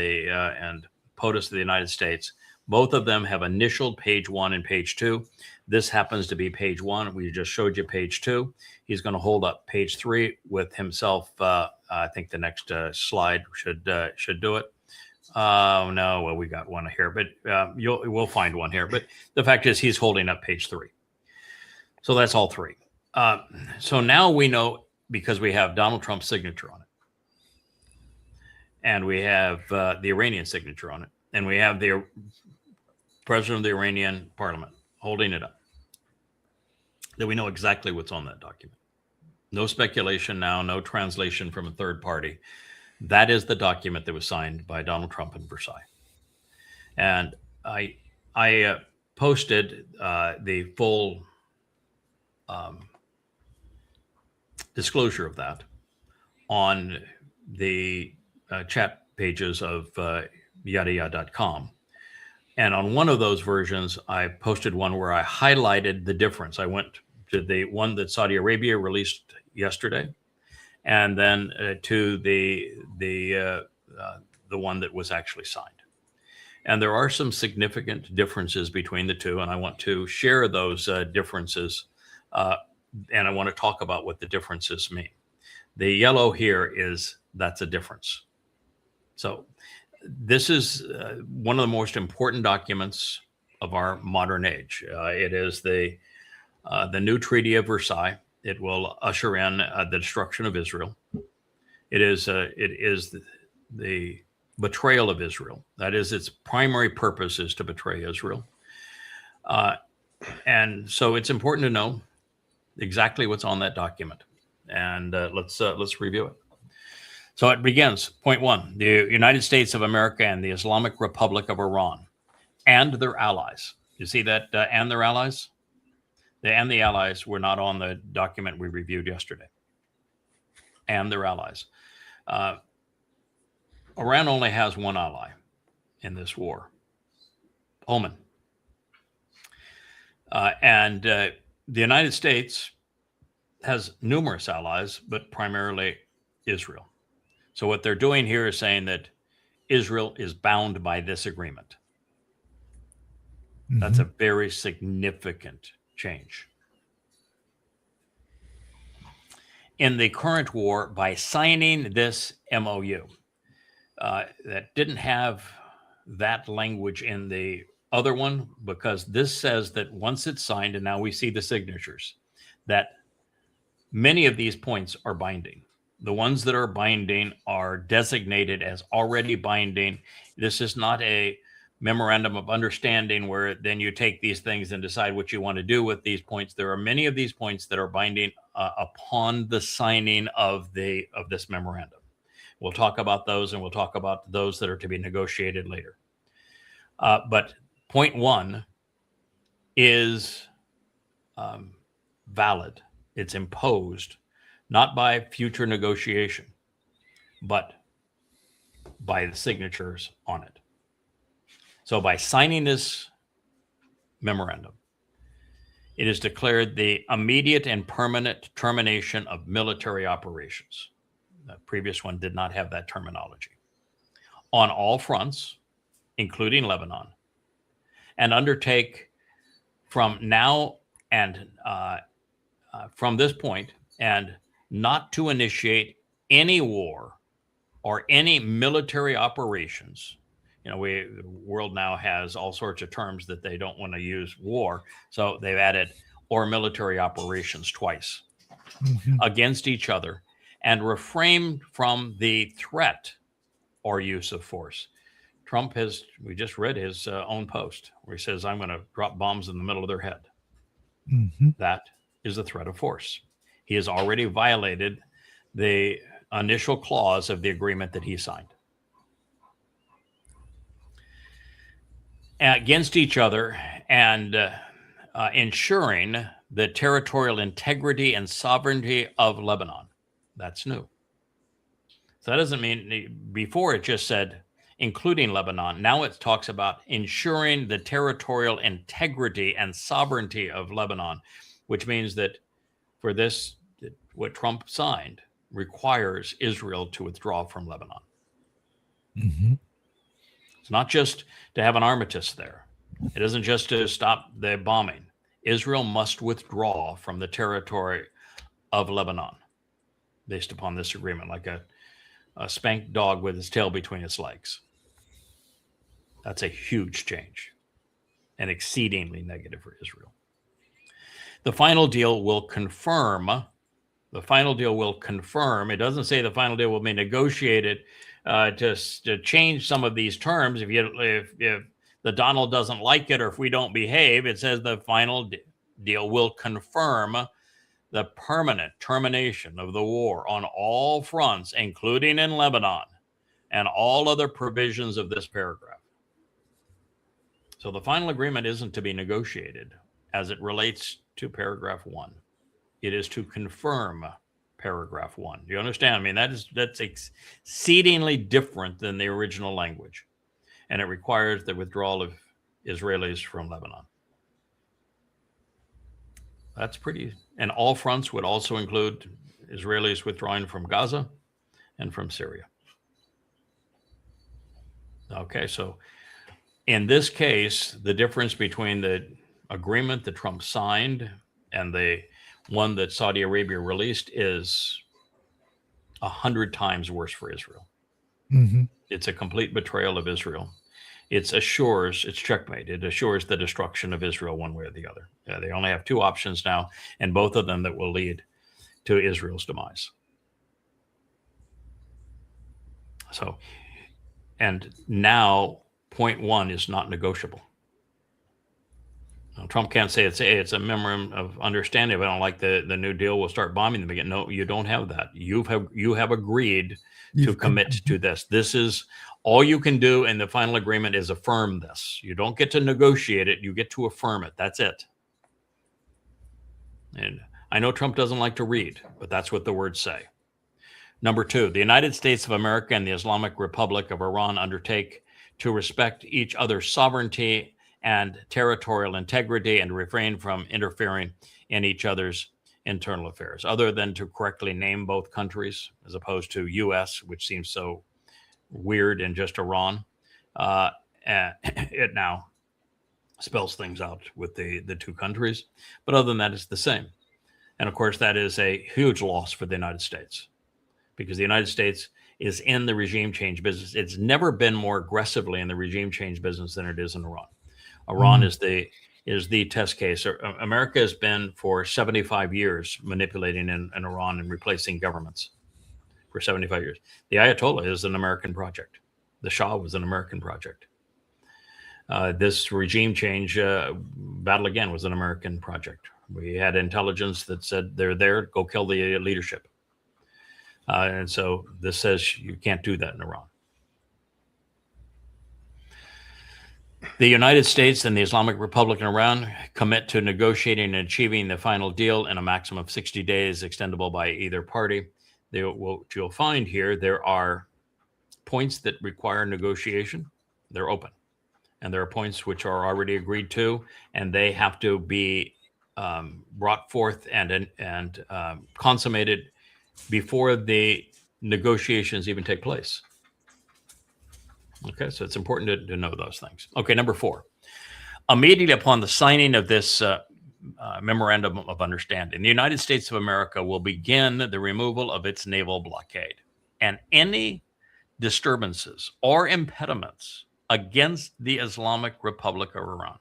POTUS of the United States, both of them have initialed page 1 and page 2. This happens to be page 1. We just showed you page 2. He's going to hold up page 3 with himself. I think the next slide should do it. Oh no, well, we got one here, but we'll find one here. But the fact is, he's holding up page 3. So that's all 3. So now we know, because we have Donald Trump's signature on it, and we have the Iranian signature on it, and we have the president of the Iranian parliament holding it up, that we know exactly what's on that document. No speculation now, no translation from a third party. That is the document that was signed by Donald Trump in Versailles. And I posted the full disclosure of that on the chat pages of yadayah.com. And on one of those versions, I posted one where I highlighted the difference. I went to the one that Saudi Arabia released yesterday, and then to the one that was actually signed. And there are some significant differences between the two, and I want to share those differences, and I want to talk about what the differences mean. The yellow here that's a difference. So this is one of the most important documents of our modern age. It is the new Treaty of Versailles. It will usher in the destruction of Israel. It is the betrayal of Israel. That is, its primary purpose is to betray Israel. And so it's important to know exactly what's on that document. And let's review it. So it begins, point one, the United States of America and the Islamic Republic of Iran and their allies. You see that and their allies? The and the allies were not on the document we reviewed yesterday. And their allies. Iran only has one ally in this war, Oman. And the United States has numerous allies, but primarily Israel. So what they're doing here is saying that Israel is bound by this agreement. That's a very significant change. In the current war, by signing this MOU, that didn't have that language in the other one, because this says that once it's signed, and now we see the signatures, that many of these points are binding. The ones that are binding are designated as already binding. This is not a memorandum of understanding where then you take these things and decide what you want to do with these points. There are many of these points that are binding upon the signing of this memorandum. We'll talk about those, and we'll talk about those that are to be negotiated later. But point one is valid. It's imposed, not by future negotiation, but by the signatures on it. So by signing this memorandum, it is declared the immediate and permanent termination of military operations. The previous one did not have that terminology. On all fronts, including Lebanon, and undertake from now and from this point, and not to initiate any war or any military operations. You know, the world now has all sorts of terms that they don't want to use war, so they've added or military operations twice against each other, and refrain from the threat or use of force. Trump we just read his own post where he says, I'm going to drop bombs in the middle of their head. That is a threat of force. He has already violated the initial clause of the agreement that he signed. Against each other and ensuring the territorial integrity and sovereignty of Lebanon. That's new. So that doesn't mean, before it just said, including Lebanon. Now it talks about ensuring the territorial integrity and sovereignty of Lebanon, which means that for this, what Trump signed requires Israel to withdraw from Lebanon. It's not just to have an armistice there. It isn't just to stop the bombing. Israel must withdraw from the territory of Lebanon based upon this agreement, like a spanked dog with its tail between its legs. That's a huge change and exceedingly negative for Israel. The final deal will confirm. It doesn't say the final deal will be negotiated to change some of these terms. If the Donald doesn't like it, or if we don't behave, it says the final deal will confirm the permanent termination of the war on all fronts, including in Lebanon, and all other provisions of this paragraph. So the final agreement isn't to be negotiated as it relates to paragraph 1. It is to confirm paragraph 1. Do you understand? I mean, that's exceedingly different than the original language. And it requires the withdrawal of Israelis from Lebanon. That's pretty, and all fronts would also include Israelis withdrawing from Gaza and from Syria. Okay, so in this case, the difference between the agreement that Trump signed and the one that Saudi Arabia released is 100 times worse for Israel. Mm-hmm. It's a complete betrayal of Israel. It's checkmate. It assures the destruction of Israel one way or the other. They only have 2 options now, and both of them that will lead to Israel's demise. So, and now point 1 is not negotiable. Now, Trump can't say it's a memorandum of understanding. If I don't like the New Deal, we'll start bombing them again. No, you don't have that. You have agreed to commit to this. This is all you can do in the final agreement is affirm this. You don't get to negotiate it. You get to affirm it. That's it. And I know Trump doesn't like to read, but that's what the words say. Number 2, the United States of America and the Islamic Republic of Iran undertake to respect each other's sovereignty and territorial integrity and refrain from interfering in each other's internal affairs, other than to correctly name both countries as opposed to U.S., which seems so weird, and just Iran. It now spells things out with the 2 countries. But other than that, it's the same. And of course, that is a huge loss for the United States, because the United States is in the regime change business. It's never been more aggressively in the regime change business than it is in Iran. Iran is the test case. America has been for 75 years manipulating in Iran and replacing governments for 75 years. The Ayatollah is an American project. The Shah was an American project. This regime change battle again was an American project. We had intelligence that said they're there, go kill the leadership. And so this says you can't do that in Iran. The United States and the Islamic Republic in Iran commit to negotiating and achieving the final deal in a maximum of 60 days, extendable by either party. What you'll find here, there are points that require negotiation. They're open. And there are points which are already agreed to, and they have to be brought forth and consummated before the negotiations even take place. Okay, so it's important to know those things. Okay, number 4. Immediately upon the signing of this memorandum of understanding, the United States of America will begin the removal of its naval blockade, and any disturbances or impediments against the Islamic Republic of Iran.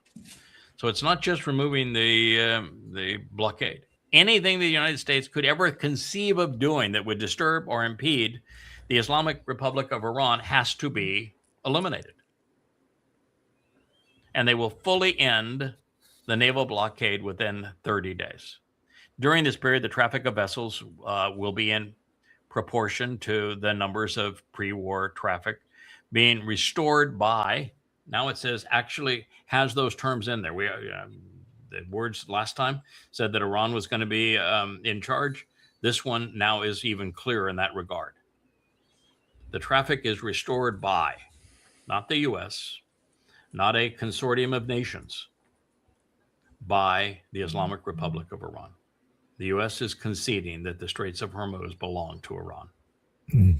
So it's not just removing the blockade. Anything the United States could ever conceive of doing that would disturb or impede the Islamic Republic of Iran has to be eliminated. And they will fully end the naval blockade within 30 days. During this period, the traffic of vessels will be in proportion to the numbers of pre-war traffic being restored by, now it says actually has those terms in there. The words last time said that Iran was going to be in charge. This one now is even clearer in that regard. The traffic is restored by, not the U.S., not a consortium of nations, by the Islamic Republic of Iran. The U.S. is conceding that the Straits of Hormuz belong to Iran. The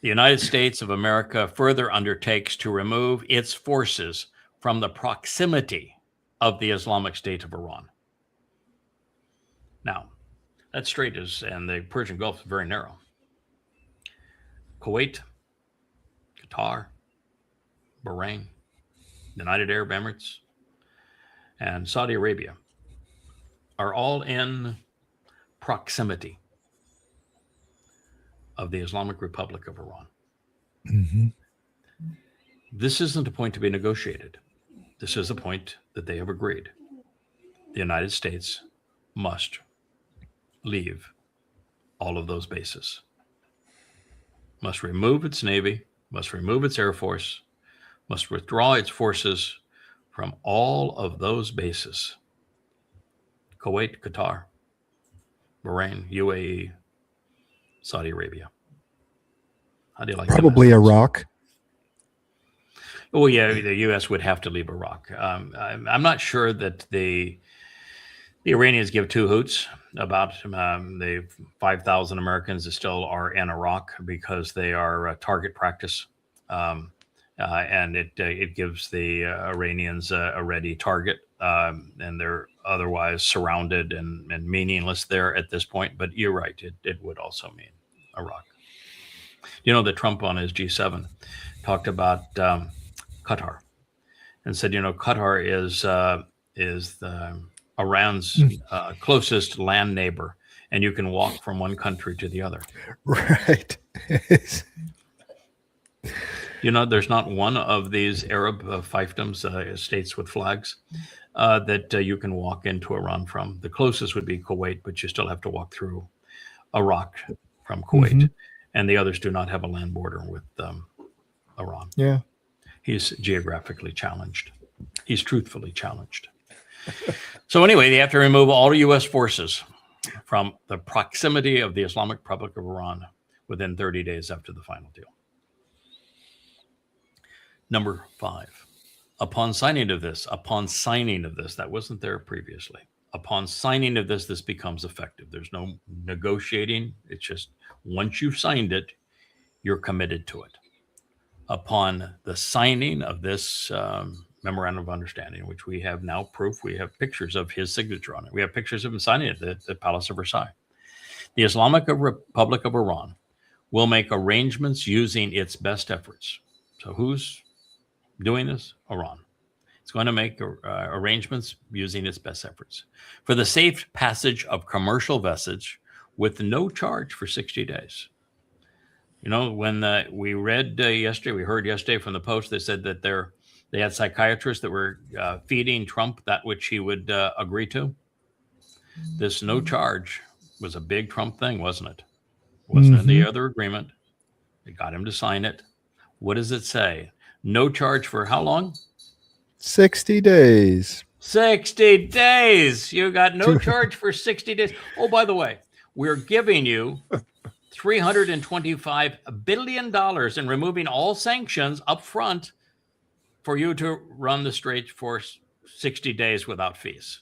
United States of America further undertakes to remove its forces from the proximity of the Islamic State of Iran. Now, that strait and the Persian Gulf is very narrow. Kuwait, Qatar, Bahrain, United Arab Emirates, and Saudi Arabia are all in proximity of the Islamic Republic of Iran. Mm-hmm. This isn't a point to be negotiated. This is a point that they have agreed. The United States must leave all of those bases, must remove its Navy, must remove its Air Force, must withdraw its forces from all of those bases: Kuwait, Qatar, Bahrain, UAE, Saudi Arabia. How do you like that? Probably Iraq. Oh, yeah, the U.S. would have to leave Iraq. I'm not sure that the Iranians give two hoots about the 5,000 Americans that still are in Iraq, because they are target practice. And it gives the Iranians a ready target, and they're otherwise surrounded and meaningless there at this point. But you're right, it would also mean Iraq. You know that Trump on his G7 talked about Qatar and said, Qatar is Iran's closest land neighbor, and you can walk from one country to the other. Right. There's not one of these Arab fiefdoms, states with flags, that you can walk into Iran from. The closest would be Kuwait, but you still have to walk through Iraq from Kuwait. And the others do not have a land border with Iran. Yeah. He's geographically challenged. He's truthfully challenged. So anyway, they have to remove all U.S. forces from the proximity of the Islamic Republic of Iran within 30 days after the final deal. Number 5, upon signing of this, that wasn't there previously. Upon signing of this becomes effective. There's no negotiating. It's just once you've signed it, you're committed to it. Upon the signing of this memorandum of understanding, which we have now proof, we have pictures of his signature on it. We have pictures of him signing it at the Palace of Versailles. The Islamic Republic of Iran will make arrangements using its best efforts. So who's doing this? Iran. It's going to make arrangements using its best efforts for the safe passage of commercial vessels with no charge for 60 days. When we read yesterday, we heard yesterday from the Post, they said that they had psychiatrists that were feeding Trump that which he would agree to. This no charge was a big Trump thing, wasn't it? Wasn't in the other agreement. It got him to sign it. What does it say? No charge for how long? 60 days. 60 days. You got no charge for 60 days. Oh, by the way, we're giving you $325 billion and removing all sanctions up front for you to run the Strait for 60 days without fees.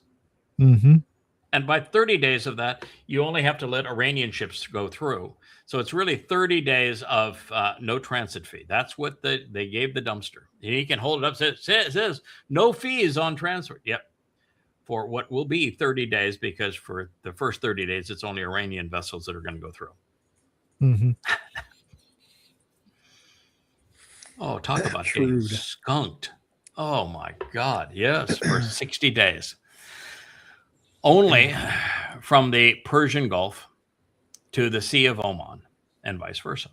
And by 30 days of that, you only have to let Iranian ships go through. So it's really 30 days of no transit fee. That's what they gave the dumpster. He can hold it up. It says no fees on transfer. Yep. For what will be 30 days, because for the first 30 days, it's only Iranian vessels that are going to go through. Oh, talk about getting skunked. Oh, my God. Yes, for 60 days. Only from the Persian Gulf to the Sea of Oman and vice versa.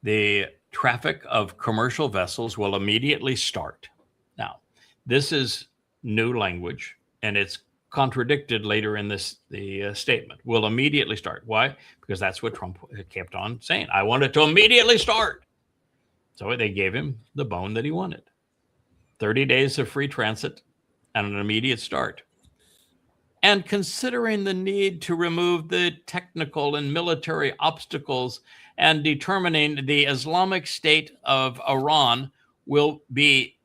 The traffic of commercial vessels will immediately start. Now, this is new language, and it's contradicted later in the statement. Will immediately start. Why? Because that's what Trump kept on saying. I want it to immediately start. So they gave him the bone that he wanted. 30 days of free transit and an immediate start. And considering the need to remove the technical and military obstacles and determining the Islamic State of Iran will be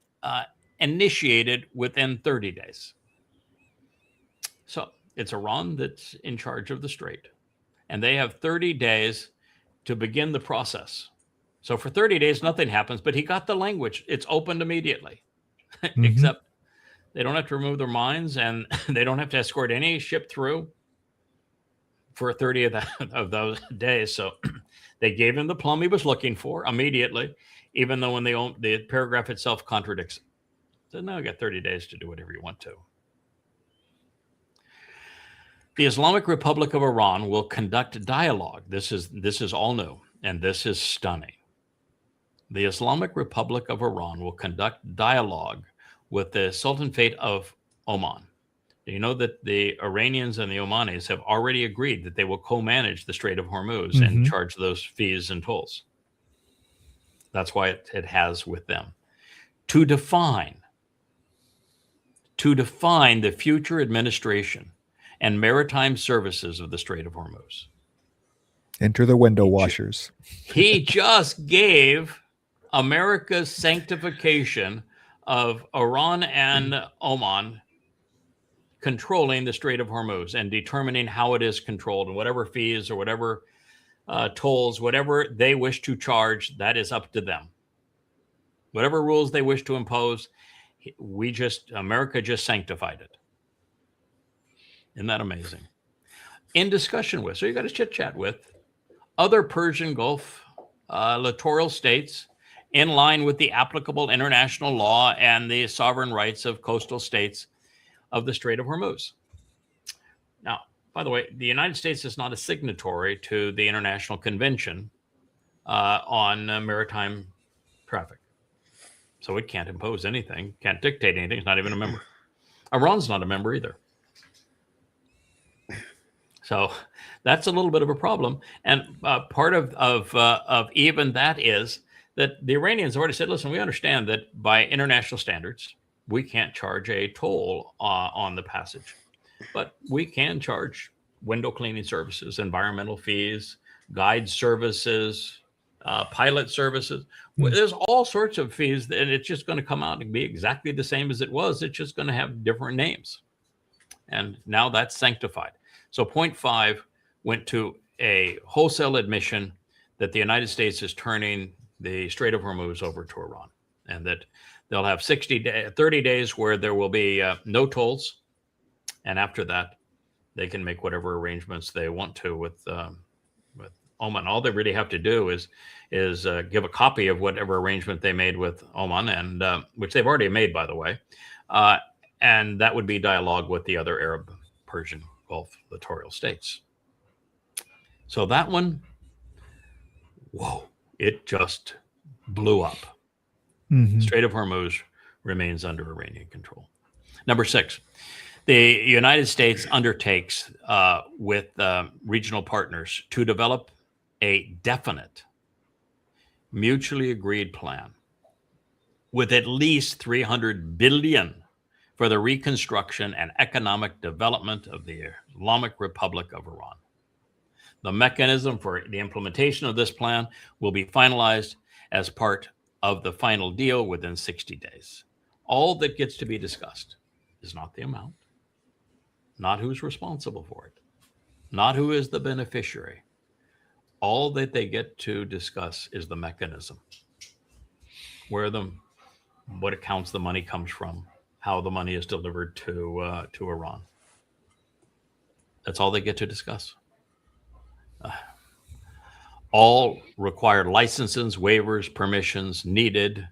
initiated within 30 days. So it's Iran that's in charge of the strait, and they have 30 days to begin the process. So for 30 days, nothing happens, but he got the language. It's opened immediately, except they don't have to remove their mines, and they don't have to escort any ship through for 30 of those days. So they gave him the plum he was looking for immediately, even though when the paragraph itself contradicts it. So now you got 30 days to do whatever you want to. The Islamic Republic of Iran will conduct dialogue. This is all new, and this is stunning. The Islamic Republic of Iran will conduct dialogue with the Sultanate of Oman. You know that the Iranians and the Omanis have already agreed that they will co-manage the Strait of Hormuz and charge those fees and tolls. That's why it has with them. to define the future administration and maritime services of the Strait of Hormuz. Enter the window washers. He just gave America's sanctification of Iran and Oman controlling the Strait of Hormuz and determining how it is controlled, and whatever fees or whatever tolls, whatever they wish to charge, that is up to them. Whatever rules they wish to impose, America just sanctified it. Isn't that amazing? In discussion with, so you got to chit chat with other Persian Gulf littoral states in line with the applicable international law and the sovereign rights of coastal states of the Strait of Hormuz. Now, by the way, the United States is not a signatory to the International Convention on Maritime Traffic. So it can't impose anything, can't dictate anything. It's not even a member. Iran's not a member either. So that's a little bit of a problem. And part of even that is that the Iranians already said, listen, we understand that by international standards, we can't charge a toll on the passage, but we can charge window cleaning services, environmental fees, guide services, pilot services. Well, there's all sorts of fees, and it's just going to come out and be exactly the same as it was. It's just going to have different names. And now that's sanctified. So point 5 went to a wholesale admission that the United States is turning the Strait of Hormuz over to Iran, and that they'll have 30 days where there will be no tolls. And after that, they can make whatever arrangements they want to with Oman. All they really have to do is give a copy of whatever arrangement they made with Oman, and which they've already made, by the way. And that would be dialogue with the other Arab, Persian Gulf littoral states. So that one, whoa, it just blew up. Mm-hmm. Strait of Hormuz remains under Iranian control. Number 6, the United States undertakes with regional partners to develop a definite, mutually agreed plan with at least $300 billion for the reconstruction and economic development of the Islamic Republic of Iran. The mechanism for the implementation of this plan will be finalized as part of the final deal within 60 days. All that gets to be discussed is not the amount, not who's responsible for it, not who is the beneficiary. All that they get to discuss is the mechanism, what accounts the money comes from, how the money is delivered to Iran. That's all they get to discuss. All required licenses, waivers, permissions needed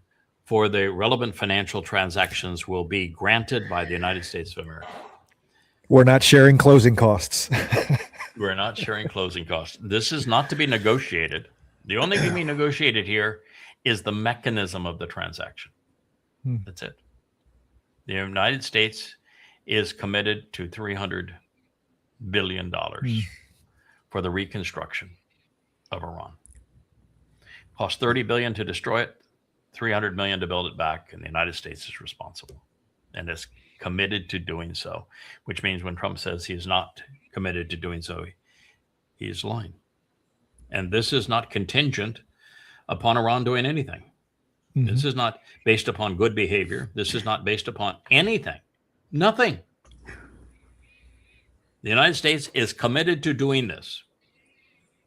for the relevant financial transactions will be granted by the United States of America. We're not sharing closing costs. We're not sharing closing costs. This is not to be negotiated. The only thing being negotiated here is the mechanism of the transaction. That's it. The United States is committed to $300 billion for the reconstruction of Iran. Cost $30 billion to destroy it, $300 million to build it back, and the United States is responsible and is committed to doing so, which means when Trump says he is not committed to doing so, he is lying. And this is not contingent upon Iran doing anything. Mm-hmm. This is not based upon good behavior. This is not based upon anything. Nothing. The United States is committed to doing this.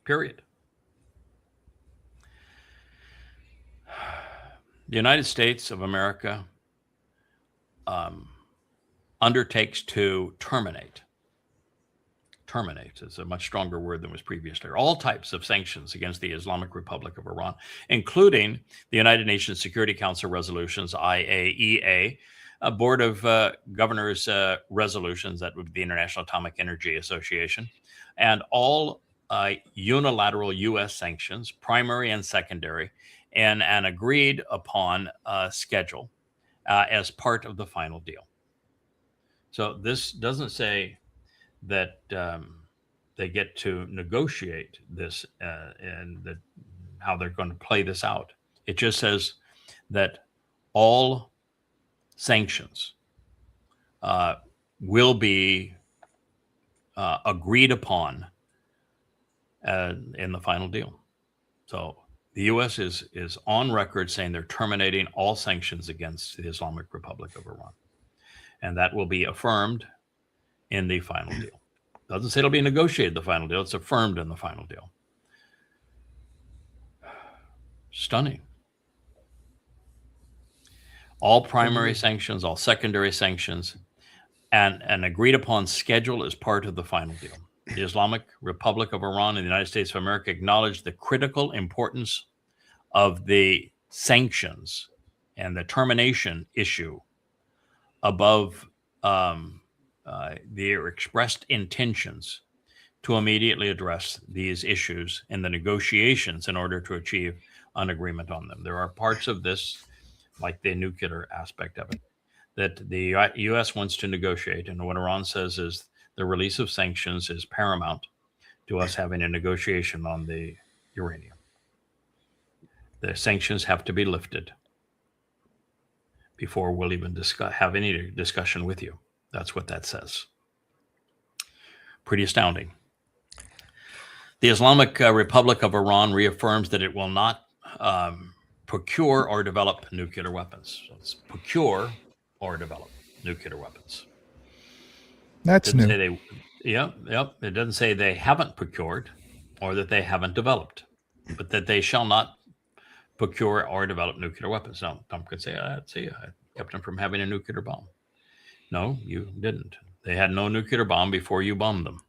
Period. The United States of America undertakes to terminate is a much stronger word than was previously, all types of sanctions against the Islamic Republic of Iran, including the United Nations Security Council resolutions, IAEA, a Board of Governors resolutions, that would be the International Atomic Energy Association, and all unilateral U.S. sanctions, primary and secondary, and an agreed upon schedule as part of the final deal. So this doesn't say that they get to negotiate this and how they're going to play this out. It just says that all sanctions will be agreed upon in the final deal. So the U.S. is on record saying they're terminating all sanctions against the Islamic Republic of Iran. And that will be affirmed in the final deal. Doesn't say it'll be negotiated, the final deal. It's affirmed in the final deal. Stunning. All primary sanctions, all secondary sanctions, and an agreed upon schedule is part of the final deal. The Islamic Republic of Iran and the United States of America acknowledge the critical importance of the sanctions and the termination issue above their expressed intentions to immediately address these issues in the negotiations in order to achieve an agreement on them. There are parts of this, like the nuclear aspect of it, that the U.S. wants to negotiate, and what Iran says is the release of sanctions is paramount to us having a negotiation on the uranium. The sanctions have to be lifted before we'll even have any discussion with you. That's what that says. Pretty astounding. The Islamic Republic of Iran reaffirms that it will not procure or develop nuclear weapons. So it's procure or develop nuclear weapons. That's new. It doesn't say they haven't procured or that they haven't developed, but that they shall not procure or develop nuclear weapons. Now, Trump could say, I kept them from having a nuclear bomb. No, you didn't. They had no nuclear bomb before you bombed them.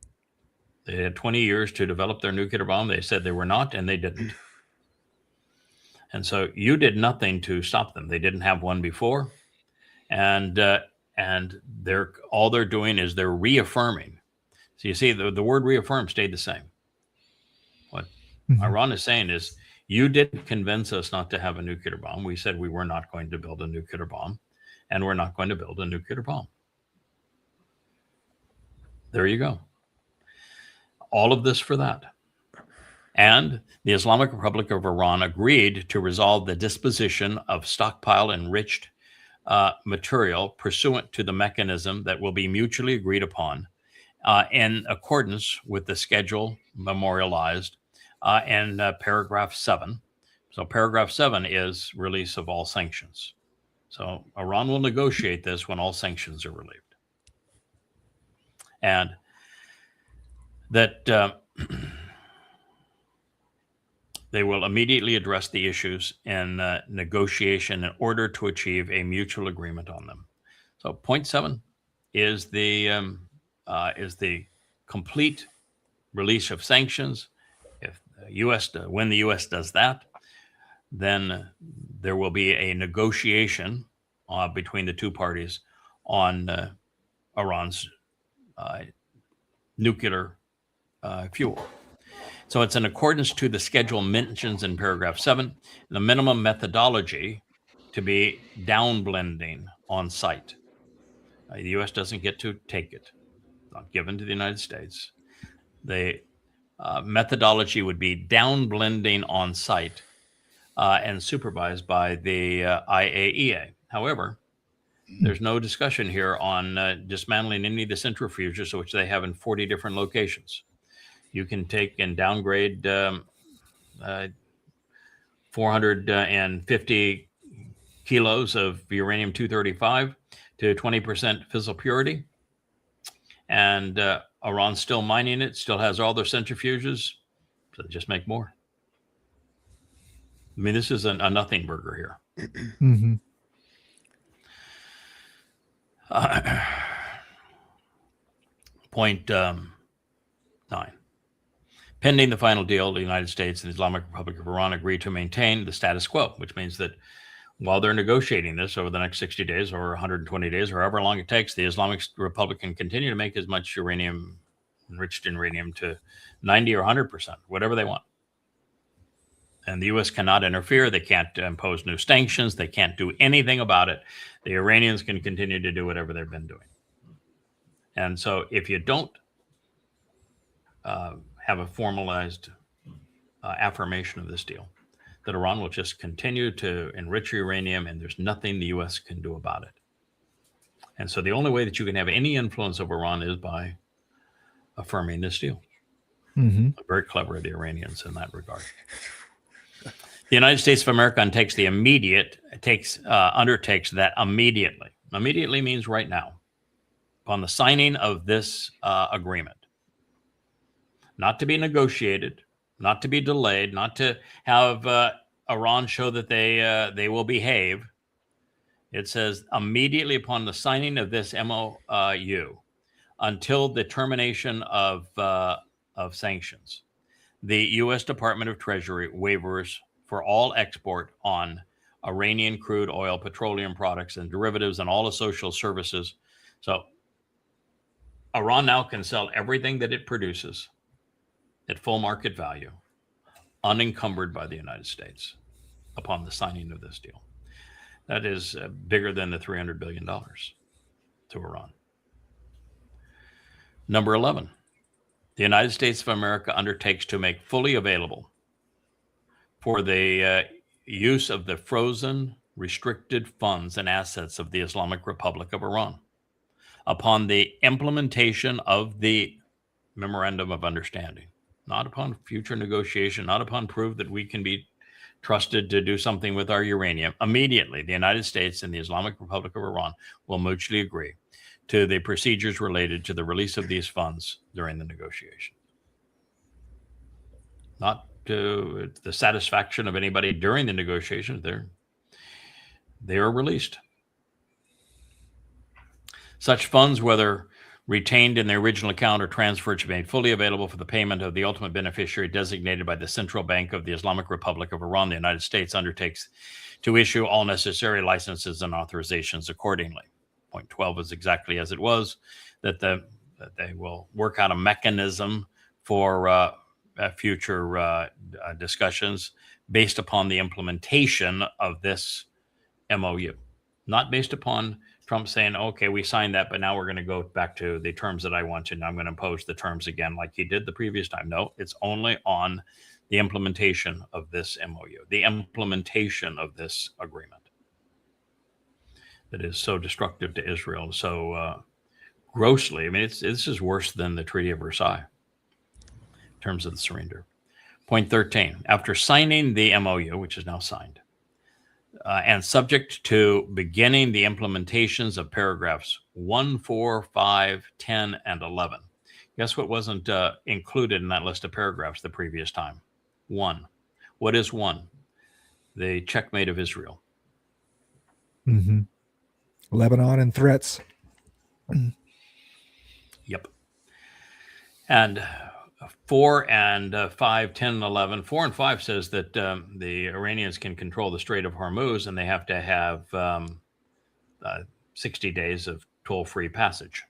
They had 20 years to develop their nuclear bomb. They said they were not, and they didn't. And so you did nothing to stop them. They didn't have one before, and all they're doing is they're reaffirming. So you see, the word reaffirm stayed the same. What Iran is saying is, you didn't convince us not to have a nuclear bomb. We said we were not going to build a nuclear bomb, and we're not going to build a nuclear bomb. There you go. All of this for that. And the Islamic Republic of Iran agreed to resolve the disposition of stockpile enriched material pursuant to the mechanism that will be mutually agreed upon in accordance with the schedule memorialized in paragraph 7. So paragraph 7 is release of all sanctions. So Iran will negotiate this when all sanctions are relieved. And that they will immediately address the issues in negotiation in order to achieve a mutual agreement on them. So point 7 is the complete release of sanctions. If the U.S. when the U.S. does that, then there will be a negotiation between the two parties on Iran's nuclear fuel. So it's in accordance to the schedule mentions in paragraph 7, the minimum methodology to be downblending on site. The U.S. doesn't get to take it. It's not given to the United States. The methodology would be downblending on site and supervised by the IAEA. However, there's no discussion here on dismantling any of the centrifuges, which they have in 40 different locations. You can take and downgrade 450 kilos of uranium-235 to 20% fissile purity. And Iran's still mining it, still has all their centrifuges, so just make more. I mean, this is a nothing burger here. Mm-hmm. Point 9. Pending the final deal, the United States and the Islamic Republic of Iran agree to maintain the status quo, which means that while they're negotiating this over the next 60 days or 120 days or however long it takes, the Islamic Republic can continue to make as much uranium, enriched uranium, to 90 or 100%, whatever they want. And the U.S. cannot interfere. They can't impose new sanctions. They can't do anything about it. The Iranians can continue to do whatever they've been doing. And so if you don't have a formalized affirmation of this deal, that Iran will just continue to enrich uranium, and there's nothing the U.S. can do about it. And so the only way that you can have any influence over Iran is by affirming this deal. Very clever of the Iranians in that regard. The United States of America undertakes that immediately. Immediately means right now, upon the signing of this agreement. Not to be negotiated, not to be delayed, not to have Iran show that they will behave. It says immediately upon the signing of this MOU, until the termination of sanctions, the U.S. Department of Treasury waivers for all export on Iranian crude oil, petroleum products, and derivatives, and all the social services. So Iran now can sell everything that it produces at full market value, unencumbered by the United States, upon the signing of this deal. That is bigger than the $300 billion to Iran. Number 11, the United States of America undertakes to make fully available for the use of the frozen, restricted funds and assets of the Islamic Republic of Iran upon the implementation of the Memorandum of Understanding, not upon future negotiation, not upon proof that we can be trusted to do something with our uranium. Immediately, the United States and the Islamic Republic of Iran will mutually agree to the procedures related to the release of these funds during the negotiation. Not to the satisfaction of anybody during the negotiations, they are released. Such funds, whether retained in the original account or transferred, should be made fully available for the payment of the ultimate beneficiary designated by the Central Bank of the Islamic Republic of Iran. The United States undertakes to issue all necessary licenses and authorizations accordingly. Point 12 is exactly as it was, that they will work out a mechanism for future discussions based upon the implementation of this MOU, not based upon Trump saying, okay, we signed that, but now we're going to go back to the terms that I want to, and I'm going to impose the terms again like he did the previous time. No, it's only on the implementation of this MOU, the implementation of this agreement that is so destructive to Israel, so grossly. I mean, this is worse than the Treaty of Versailles in terms of the surrender. Point 13, after signing the MOU, which is now signed, and subject to beginning the implementations of paragraphs 1, 4, 5, 10, and 11. Guess what wasn't included in that list of paragraphs the previous time? 1. What is 1? The checkmate of Israel. Lebanon and threats. Yep. And 4 and 5, 10, and 11. 4 and 5 says that the Iranians can control the Strait of Hormuz, and they have to have 60 days of toll-free passage.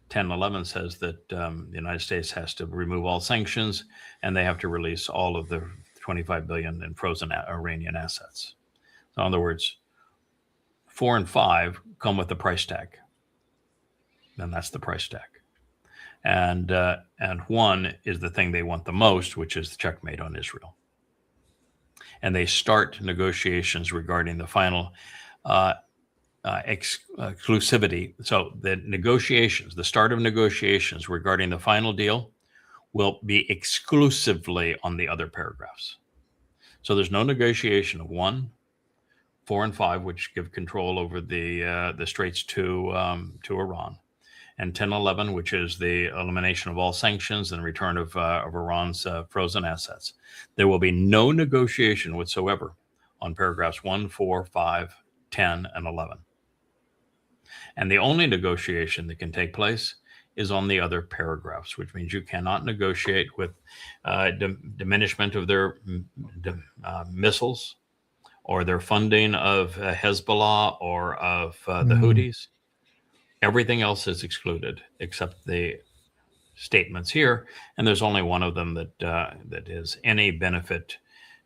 10 and 11 says that the United States has to remove all sanctions, and they have to release all of the $25 billion in frozen Iranian assets. So in other words, 4 and 5 come with the price tag, and that's the price tag. And 1 is the thing they want the most, which is the checkmate on Israel. And they start negotiations regarding the final exclusivity. So the negotiations, the start of negotiations regarding the final deal will be exclusively on the other paragraphs. So there's no negotiation of 1, 4, and 5, which give control over the straits to Iran, and 10, 11, which is the elimination of all sanctions and return of Iran's frozen assets. There will be no negotiation whatsoever on paragraphs 1, 4, 5, 10, and 11. And the only negotiation that can take place is on the other paragraphs, which means you cannot negotiate with diminishment of their missiles or their funding of Hezbollah or of the Houthis. Everything else is excluded except the statements here, and there's only one of them that is any benefit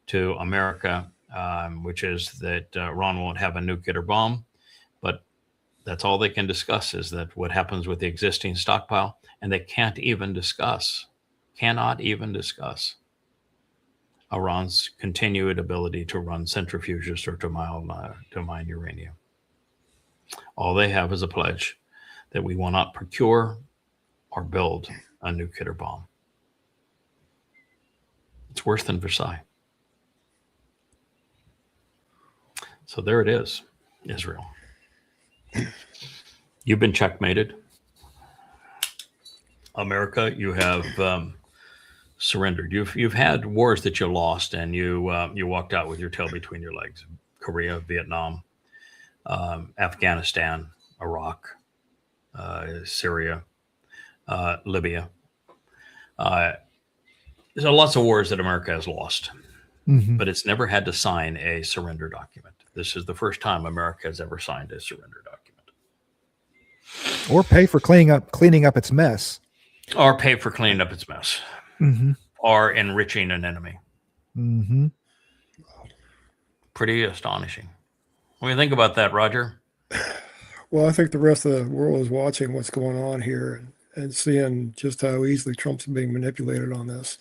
to America, which is that Iran won't have a nuclear bomb. But that's all they can discuss, is that what happens with the existing stockpile, and they cannot even discuss Iran's continued ability to run centrifuges or to mine uranium. All they have is a pledge that we will not procure or build a nuclear bomb. It's worse than Versailles. So there it is, Israel. You've been checkmated. America, you have surrendered. You've had wars that you lost, and you walked out with your tail between your legs. Korea, Vietnam, Afghanistan, Iraq, Syria, Libya. There's lots of wars that America has lost, but it's never had to sign a surrender document. This is the first time America has ever signed a surrender document. Or pay for cleaning up its mess. Or pay for cleaning up its mess. Or enriching an enemy. Pretty astonishing. What do you think about that, Roger? Well, I think the rest of the world is watching what's going on here and seeing just how easily Trump's being manipulated on this.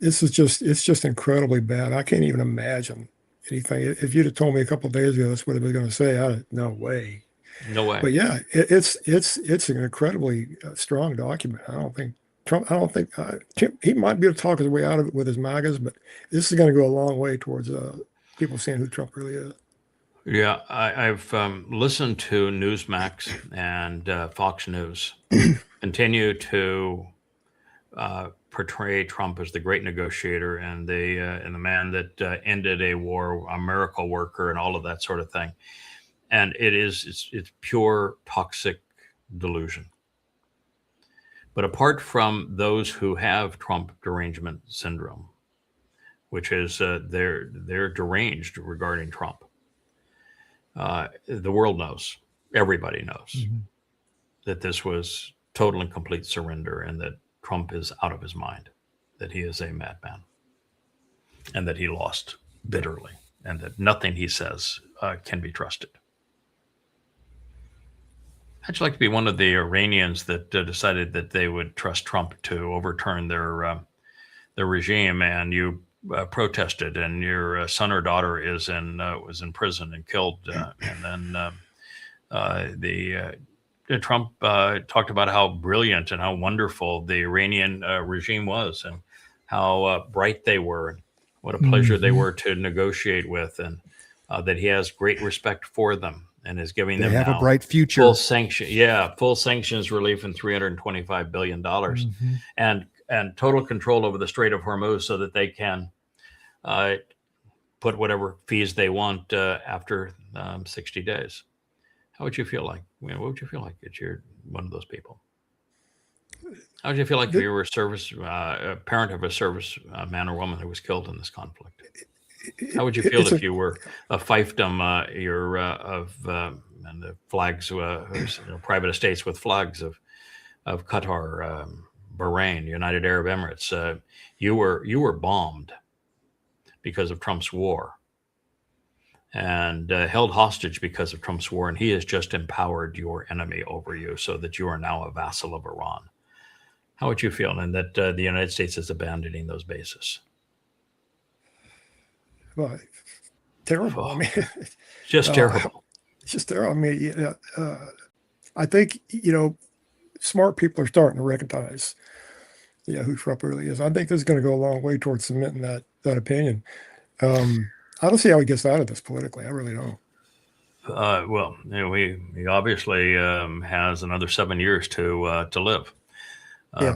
This is it's just incredibly bad. I can't even imagine anything. If you'd have told me a couple of days ago that's what I was going to say, no way. No way. But yeah, it's an incredibly strong document. I don't think he might be able to talk his way out of it with his MAGAs, but this is going to go a long way towards people seeing who Trump really is. Yeah, I've listened to Newsmax and Fox News continue to portray Trump as the great negotiator and the man that ended a war, a miracle worker, and all of that sort of thing. And it's pure toxic delusion. But apart from those who have Trump derangement syndrome, which is they're deranged regarding Trump, the world knows, everybody knows that this was total and complete surrender, and that Trump is out of his mind, that he is a madman, and that he lost bitterly, and that nothing he says can be trusted. How'd you like to be one of the Iranians that decided that they would trust Trump to overturn their regime, and you protested, and your son or daughter was in prison and killed, and then Trump talked about how brilliant and how wonderful the Iranian regime was, and how bright they were, and what a pleasure they were to negotiate with, and that he has great respect for them and is giving them have now a bright future. full sanctions relief and $325 billion, and total control over the Strait of Hormuz, so that they can put whatever fees they want after 60 days. How would you feel like? What would you feel like if you're one of those people? How would you feel like if you were a parent of a service man or woman who was killed in this conflict? How would you feel if you were a fiefdom and the flags, private estates with flags of Qatar, Bahrain, United Arab Emirates? You were bombed because of Trump's war, and held hostage because of Trump's war, and he has just empowered your enemy over you, so that you are now a vassal of Iran. How would you feel? And that the United States is abandoning those bases? Well, terrible. I mean, just terrible. It's just terrible. I mean, I think smart people are starting to recognize, who Trump really is. I think this is going to go a long way towards cementing that opinion. I don't see how he gets out of this politically. I really don't. Well, he obviously has another 7 years to live,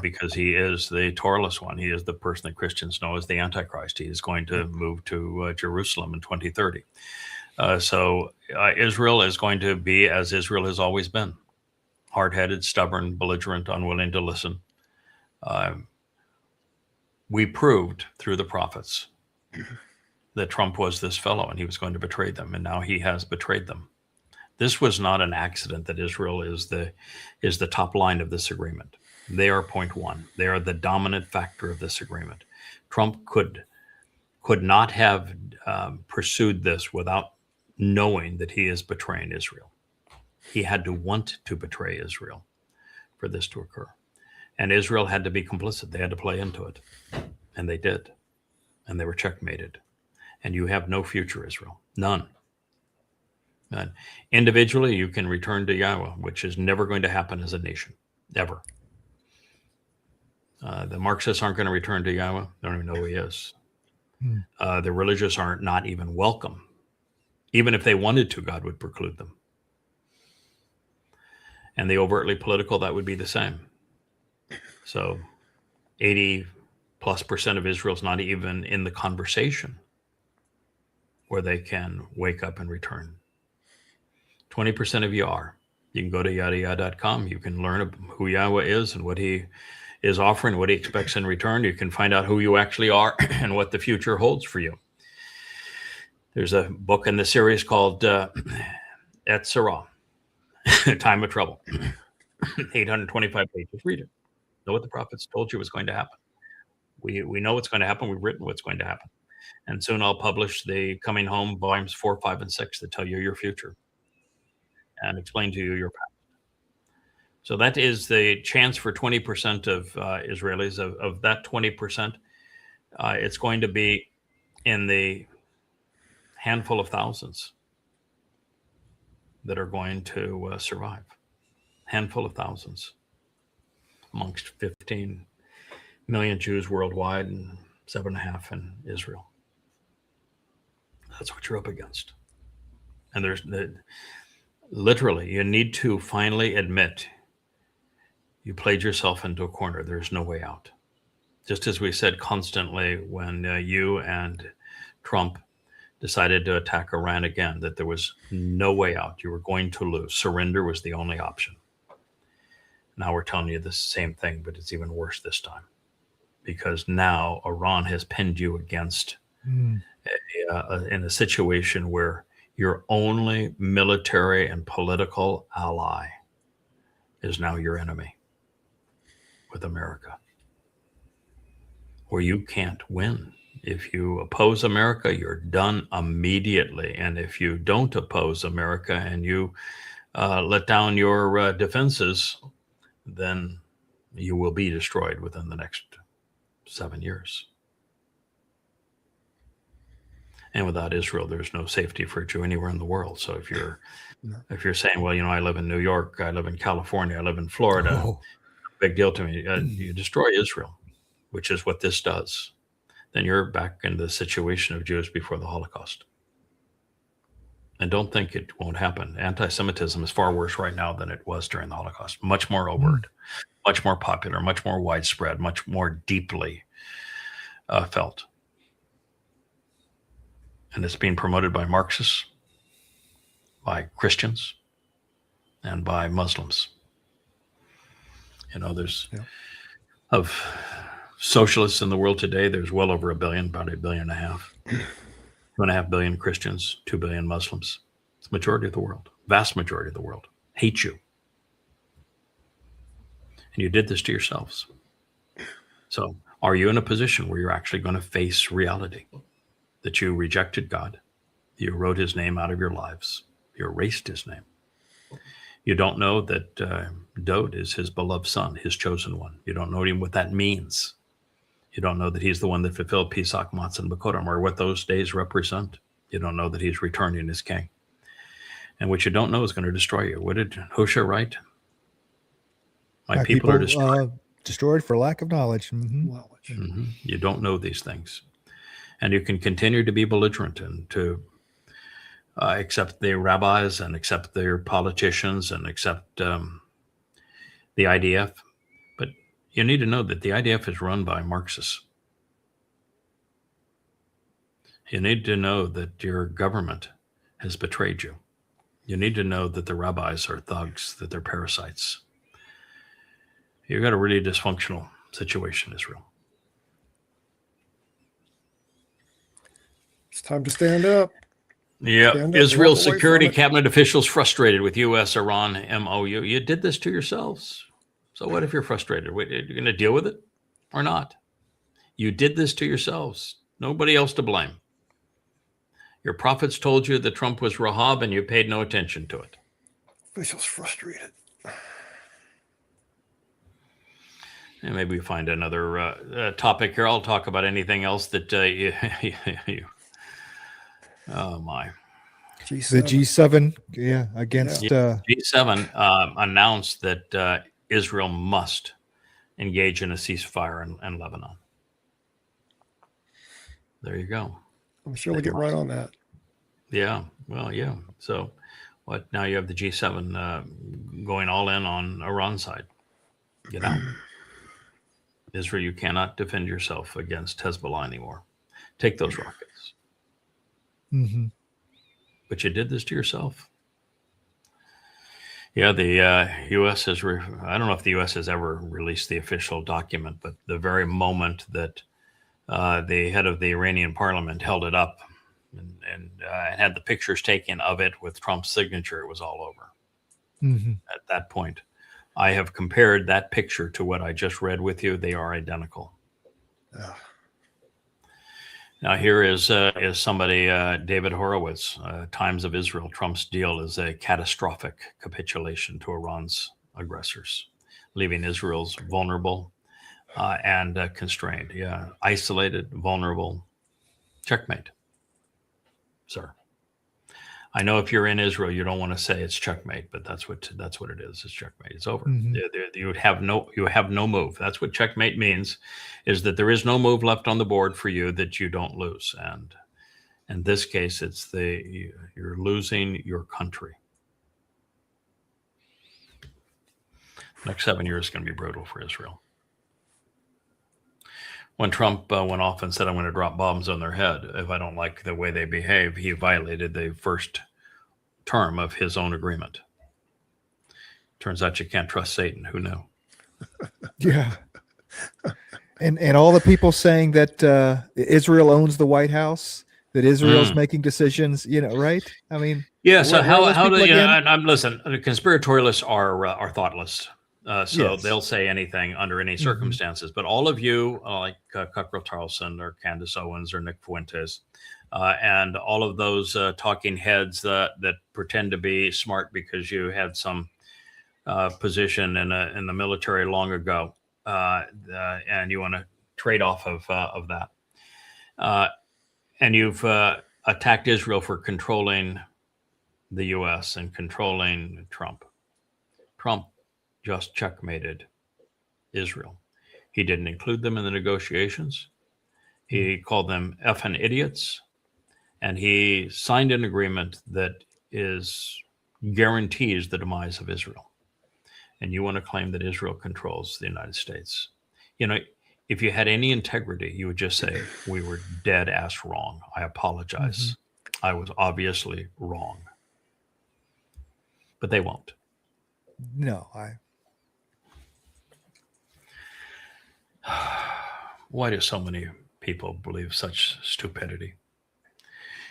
because he is the Toraless one. He is the person that Christians know as the Antichrist. He is going to move to Jerusalem in 2030. So Israel is going to be as Israel has always been: hard-headed, stubborn, belligerent, unwilling to listen. We proved through the prophets that Trump was this fellow, and he was going to betray them, and now he has betrayed them. This was not an accident that Israel is the top line of this agreement. They are point one. They are the dominant factor of this agreement. Trump could not have pursued this without knowing that he is betraying Israel. He had to want to betray Israel for this to occur. And Israel had to be complicit. They had to play into it. And they did. and they were checkmated. And you have no future, Israel. None. And individually, you can return to Yahweh, which is never going to happen as a nation, ever. The Marxists aren't going to return to Yahweh. They don't even know who he is. The religious are not even welcome. Even if they wanted to, God would preclude them. And the overtly political, that would be the same. So 80+% of Israel's not even in the conversation where they can wake up and return. 20% of you are. You can go to yadayah.com. You can learn who Yahweh is and what he is offering, what he expects in return. You can find out who you actually are and what the future holds for you. There's a book in the series called Et Sarah, Time of Trouble. 825 pages. Read it. Know what the prophets told you was going to happen. We know what's going to happen. We've written what's going to happen. And soon I'll publish the Coming Home volumes 4, 5, and 6 that tell you your future and explain to you your past. So that is the chance for 20% of Israelis. Of that 20%, it's going to be in the handful of thousands that are going to survive. Handful of thousands amongst 15 million Jews worldwide and 7.5 in Israel. That's what you're up against. And literally, you need to finally admit you played yourself into a corner. There's no way out. Just as we said constantly when you and Trump decided to attack Iran again, that there was no way out. You were going to lose. Surrender was the only option. Now we're telling you the same thing, but it's even worse this time. Because now Iran has pinned you against in a situation where your only military and political ally is now your enemy with America, where you can't win. If you oppose America, you're done immediately. And if you don't oppose America and you let down your defenses, then you will be destroyed within the next 7 years. And without Israel, there's no safety for a Jew anywhere in the world. So if you're saying, well, I live in New York, I live in California, I live in Florida, big deal to me. You destroy Israel, which is what this does. Then you're back in the situation of Jews before the Holocaust. And don't think it won't happen. Anti-Semitism is far worse right now than it was during the Holocaust. Much more overt, much more popular, much more widespread, much more deeply felt. And it's being promoted by Marxists, by Christians, and by Muslims. There's of socialists in the world today, there's well over 1 billion, about 1.5 billion. 2.5 billion Christians, 2 billion Muslims. It's the majority of the world, vast majority of the world, hate you. And you did this to yourselves. So are you in a position where you're actually going to face reality? That you rejected God, you wrote his name out of your lives, you erased his name. You don't know that Dod is his beloved son, his chosen one. You don't know even what that means. You don't know that he's the one that fulfilled Pesach, Matzah, and Bekorim, or what those days represent. You don't know that he's returning as king. And what you don't know is going to destroy you. What did Hosea write? My people are destroyed. Destroyed for lack of knowledge. You don't know these things. And you can continue to be belligerent and to accept the rabbis and accept their politicians and accept the IDF. But you need to know that the IDF is run by Marxists. You need to know that your government has betrayed you. You need to know that the rabbis are thugs, that they're parasites. You've got a really dysfunctional situation, Israel. It's time to stand up. Yeah, Israel Security Cabinet officials frustrated with U.S.-Iran MOU. You did this to yourselves. So what if you're frustrated? Are you going to deal with it or not? You did this to yourselves. Nobody else to blame. Your prophets told you that Trump was Rahab and you paid no attention to it. Officials frustrated. And maybe we find another topic here. I'll talk about anything else that oh my. The G7. G7, yeah, against G7 announced that Israel must engage in a ceasefire in Lebanon. There you go. I'm sure we'll get right on that. Yeah. Well, yeah. So what? Now you have the G7 going all in on Iran's side. Get out. Israel, you cannot defend yourself against Hezbollah anymore. Take those rockets. Mhm. But you did this to yourself. Yeah, the U.S. has, I don't know if the U.S. has ever released the official document, but the very moment that the head of the Iranian parliament held it up and had the pictures taken of it with Trump's signature, it was all over. Mhm. At that point, I have compared that picture to what I just read with you. They are identical. Ugh. Now here is somebody, David Horowitz, Times of Israel. Trump's deal is a catastrophic capitulation to Iran's aggressors, leaving Israel's vulnerable and constrained. Yeah, isolated, vulnerable. Checkmate, sir. I know if you're in Israel, you don't want to say it's checkmate, but that's what it is. It's checkmate. It's over. Mhm. You have no move. That's what checkmate means, is that there is no move left on the board for you that you don't lose. And in this case, it's you're losing your country. Next 7 years is going to be brutal for Israel. When Trump went off and said, I'm going to drop bombs on their head if I don't like the way they behave, he violated the first term of his own agreement. Turns out you can't trust Satan. Who knew? Yeah. And all the people saying that Israel owns the White House, that Israel's making decisions, right? I mean, yeah. So where are those how do people you? again? Listen, the conspiratorialists are thoughtless. So Yes. they'll say anything under any circumstances. But all of you, like Cucker Tarlson or Candace Owens or Nick Fuentes, and all of those talking heads that pretend to be smart because you had some position in the military long ago, and you want to trade off of that, and you've attacked Israel for controlling the U.S. and controlling Trump. Trump just checkmated Israel. He didn't include them in the negotiations. He called them effing idiots. And he signed an agreement that guarantees the demise of Israel. And you want to claim that Israel controls the United States. If you had any integrity, you would just say, we were dead ass wrong. I apologize. I was obviously wrong. But they won't. No, Why do so many people believe such stupidity?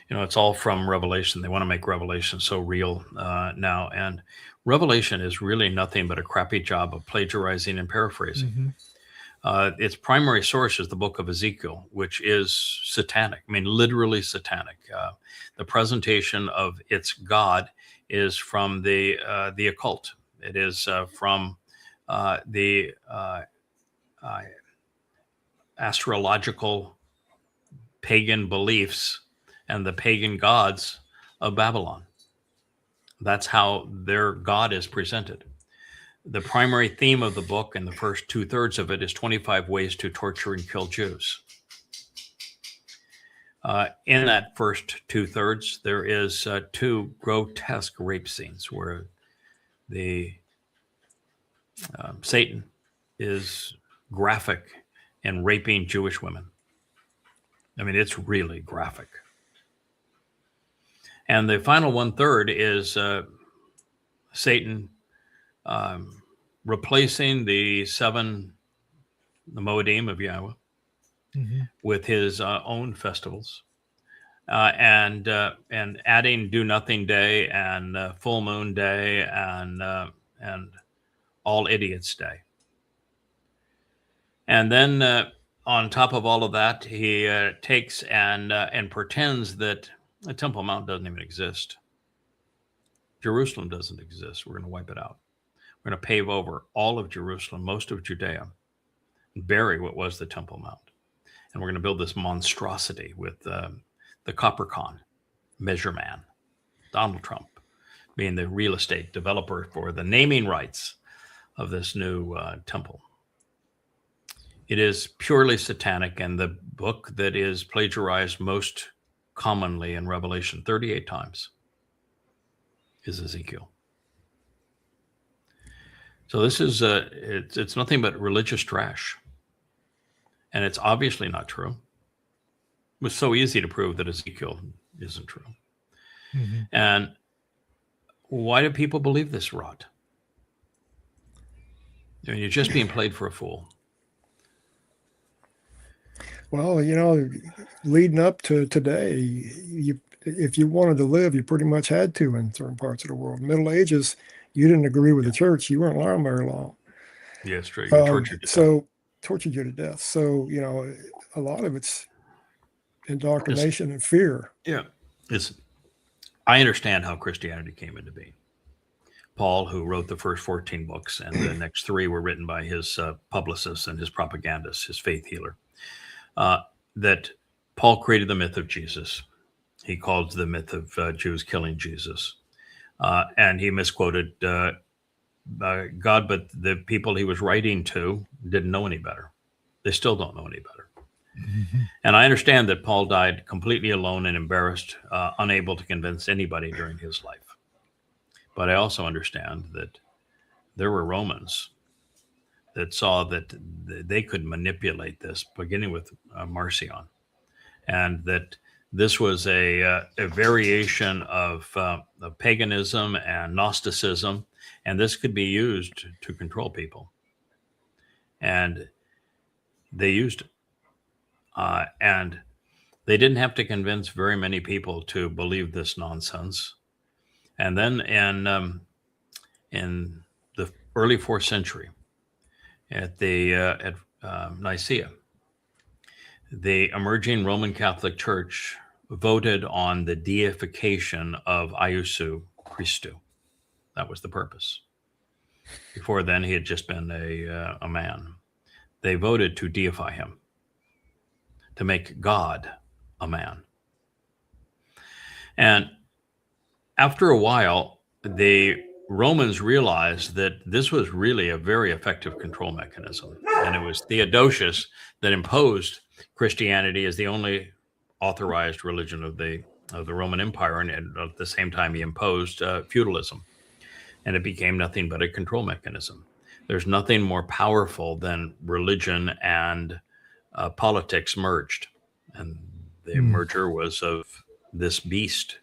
It's all from Revelation. They want to make Revelation so real now. And Revelation is really nothing but a crappy job of plagiarizing and paraphrasing. Its primary source is the book of Ezekiel, which is satanic. I mean, literally satanic. The presentation of its God is from the occult. It is from the astrological pagan beliefs and the pagan gods of Babylon. That's how their God is presented. The primary theme of the book and the first 2/3 of it is 25 ways to torture and kill Jews. In that first 2/3, there is 2 grotesque rape scenes where the Satan is graphic in raping Jewish women. I mean, it's really graphic. And the final 1/3 is Satan replacing the Moedim of Yahweh with his own festivals, and adding Do Nothing Day and Full Moon Day and All Idiots Day. And then on top of all of that, he takes and pretends that the Temple Mount doesn't even exist. Jerusalem doesn't exist. We're going to wipe it out. We're going to pave over all of Jerusalem, most of Judea, bury what was the Temple Mount. And we're going to build this monstrosity with the Coppercon, Measure Man, Donald Trump being the real estate developer for the naming rights of this new temple. It is purely satanic, and the book that is plagiarized most commonly in Revelation 38 times is Ezekiel. So this is it's nothing but religious trash, and it's obviously not true. It was so easy to prove that Ezekiel isn't true. Mm-hmm. And why do people believe this rot? I mean, you're just being played for a fool. Well, leading up to today, if you wanted to live, you pretty much had to in certain parts of the world. Middle Ages, you didn't agree with the church, you weren't allowed very long. Yeah, it's true. You're tortured to death. Tortured you to death. So, a lot of it's indoctrination and fear. Yeah. I understand how Christianity came into being. Paul, who wrote the first 14 books, and the next 3 were written by his publicists and his propagandists, his faith healer, that Paul created the myth of Jesus. He called the myth of Jews killing Jesus. And he misquoted God, but the people he was writing to didn't know any better. They still don't know any better. Mm-hmm. And I understand that Paul died completely alone and embarrassed, unable to convince anybody during his life. But I also understand that there were Romans that saw that they could manipulate this, beginning with Marcion, and that this was a variation of paganism and Gnosticism, and this could be used to control people. And they used it. And they didn't have to convince very many people to believe this nonsense. And then in the early 4th century, at Nicaea, the emerging Roman Catholic Church voted on the deification of Iesous Christou. That was the purpose. Before then, he had just been a man. They voted to deify him, to make God a man. And after a while, the Romans realized that this was really a very effective control mechanism. And it was Theodosius that imposed Christianity as the only authorized religion of the Roman Empire. And at the same time, he imposed feudalism. And it became nothing but a control mechanism. There's nothing more powerful than religion and politics merged. And the merger was of this beast.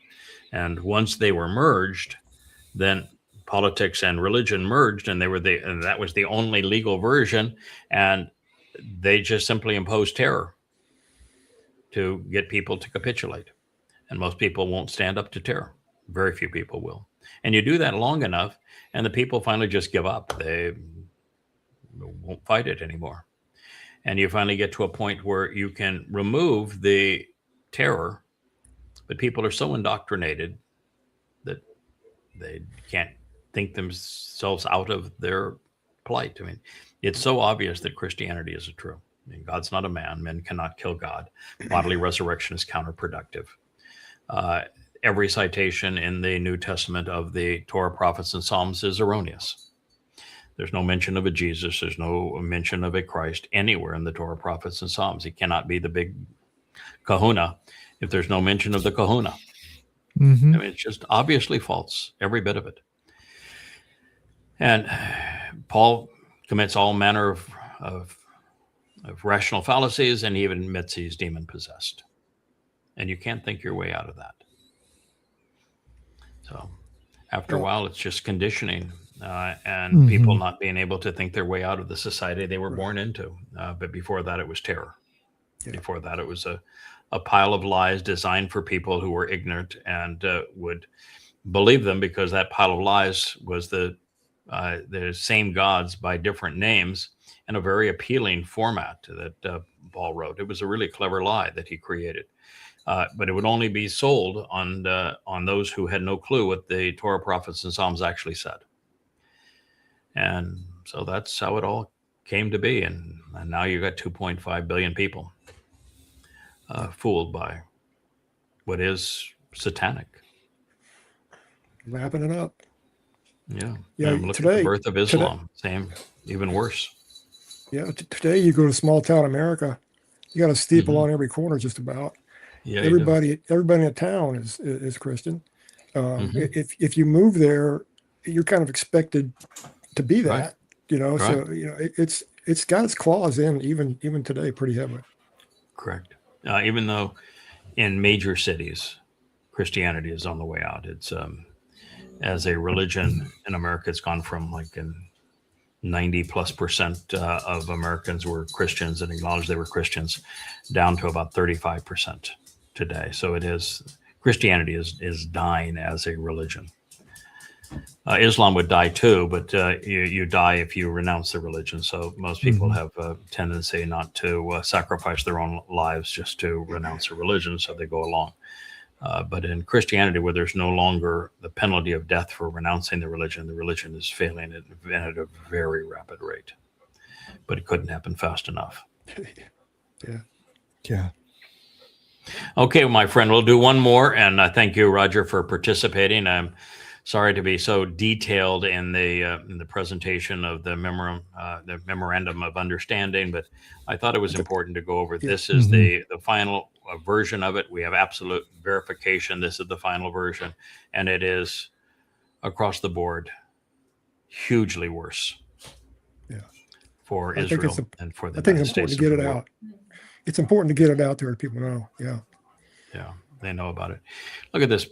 And once they were merged, then politics and religion merged, and and that was the only legal version. And they just simply imposed terror to get people to capitulate. And most people won't stand up to terror. Very few people will. And you do that long enough, and the people finally just give up. They won't fight it anymore. And you finally get to a point where you can remove the terror, but people are so indoctrinated that they can't think themselves out of their plight. I mean, it's so obvious that Christianity isn't true. I mean, God's not a man. Men cannot kill God. Bodily resurrection is counterproductive. Every citation in the New Testament of the Torah, prophets, and Psalms is erroneous. There's no mention of a Jesus. There's no mention of a Christ anywhere in the Torah, prophets, and Psalms. He cannot be the big kahuna if there's no mention of the kahuna. Mm-hmm. I mean, it's just obviously false, every bit of it. And Paul commits all manner of rational fallacies, and he even admits he's demon-possessed. And you can't think your way out of that. So after a while, it's just conditioning and people not being able to think their way out of the society they were born into. But before that, it was terror. Yeah. Before that, it was a pile of lies designed for people who were ignorant and would believe them, because that pile of lies was the same gods by different names in a very appealing format that Paul wrote. It was a really clever lie that he created. But it would only be sold on those who had no clue what the Torah, prophets, and Psalms actually said. And so that's how it all came to be, and now you got 2.5 billion people fooled by what is satanic. Wrapping it up. Yeah. Yeah, Look at today- the birth of Islam. Same, even worse. Yeah, today you go to small town America, you got a steeple on every corner just about. Yeah. you do. Everybody in the town is Christian. Mhm. If you move there, you're kind of expected to be that, Right. you know. Right. So it's got its claws in even today pretty heavily. Correct. Even though in major cities, Christianity is on the way out. It's as a religion in America, it's gone from like 90+% of Americans were Christians and acknowledged they were Christians, down to about 35% today. So it is, Christianity is dying as a religion. Islam would die too, but you die if you renounce the religion. So most people have a tendency not to sacrifice their own lives just to renounce a religion, so they go along. But in Christianity, where there's no longer the penalty of death for renouncing the religion is failing at a very rapid rate. But it couldn't happen fast enough. Yeah. Okay, my friend, we'll do one more. And thank you, Roger, for participating. I'm sorry to be so detailed in the presentation of the memorandum of understanding, but I thought it was important to go over. This is the final version of it. We have absolute verification. This is the final version, and it is across the board hugely worse for I think Israel it's and for the I think United it's important States. to get and it for the out. It's important to get it out there. People know. Yeah. Yeah, they know about it. Look at this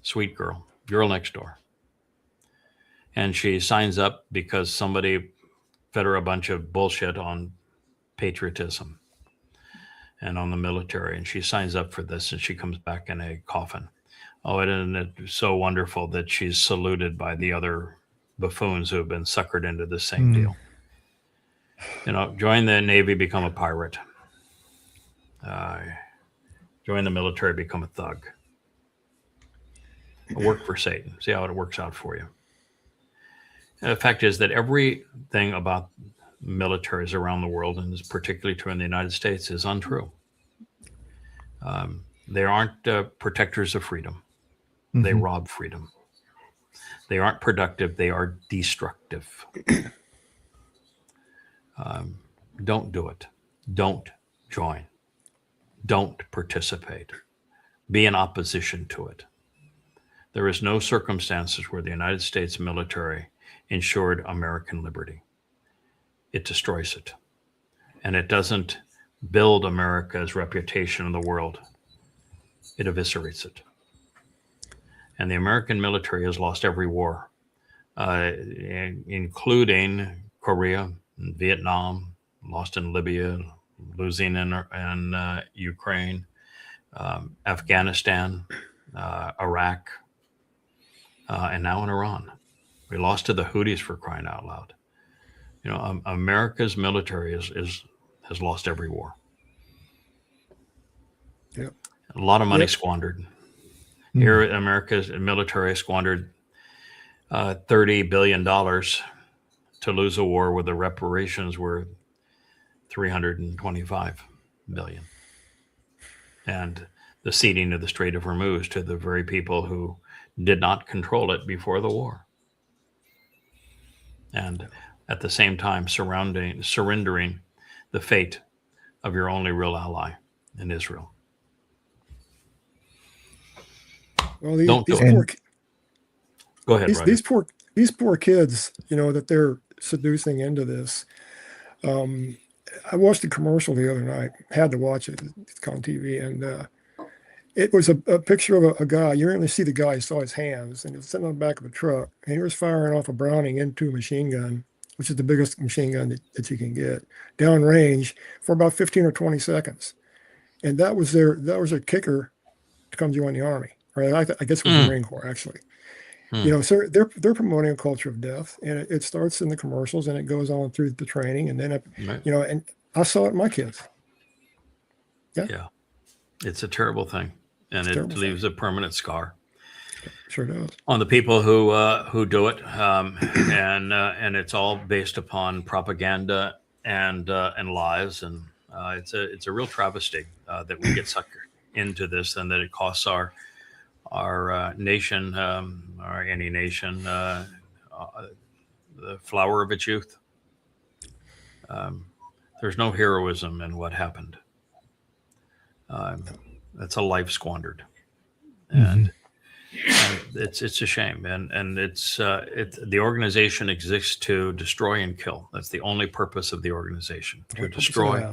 sweet girl next door. And she signs up because somebody fed her a bunch of bullshit on patriotism and on the military. And she signs up for this, and she comes back in a coffin. Oh, and it's so wonderful that she's saluted by the other buffoons who have been suckered into the same deal. You know, join the Navy, become a pirate. Join the military, become a thug. Work for Satan. See how it works out for you. And the fact is that everything about militaries around the world, and is particularly true in the United States, is untrue. They aren't protectors of freedom. They rob freedom. They aren't productive. They are destructive. Don't do it. Don't join. Don't participate. Be in opposition to it. There is no circumstances where the United States military ensured American liberty. It destroys it. And it doesn't build America's reputation in the world. It eviscerates it. And the American military has lost every war, including Korea, and Vietnam, lost in Libya, losing in Ukraine, Afghanistan, Iraq, and now in Iran. We lost to the Houthis, for crying out loud. You know, America's military has lost every war. Yep. A lot of money Yep. squandered. Here, America's military squandered $30 billion to lose a war where the reparations were $325 billion. And the ceding of the Strait of Hormuz to the very people who did not control it before the war. And at the same time, surrendering the fate of your only real ally in Israel. Well, Don't these do it. poor Go ahead, Roger. these poor kids, you know, that they're seducing into this. I watched a commercial the other night. Had to watch it. It's on TV, and it was a picture of a guy. You only see the guy. You saw his hands, and he was sitting on the back of a truck, and he was firing off a Browning M2 machine gun, which is the biggest machine gun that you can get, downrange for about 15 or 20 seconds. And that was their kicker to come join the Army. Right? I guess it was the Marine Corps, actually. You know, so they're promoting a culture of death, and it starts in the commercials, and it goes on through the training, and then Right. you know, and I saw it in my kids. Yeah. It's a terrible thing. And it terrible leaves a permanent scar. Sure does. on the people who do it, and it's all based upon propaganda and lies, and it's a real travesty that we get sucked into this, and that it costs our nation, or any nation, the flower of its youth. There's no heroism in what happened. That's a life squandered, and it's a shame. And it's the organization exists to destroy and kill. That's the only purpose of the organization: to destroy,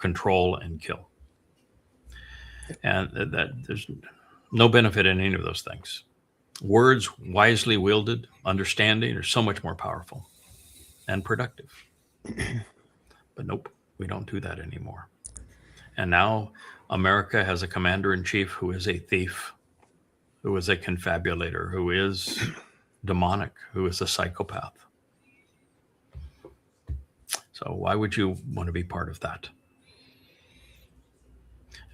control, and kill. And that there's no benefit in any of those things. Words wisely wielded, understanding, are so much more powerful and productive. But nope, we don't do that anymore. And now America has a commander-in-chief who is a thief, who is a confabulator, who is demonic, who is a psychopath. So why would you want to be part of that?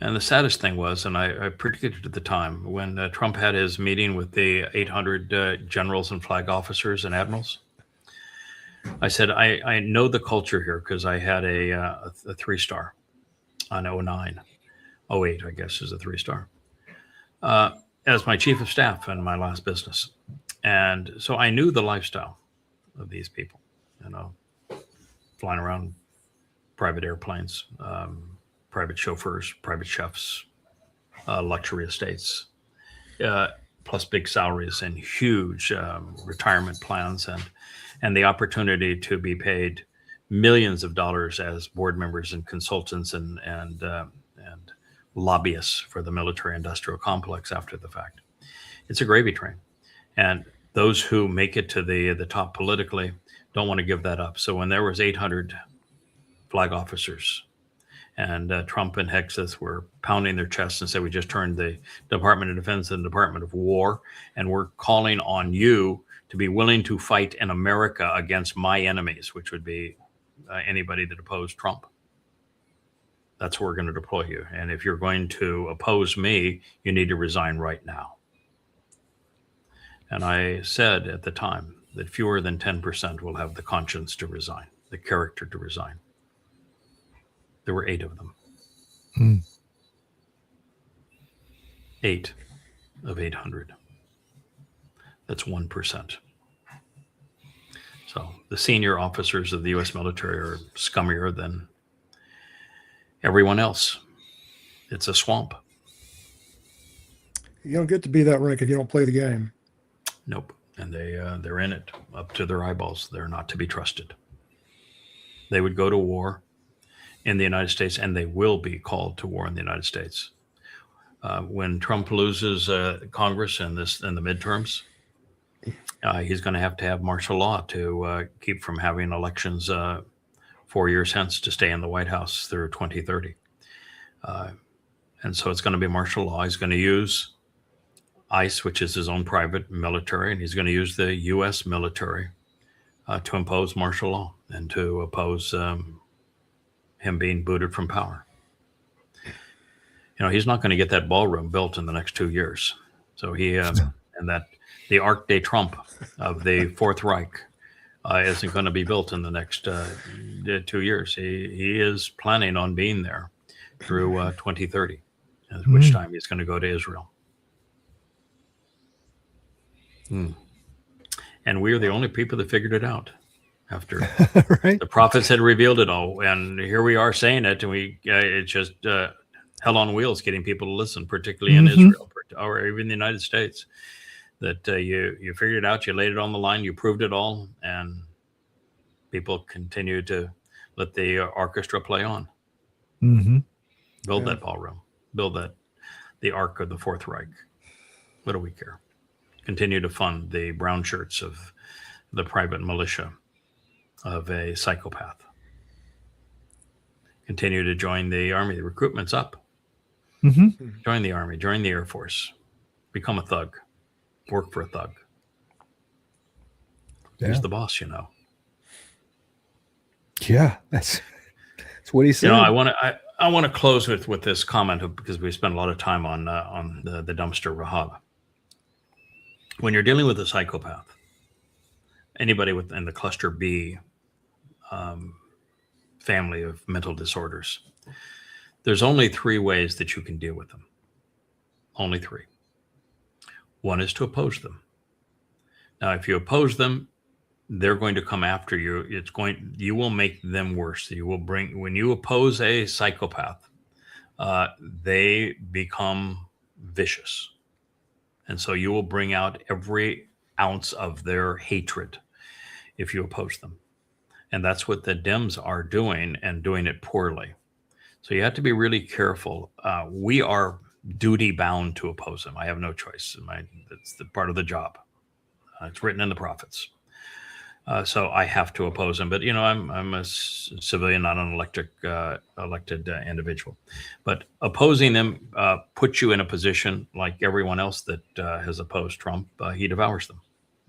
And the saddest thing was, and I predicted at the time, when Trump had his meeting with the 800 generals and flag officers and admirals, I said, I know the culture here because I had a 3-star on 09. 08, I guess, is a 3-star, as my chief of staff in my last business. And so I knew the lifestyle of these people, flying around private airplanes, private chauffeurs, private chefs, luxury estates, plus big salaries and huge retirement plans, and the opportunity to be paid millions of dollars as board members and consultants and lobbyists for the military-industrial complex after the fact. It's a gravy train, and those who make it to the top politically don't want to give that up. So when there was 800 flag officers, and Trump and Hexeth were pounding their chests and said, we just turned the Department of Defense and the Department of War, and we're calling on you to be willing to fight in America against my enemies, which would be anybody that opposed Trump. That's where we're going to deploy you. And if you're going to oppose me, you need to resign right now. And I said at the time that fewer than 10% will have the conscience to resign, the character to resign. There were 8 of them. 8 of 800. That's 1%. So the senior officers of the U.S. military are scummier than everyone else. It's a swamp. You don't get to be that rank if you don't play the game. Nope. And they're in it up to their eyeballs. They're not to be trusted. They would go to war in the United States, and they will be called to war in the United States. When Trump loses Congress in the midterms, he's going to have martial law to keep from having elections 4 years hence to stay in the White House through 2030. And so it's going to be martial law. He's going to use ICE, which is his own private military, and he's going to use the U.S. military to impose martial law and to oppose him being booted from power. He's not going to get that ballroom built in the next 2 years. So and that the Arc de Trump of the Fourth Reich isn't going to be built in the next 2 years. He is planning on being there through 2030, at which time he's going to go to Israel. And we are the only people that figured it out after right? The prophets had revealed it all. And here we are saying it, and it's just hell on wheels getting people to listen, particularly in Israel or even the United States. That you figured it out, you laid it on the line, you proved it all, and people continue to let the orchestra play on. Build that ballroom, build the Ark of the Fourth Reich. What do we care? Continue to fund the brown shirts of the private militia of a psychopath. Continue to join the army. The recruitment's up. Join the army, join the Air Force, become a thug. Work for a thug. He's the boss, Yeah, that's what he said. I want to close with this comment because we spent a lot of time on the dumpster Rahab. when you're dealing with a psychopath, anybody within the cluster B family of mental disorders, there's only three ways that you can deal with them. Only three. One is to oppose them. Now, if you oppose them, they're going to come after you. You will make them worse. When you oppose a psychopath, they become vicious. And so you will bring out every ounce of their hatred if you oppose them. And that's what the Dems are doing, and doing it poorly. So you have to be really careful. We are duty bound to oppose them. I have no choice. That's the part of the job. It's written in the prophets. So I have to oppose them. But, I'm a civilian, not an elected individual. But opposing them puts you in a position like everyone else that has opposed Trump. He devours them.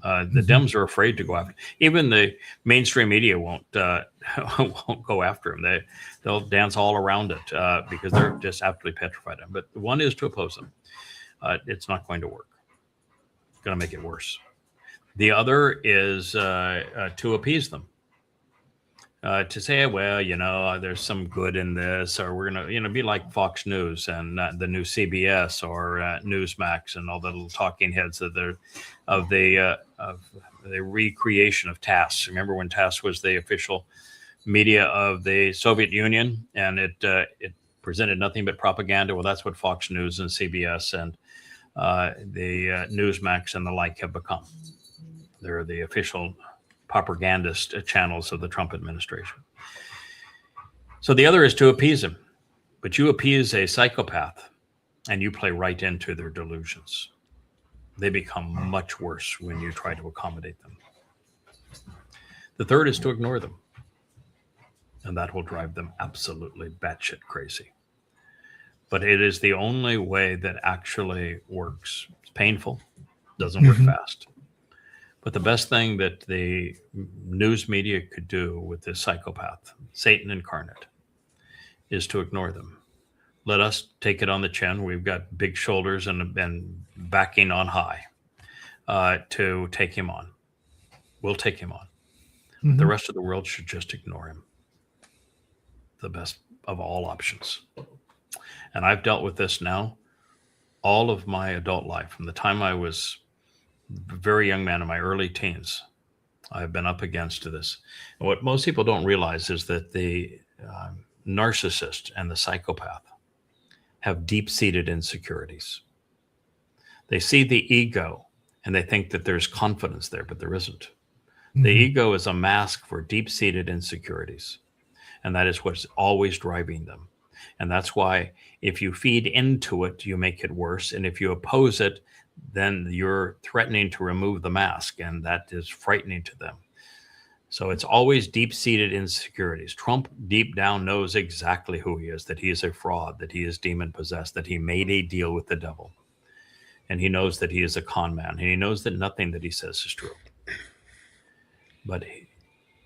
The Dems are afraid to go after. Even the mainstream media won't go after him. They'll dance all around it because they're just absolutely petrified of him. But one is to oppose them. It's not going to work. It's going to make it worse. The other is to appease them. To say, well, there's some good in this, or we're going to, be like Fox News and the new CBS or Newsmax and all the little talking heads of the recreation of TASS. Remember when TASS was the official media of the Soviet Union, and it presented nothing but propaganda? Well, that's what Fox News and CBS and the Newsmax and the like have become. They're the official propagandist channels of the Trump administration. So the other is to appease him. But you appease a psychopath and you play right into their delusions. They become much worse when you try to accommodate them. The third is to ignore them. And that will drive them absolutely batshit crazy. But it is the only way that actually works. It's painful, doesn't work fast. But the best thing that the news media could do with this psychopath, Satan incarnate, is to ignore them. Let us take it on the chin. We've got big shoulders and backing on high to take him on. We'll take him on. The rest of the world should just ignore him. The best of all options. And I've dealt with this now all of my adult life, from the time I was a very young man in my early teens. I've been up against this. And what most people don't realize is that the narcissist and the psychopath have deep-seated insecurities. They see the ego and they think that there's confidence there, but there isn't. The ego is a mask for deep-seated insecurities. And that is what's always driving them. And that's why if you feed into it, you make it worse. And if you oppose it, then you're threatening to remove the mask, and that is frightening to them. So it's always deep-seated insecurities. Trump deep down knows exactly who he is, that he is a fraud, that he is demon-possessed, that he made a deal with the devil. And he knows that he is a con man, and he knows that nothing that he says is true. But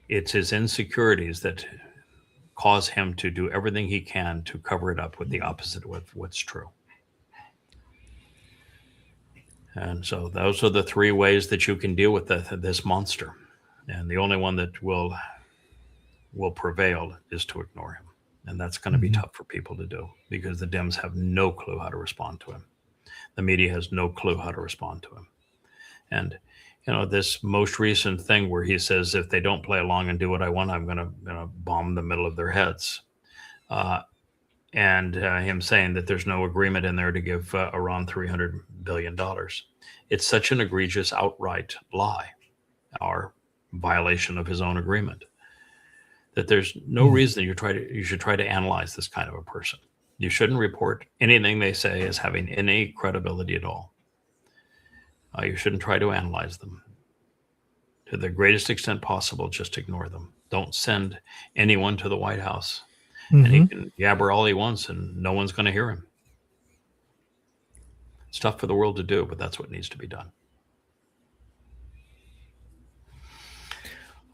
it's his insecurities that cause him to do everything he can to cover it up with the opposite of what's true. And so those are the three ways that you can deal with this monster. And the only one that will prevail is to ignore him. And that's going to be tough for people to do, because the Dems have no clue how to respond to him. The media has no clue how to respond to him. And, this most recent thing where he says, if they don't play along and do what I want, I'm going to bomb the middle of their heads. And him saying that there's no agreement in there to give Iran $300 billion. It's such an egregious, outright lie, or violation of his own agreement, that there's no reason you should try to analyze this kind of a person. You shouldn't report anything they say as having any credibility at all. You shouldn't try to analyze them. To the greatest extent possible, just ignore them. Don't send anyone to the White House. And he can yabber all he wants and no one's going to hear him. It's tough for the world to do, but that's what needs to be done.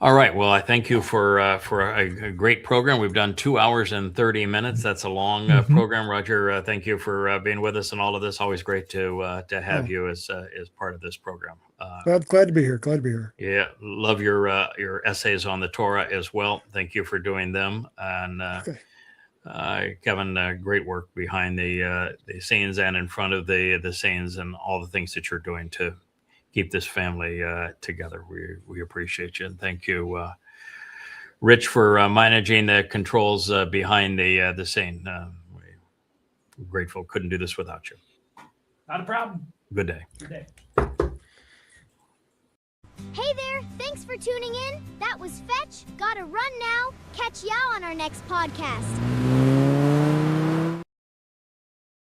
All right. Well, I thank you for a great program. We've done 2 hours and 30 minutes. That's a long program. Roger, thank you for being with us and all of this. Always great to have you as part of this program. Glad to be here. Glad to be here. Yeah, love your essays on the Torah as well. Thank you for doing them. And Kevin, great work behind the scenes and in front of the scenes and all the things that you're doing to keep this family together. We appreciate you, and thank you, Rich, for managing the controls behind the scene. We're grateful. Couldn't do this without you. Not a problem. Good day. Good day. Hey there, thanks for tuning in. That was Fetch. Gotta run now. Catch y'all on our next podcast.